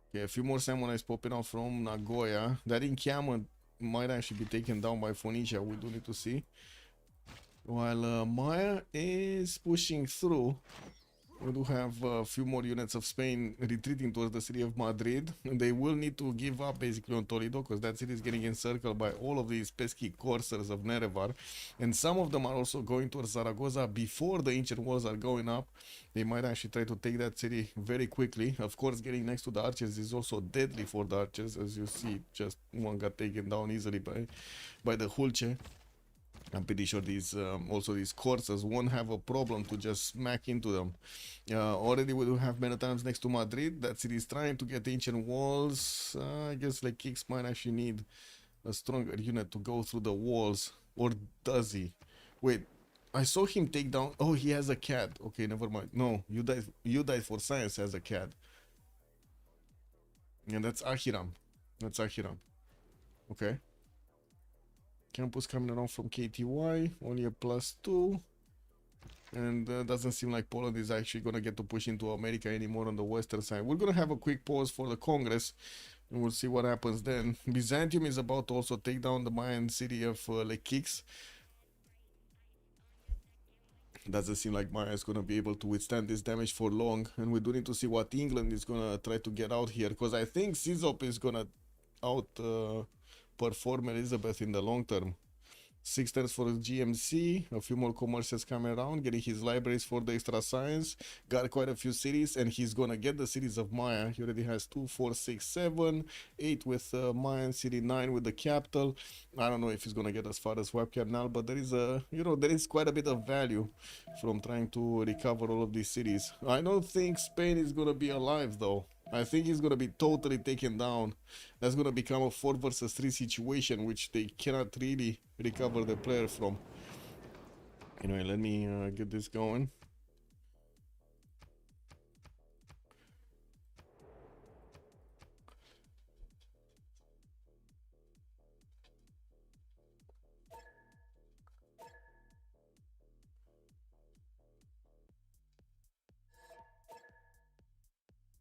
Okay, a few more samurais popping out from Nagoya. That encampment might actually be taken down by Phoenicia. We do need to see. While Maya is pushing through. We do have a few more units of Spain retreating towards the city of Madrid. They will need to give up basically on Toledo because that city is getting encircled by all of these pesky coursers of Nerevar. And some of them are also going towards Zaragoza before the ancient walls are going up. They might actually try to take that city very quickly. Of course, getting next to the archers is also deadly for the archers. As you see, just one got taken down easily by the Hulce. I'm pretty sure these also these coursers won't have a problem to just smack into them. Already we do have many times next to Madrid. That city is trying to get ancient walls. I guess like Kicks might actually need a stronger unit to go through the walls. Or does he? Wait, I saw him take down. Oh, he has a cat. Okay, never mind. No, you died for science as a cat. And that's Ahiram. That's Ahiram. Okay. Campus coming around from KTY, only a +2. And doesn't seem like Poland is actually going to get to push into America anymore on the western side. We're going to have a quick pause for the Congress, and we'll see what happens then. Byzantium is about to also take down the Mayan city of Lekix. Doesn't seem like Maya is going to be able to withstand this damage for long. And we do need to see what England is going to try to get out here, because I think Civ6 is going to outperform Elizabeth in the long term. 6 turns for GMC, a few more commercials coming around, getting his libraries for the extra science, got quite a few cities, and he's gonna get the cities of Maya. He already has 2, 4, 6, 7, 8 with Mayan city, 9 with the capital. I don't know if he's gonna get as far as webcam now, but there is there is quite a bit of value from trying to recover all of these cities. I don't think Spain is gonna be alive though. I think he's gonna be totally taken down. That's gonna become a 4 versus 3 situation, which they cannot really recover the player from. Anyway, let me get this going.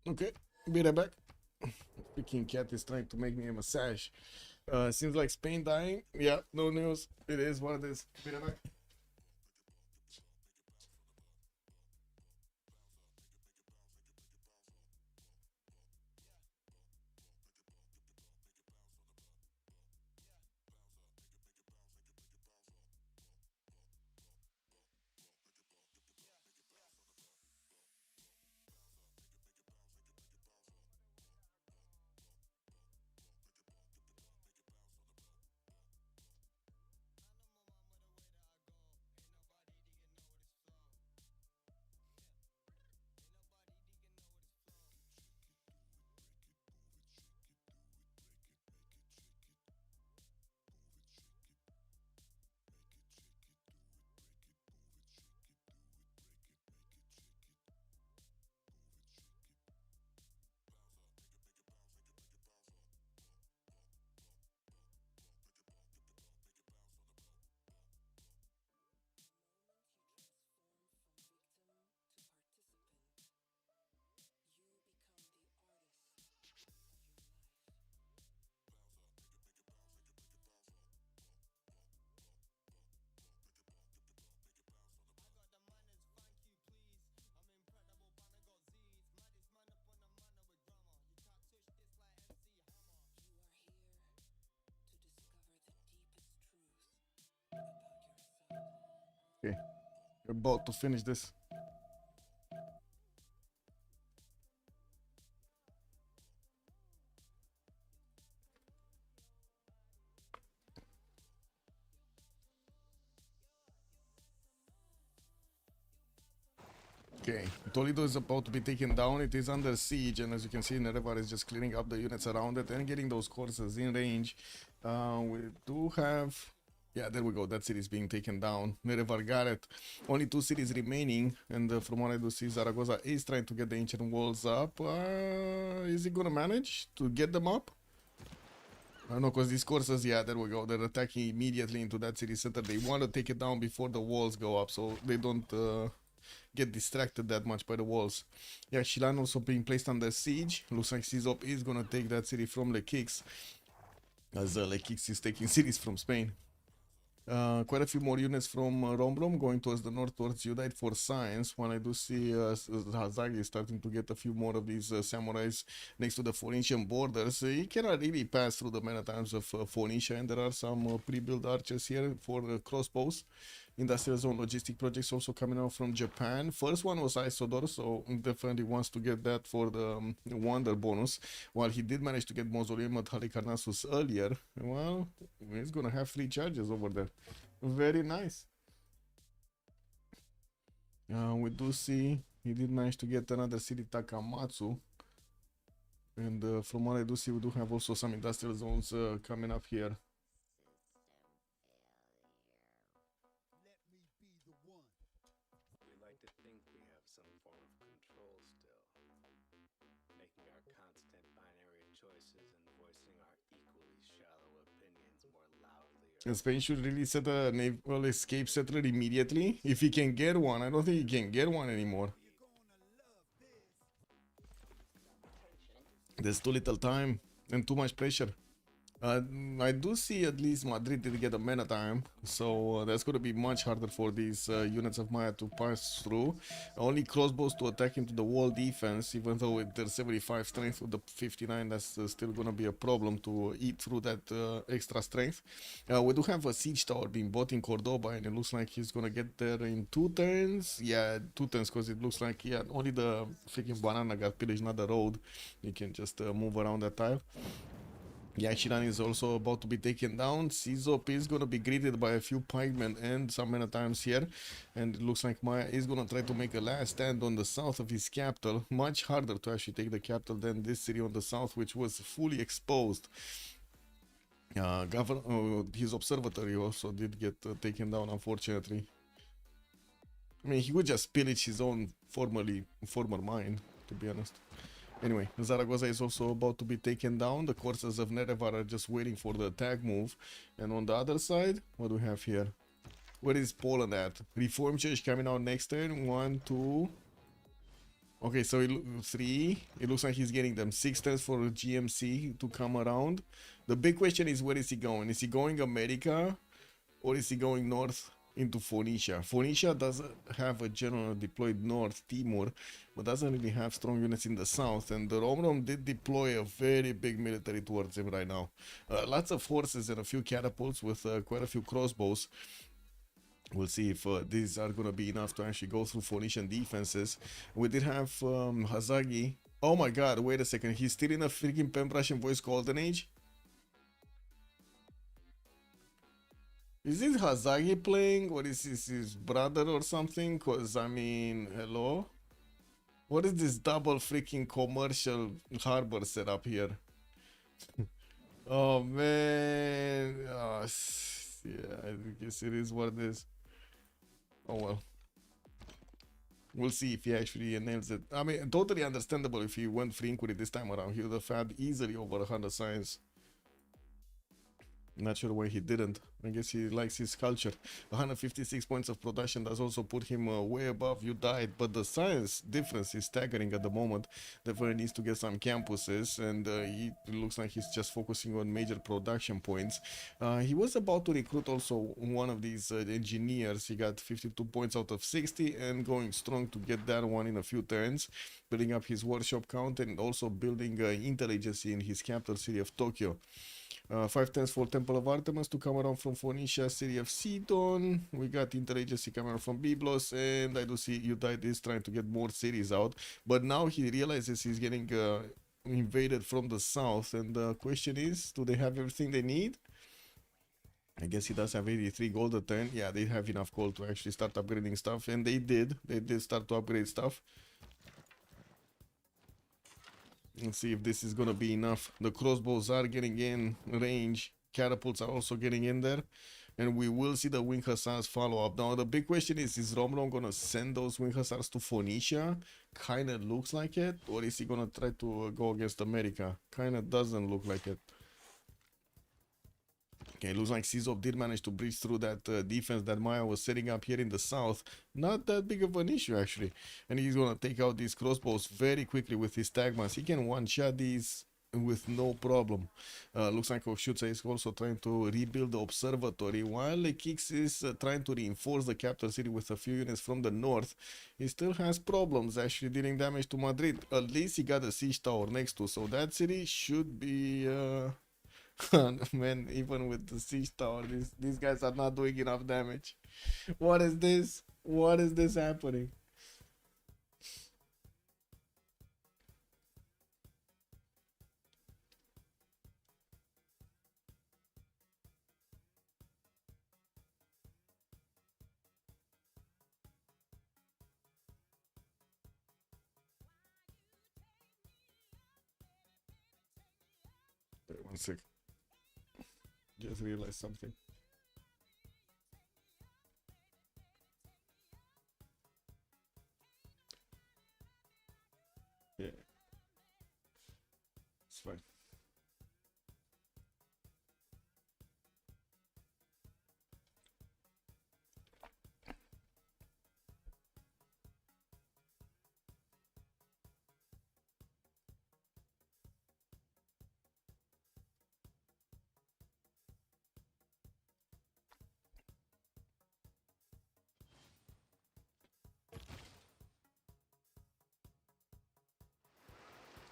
Okay, be right back. Freaking cat is trying to make me a massage. Seems like Spain dying. Yeah, no news. It is what it is. Be right back. Okay, we're about to finish this. Okay, Toledo is about to be taken down. It is under siege, and as you can see, Nerevar is just clearing up the units around it and getting those courses in range. We do have... Yeah, there we go. That city is being taken down. Nerevar got it. Only 2 cities remaining, and from what I do see, Zaragoza is trying to get the ancient walls up. Is he gonna manage to get them up? I don't know, because these courses, yeah, there we go. They're attacking immediately into that city center. They want to take it down before the walls go up, so they don't... get distracted that much by the walls. Yeah, Shilan also being placed under siege. Looks like Civ6 is gonna take that city from Lekix, as Lekix is taking cities from Spain. Quite a few more units from Rombrom going towards the north, towards Udite for science. While I do see Hazagi starting to get a few more of these samurais next to the Phoenician borders. He cannot really pass through the many times of Phoenicia, and there are some pre-built archers here for crossbows. Industrial zone logistic projects also coming out from Japan. First one was Isodor, so definitely wants to get that for the wonder bonus. While he did manage to get Mausoleum at Halicarnassus earlier, well, he's gonna have 3 charges over there. Very nice. We do see he did manage to get another city, Takamatsu. And from what I do see, we do have also some industrial zones coming up here. We like to think we have some form of control still, making our constant binary choices and voicing our equally shallow opinions more loudly. And Spain should really set a naval escape settler immediately. If he can get one, I don't think he can get one anymore. There's too little time and too much pressure. I do see at least Madrid did get a mana time, so that's going to be much harder for these units of Maya to pass through. Only crossbows to attack into the wall defense, even though with their 75 strength with the 59, that's still going to be a problem to eat through that extra strength. We do have a siege tower being bought in Cordoba, and it looks like he's going to get there in 2 turns. Yeah, 2 turns, because it looks like only the freaking banana got pillaged, not the road. You can just move around that tile. Yachiran is also about to be taken down. Sizop is going to be greeted by a few pikemen and some men at times here. And it looks like Maya is going to try to make a last stand on the south of his capital. Much harder to actually take the capital than this city on the south, which was fully exposed. His observatory also did get taken down, unfortunately. I mean, he would just pillage his own former mine, to be honest. Anyway, Zaragoza is also about to be taken down. The courses of Nerevar are just waiting for the attack move. And on the other side, what do we have here? Where is Poland at? Reform Church coming out next turn. 1, 2. Okay, so 3. It looks like he's getting them. 6 turns for GMC to come around. The big question is, where is he going? Is he going America? Or is he going north into Phoenicia? Phoenicia doesn't have a general deployed north, Timur, but doesn't really have strong units in the south, and the Romrom did deploy a very big military towards him right now. Lots of horses and a few catapults with quite a few crossbows. We'll see if these are going to be enough to actually go through Phoenician defenses. We did have Hazagi. Oh my god, wait a second, he's still in a freaking Pembrasian voice golden age? Is it Hazagi playing, or is this his brother or something? Cause I mean, hello? What is this double freaking commercial harbor setup here? Oh man, yeah, I guess it is what it is. Oh well. We'll see if he actually nails it. I mean, totally understandable if he went free inquiry this time around. He would have had easily over 100 science. Not sure why he didn't. I guess he likes his culture. 156 points of production does also put him way above You Died, but the science difference is staggering at the moment. Therefore, he needs to get some campuses, and he looks like he's just focusing on major production points. He was about to recruit also one of these engineers. He got 52 points out of 60 and going strong to get that one in a few turns, building up his workshop count and also building intelligence in his capital city of Tokyo. 5 turns for Temple of Artemis to come around from Phoenicia, city of Sidon. We got interagency coming around from Byblos, and I do see Udite is trying to get more cities out. But now he realizes he's getting invaded from the south, and the question is, do they have everything they need? I guess he does have 83 gold a turn. Yeah, they have enough gold to actually start upgrading stuff, and they did. They did start to upgrade stuff. Let's see if this is gonna be enough. The crossbows are getting in range. Catapults are also getting in there. And we will see the Wing Hussars follow up. Now the big question is Romrom gonna send those Wing Hussars to Phoenicia? Kinda looks like it. Or is he gonna try to go against America? Kinda doesn't look like it. Okay, looks like Sizop did manage to breach through that defense that Maya was setting up here in the south. Not that big of an issue, actually. And he's going to take out these crossbows very quickly with his tagmas. He can one-shot these with no problem. Looks like Oshutsa is also trying to rebuild the observatory, while Kix is trying to reinforce the capital city with a few units from the north. He still has problems actually dealing damage to Madrid. At least he got a siege tower next to, so that city should be man, even with the siege tower, these guys are not doing enough damage. What is this? What is this happening? Wait 1 sec. Just realized something. Yeah. It's fine.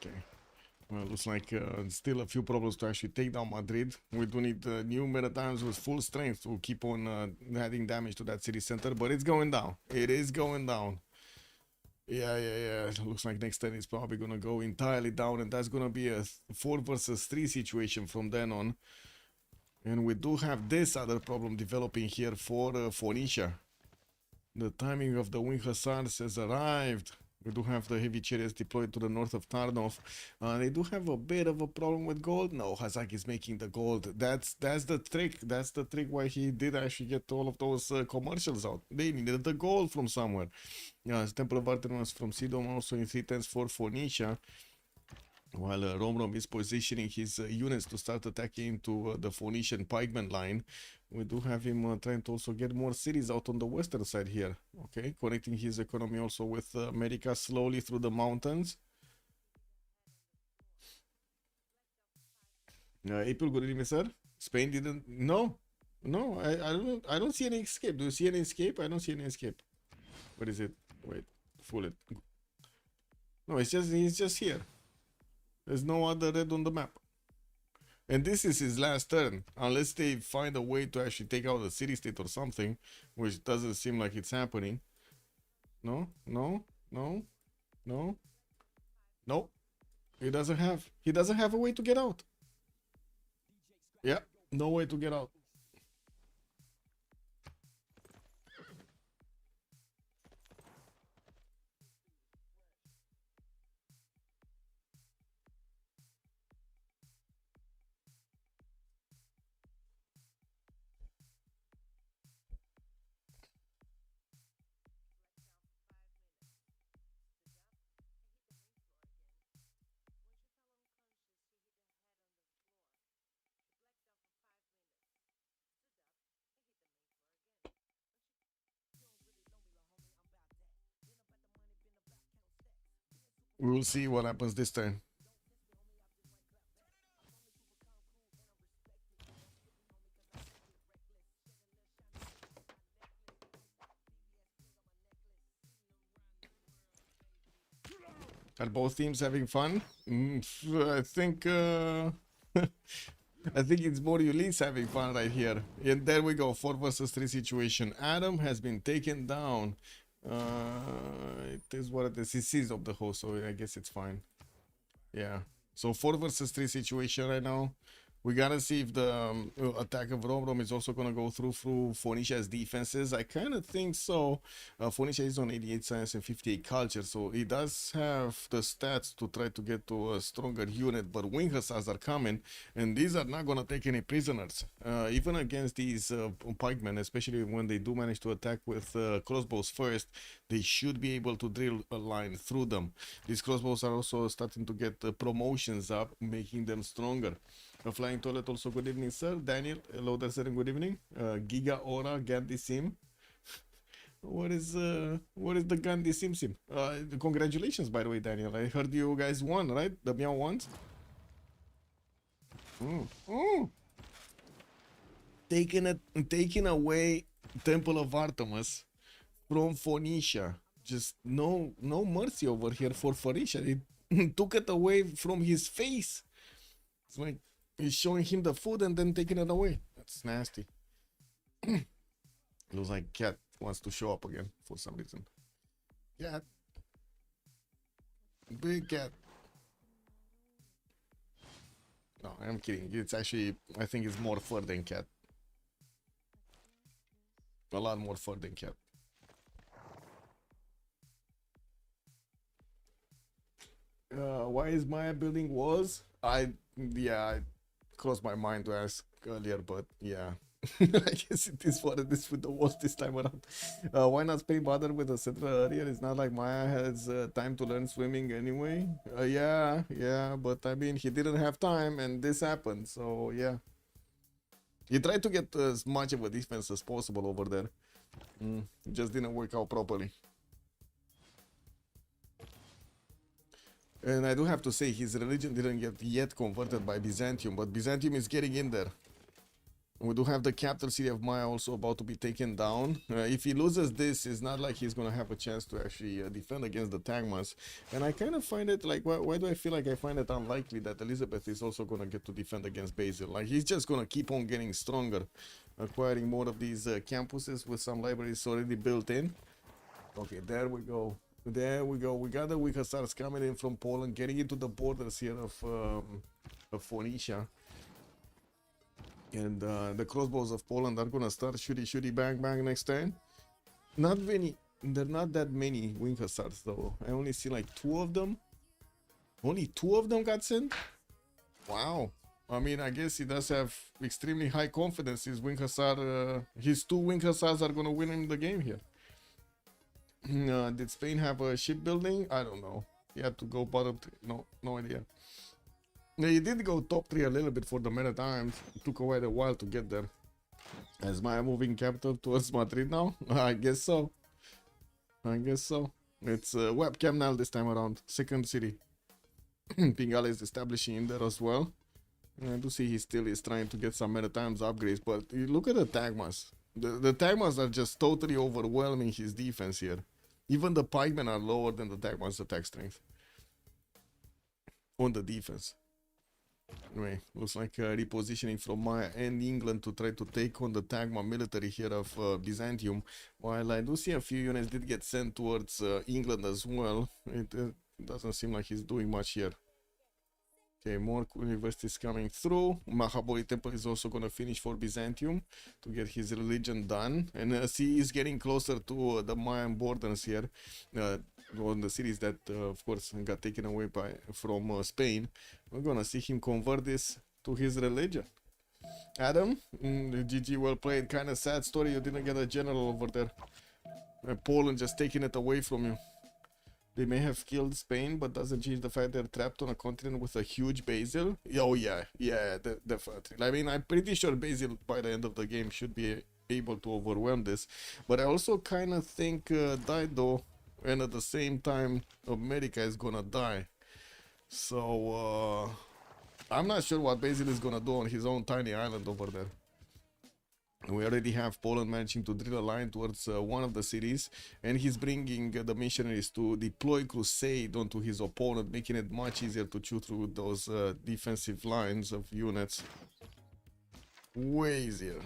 Okay. Well, looks like still a few problems to actually take down Madrid. We do need new Maritimes with full strength to keep on adding damage to that city center, but it's going down. It is going down. Yeah. It looks like next turn is probably gonna go entirely down, and that's gonna be a 4 versus 3 situation from then on. And we do have this other problem developing here for Phoenicia. The timing of the wing hussars has arrived. We do have the heavy chariots deployed to the north of Tarnov. They do have a bit of a problem with gold. No, Hazak is making the gold. That's the trick. That's the trick why he did actually get all of those commercials out. They needed the gold from somewhere. Yeah, Temple of Artemis was from Sidon, also in 310s for Phoenicia. While Romrom is positioning his units to start attacking into the Phoenician pikeman line. We do have him trying to also get more cities out on the western side here. Okay, connecting his economy also with America slowly through the mountains. April, good evening, sir. Spain didn't. No, I don't see any escape. Do you see any escape? I don't see any escape. What is it? Wait, full it. No, he's just here. There's no other red on the map. And this is his last turn, unless they find a way to actually take out the city-state or something, which doesn't seem like it's happening. No. He doesn't have a way to get out. Yeah, no way to get out. We will see what happens this time. Are both teams having fun? I think I think it's more Ulyss having fun right here. And there we go, 4 versus 3 situation. Adam has been taken down. It is what it is. He seized up the host, so I guess it's fine. Yeah. So 4 versus 3 situation right now. We gotta see if the attack of Romrom is also gonna go through Phoenicia's defenses. I kind of think so. Phoenicia is on 88 science and 58 culture, so he does have the stats to try to get to a stronger unit. But wing hussars are coming, and these are not gonna take any prisoners. Even against these pikemen, especially when they do manage to attack with crossbows first, they should be able to drill a line through them. These crossbows are also starting to get promotions up, making them stronger. A flying toilet also, good evening, sir. Daniel, hello there, sir, and good evening. Giga Aura Gandhi Sim. What is the Gandhi Sim? Congratulations, by the way, Daniel. I heard you guys won, right? The Meow won. Taking away Temple of Artemis from Phoenicia. Just no mercy over here for Phoenicia. They took it away from his face. It's like he's showing him the food and then taking it away. That's nasty. Looks like Cat wants to show up again for some reason. Cat. Big Cat. No, I'm kidding. It's actually, I think it's more fur than Cat. A lot more fur than Cat. Why is Maya building walls? I crossed my mind to ask earlier, but yeah. I guess it is what it is with the walls this time around. Why not Spain bother with the central area? It's not like Maya has time to learn swimming anyway. Yeah, but I mean, he didn't have time and this happened, so yeah. He tried to get as much of a defense as possible over there. It just didn't work out properly. And I do have to say, his religion didn't get yet converted by Byzantium, but Byzantium is getting in there. We do have the capital city of Maya also about to be taken down. If he loses this, it's not like he's going to have a chance to actually defend against the Tagmas. And I kind of find it like, why do I feel like I find it unlikely that Elizabeth is also going to get to defend against Basil? Like, he's just going to keep on getting stronger, acquiring more of these campuses with some libraries already built in. Okay, there we go. There we go. We got the weaker stars coming in from Poland, getting into the borders here of Phoenicia. And the crossbows of Poland are gonna start shooty bang bang next turn. Not many. There are not that many wing hussars though. I only see like 2 of them. Only 2 of them got sent. Wow. I mean, I guess he does have extremely high confidence. His wing hussar, his 2 wing hussars are gonna win him the game here. Did Spain have a shipbuilding? I don't know. He had to go bottom 3. No idea. Yeah, he did go top 3 a little bit for the Maritimes. It took quite a while to get there. Is Maya moving capital towards Madrid now? I guess so. It's webcam now this time around. Second city. Pingala is establishing in there as well. And I do see he still is trying to get some Maritimes upgrades, but you look at the Tagmas. The Tagmas are just totally overwhelming his defense here. Even the pikemen are lower than the Tagmas' attack strength on the defense. Anyway, looks like repositioning from Maya and England to try to take on the Tagma military here of Byzantium. While I do see a few units did get sent towards England as well, it doesn't seem like he's doing much here. Okay, more universities coming through. Mahabali Temple is also going to finish for Byzantium to get his religion done. And he is getting closer to the Mayan borders here. On the cities that, of course, got taken away from Spain. We're going to see him convert this to his religion. Adam, GG, well played. Kind of sad story. You didn't get a general over there. Poland just taking it away from you. They may have killed Spain, but doesn't change the fact they're trapped on a continent with a huge Basil. Oh yeah, definitely. I mean, I'm pretty sure Basil by the end of the game should be able to overwhelm this. But I also kind of think Dido, and at the same time, America is gonna die. So I'm not sure what Basil is gonna do on his own tiny island over there. We already have Poland managing to drill a line towards one of the cities, and he's bringing the missionaries to deploy crusade onto his opponent, making it much easier to chew through those defensive lines of units. Way easier.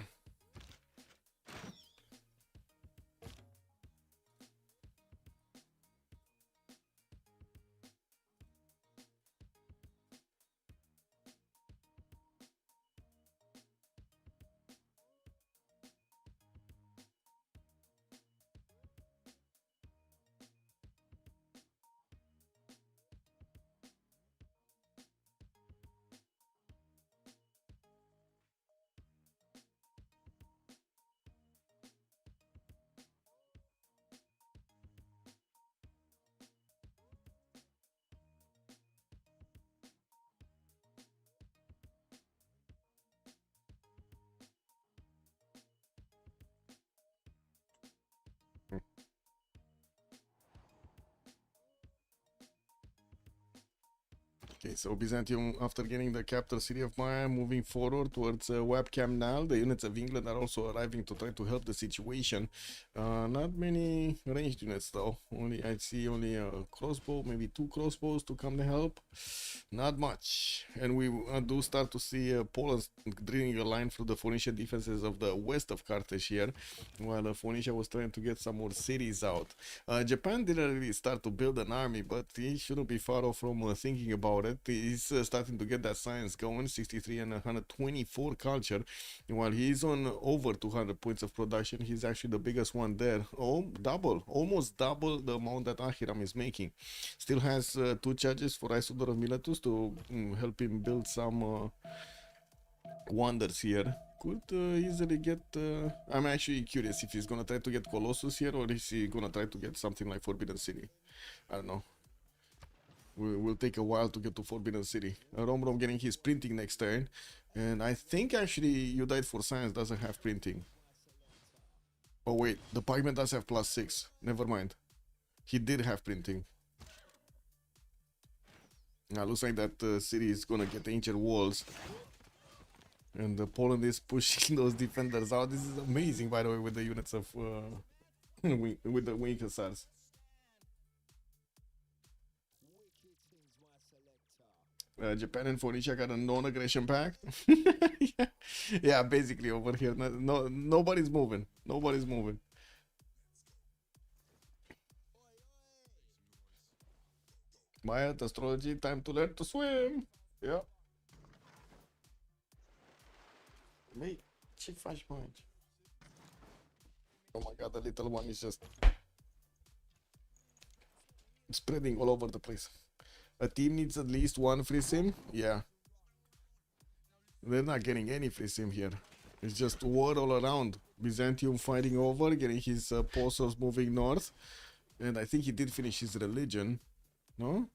Okay, so Byzantium, after getting the capital city of Maya, moving forward towards Webcam now. The units of England are also arriving to try to help the situation. Not many ranged units though. I see only a crossbow, maybe 2 crossbows to come to help. Not much. And we do start to see Poland drilling a line through the Phoenician defenses of the west of Carthage here, while Phoenicia was trying to get some more cities out. Japan didn't really start to build an army, but he shouldn't be far off from thinking about it. He's starting to get that science going, 63 and 124 culture. While he's on over 200 points of production, he's actually the biggest one there. Oh, almost double the amount that Ahiram is making. Still has 2 charges for Isodor of Miletus to help him build some wonders here. Could easily get... I'm actually curious if he's gonna try to get Colossus here, or is he gonna try to get something like Forbidden City. I don't know. Will take a while to get to Forbidden City. Romrom getting his printing next turn. And I think actually You Died for Science doesn't have printing. Oh wait, the pigment does have +6. Never mind. He did have printing. Now looks like that city is gonna get ancient walls. And Poland is pushing those defenders out. This is amazing, by the way, with the units of... with the wing hussars. Japan and Phoenicia got a non-aggression pact. Yeah, basically over here, nobody's moving. Nobody's moving. Maya, astrology, time to learn to swim. Yeah. Mate, ce faci, mă, aici? Oh my god, the little one is just spreading all over the place. A team needs at least 1 free sim? Yeah. They're not getting any free sim here. It's just war all around. Byzantium fighting over, getting his apostles moving north. And I think he did finish his religion. No?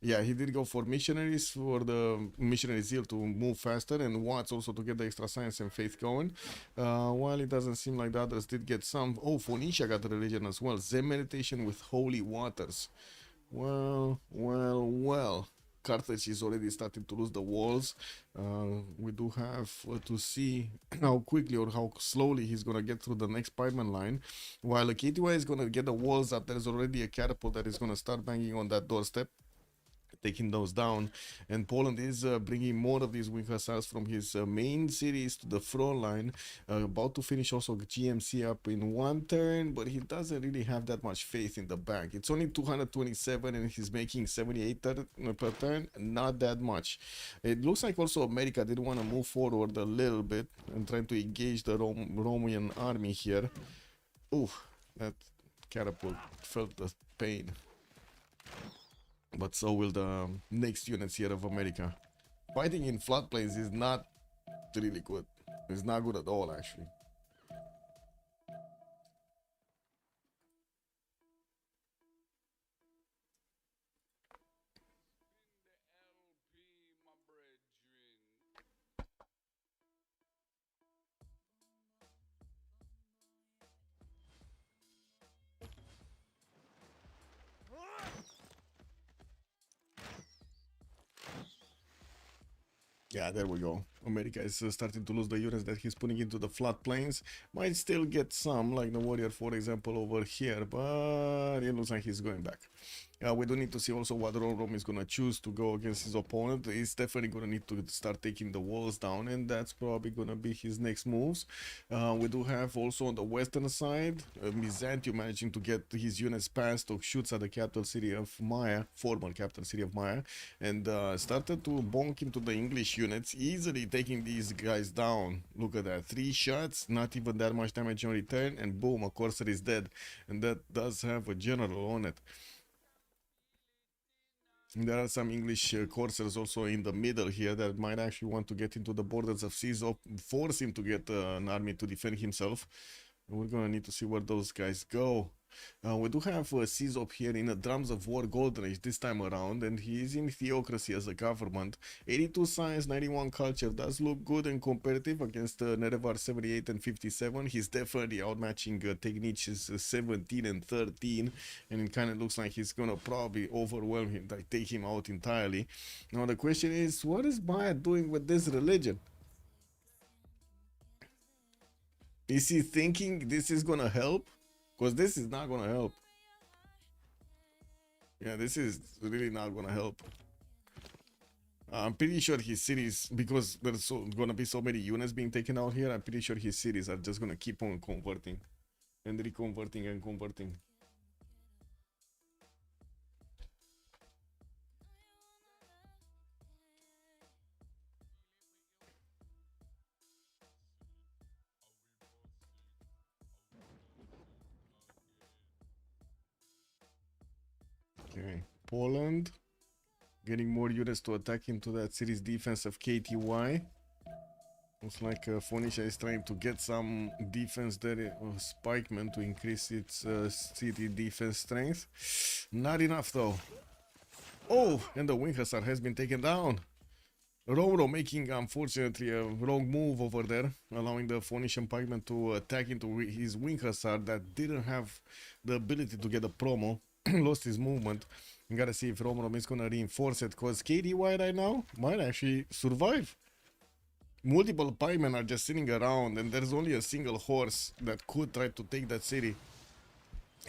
Yeah, he did go for missionaries, for the missionary zeal to move faster, and Watts also to get the extra science and faith going. While it doesn't seem like the others did get some. Oh, Phoenicia got the religion as well. Zen meditation with holy waters. Well. Carthage is already starting to lose the walls. We do have to see how quickly or how slowly he's gonna get through the next pikeman line. While KTY is gonna get the walls up, there's already a catapult that is gonna start banging on that doorstep, taking those down. And Poland is bringing more of these wing hussars from his main cities to the front line, about to finish also GMC up in 1 turn, but he doesn't really have that much faith in the bank. It's only 227 and he's making 78 per turn, not that much. It looks like also America did want to move forward a little bit and trying to engage the Roman army here. Ooh, that catapult felt the pain. But so will the next units here of America. Fighting in floodplains is not really good. It's not good at all, actually. Yeah, there we go. America is starting to lose the units that he's putting into the floodplains. Might still get some, like the warrior, for example, over here, but it looks like he's going back. We do need to see also what Rome is going to choose to go against his opponent. He's definitely going to need to start taking the walls down, and that's probably going to be his next moves. We do have also on the western side, Byzantium managing to get his units past Okshuts at the capital city of Maya, former capital city of Maya, and started to bonk into the English units, easily taking these guys down. Look at that, 3 shots, not even that much damage on return, and boom, a Corsair is dead, and that does have a general on it. There are some English Corsairs also in the middle here that might actually want to get into the borders of seas, or force him to get an army to defend himself. We're gonna need to see where those guys go. We do have Czop here in the Drums of War Golden Age this time around, and he is in Theocracy as a government. 82 Science, 91 Culture does look good and competitive against Nerevar 78 and 57. He's definitely outmatching Techniches 17 and 13, and it kind of looks like he's gonna probably overwhelm him, like take him out entirely. Now the question is, what is Maya doing with this religion? Is he thinking this is gonna help? Because this is not gonna help. Yeah, this is really not gonna help. I'm pretty sure his cities, because there's gonna be so many units being taken out here, I'm pretty sure his cities are just gonna keep on converting and reconverting and converting. Okay, Poland getting more units to attack into that city's defense of KTY. Looks like Phoenicia is trying to get some defense there of Spikeman to increase its city defense strength. Not enough though. Oh, and the Wing Hussar has been taken down. Roro making, unfortunately, a wrong move over there, allowing the Phoenician pikeman to attack into his Wing Hussar that didn't have the ability to get a promo. Lost his movement. You gotta see if Romrom is gonna reinforce it, because KDY right now might actually survive. Multiple pikemen are just sitting around, and there's only a single horse that could try to take that city.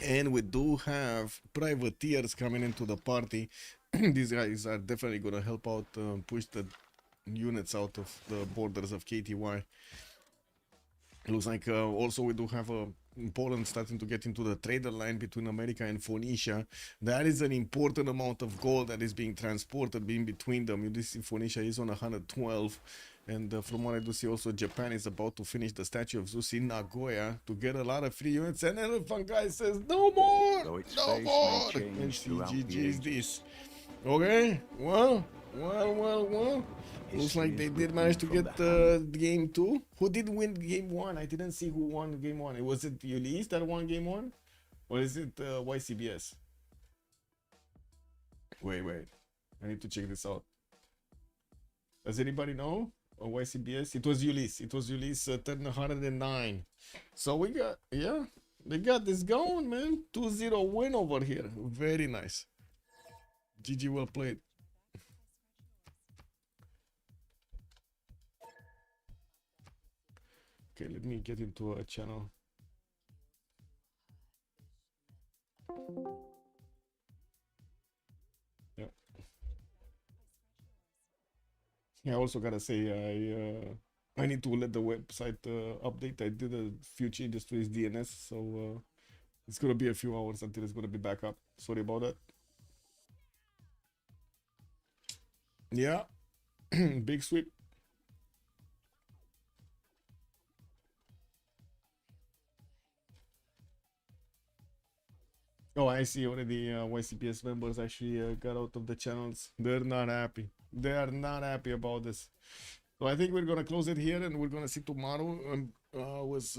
And we do have privateers coming into the party. These guys are definitely gonna help out, push the units out of the borders of KTY. Looks like also we do have Poland starting to get into the trader line between America and Phoenicia. That is an important amount of gold that is being transported in between them. You see Phoenicia is on 112. And from what I do see also, Japan is about to finish the statue of Zeus in Nagoya to get a lot of free units. And Elephant Guy says, no more! No more! And CGG is this. Okay, well. Looks like they did manage to get game 2. Who did win game 1? I didn't see who won game 1. Was it Ulyss that won game 1? Or is it YCBS? Wait. I need to check this out. Does anybody know? Or YCBS? It was Ulyss. It was Ulyss, turn 109. So we got, yeah, they got this going, man. 2-0 win over here. Very nice. GG, well played. Okay, let me get into a channel. Yeah. I also gotta say, I need to let the website update. I did a few changes to his DNS, so it's gonna be a few hours until it's gonna be back up. Sorry about that. Yeah, big sweep. Oh, I see already YCPS members actually got out of the channels. They're not happy. They are not happy about this. So I think we're gonna close it here and we're gonna see tomorrow. Was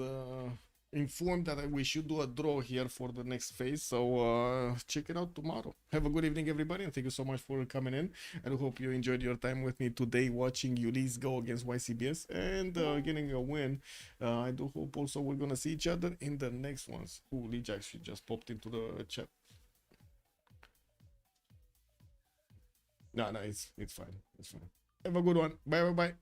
informed that we should do a draw here for the next phase. So check it out tomorrow. Have a good evening, everybody, and thank you so much for coming in. And I hope you enjoyed your time with me today watching Ulyss go against YCBS and getting a win. I do hope also we're gonna see each other in the next ones. Ooh, Leech actually just popped into the chat. No, it's fine. It's fine. Have a good one. Bye.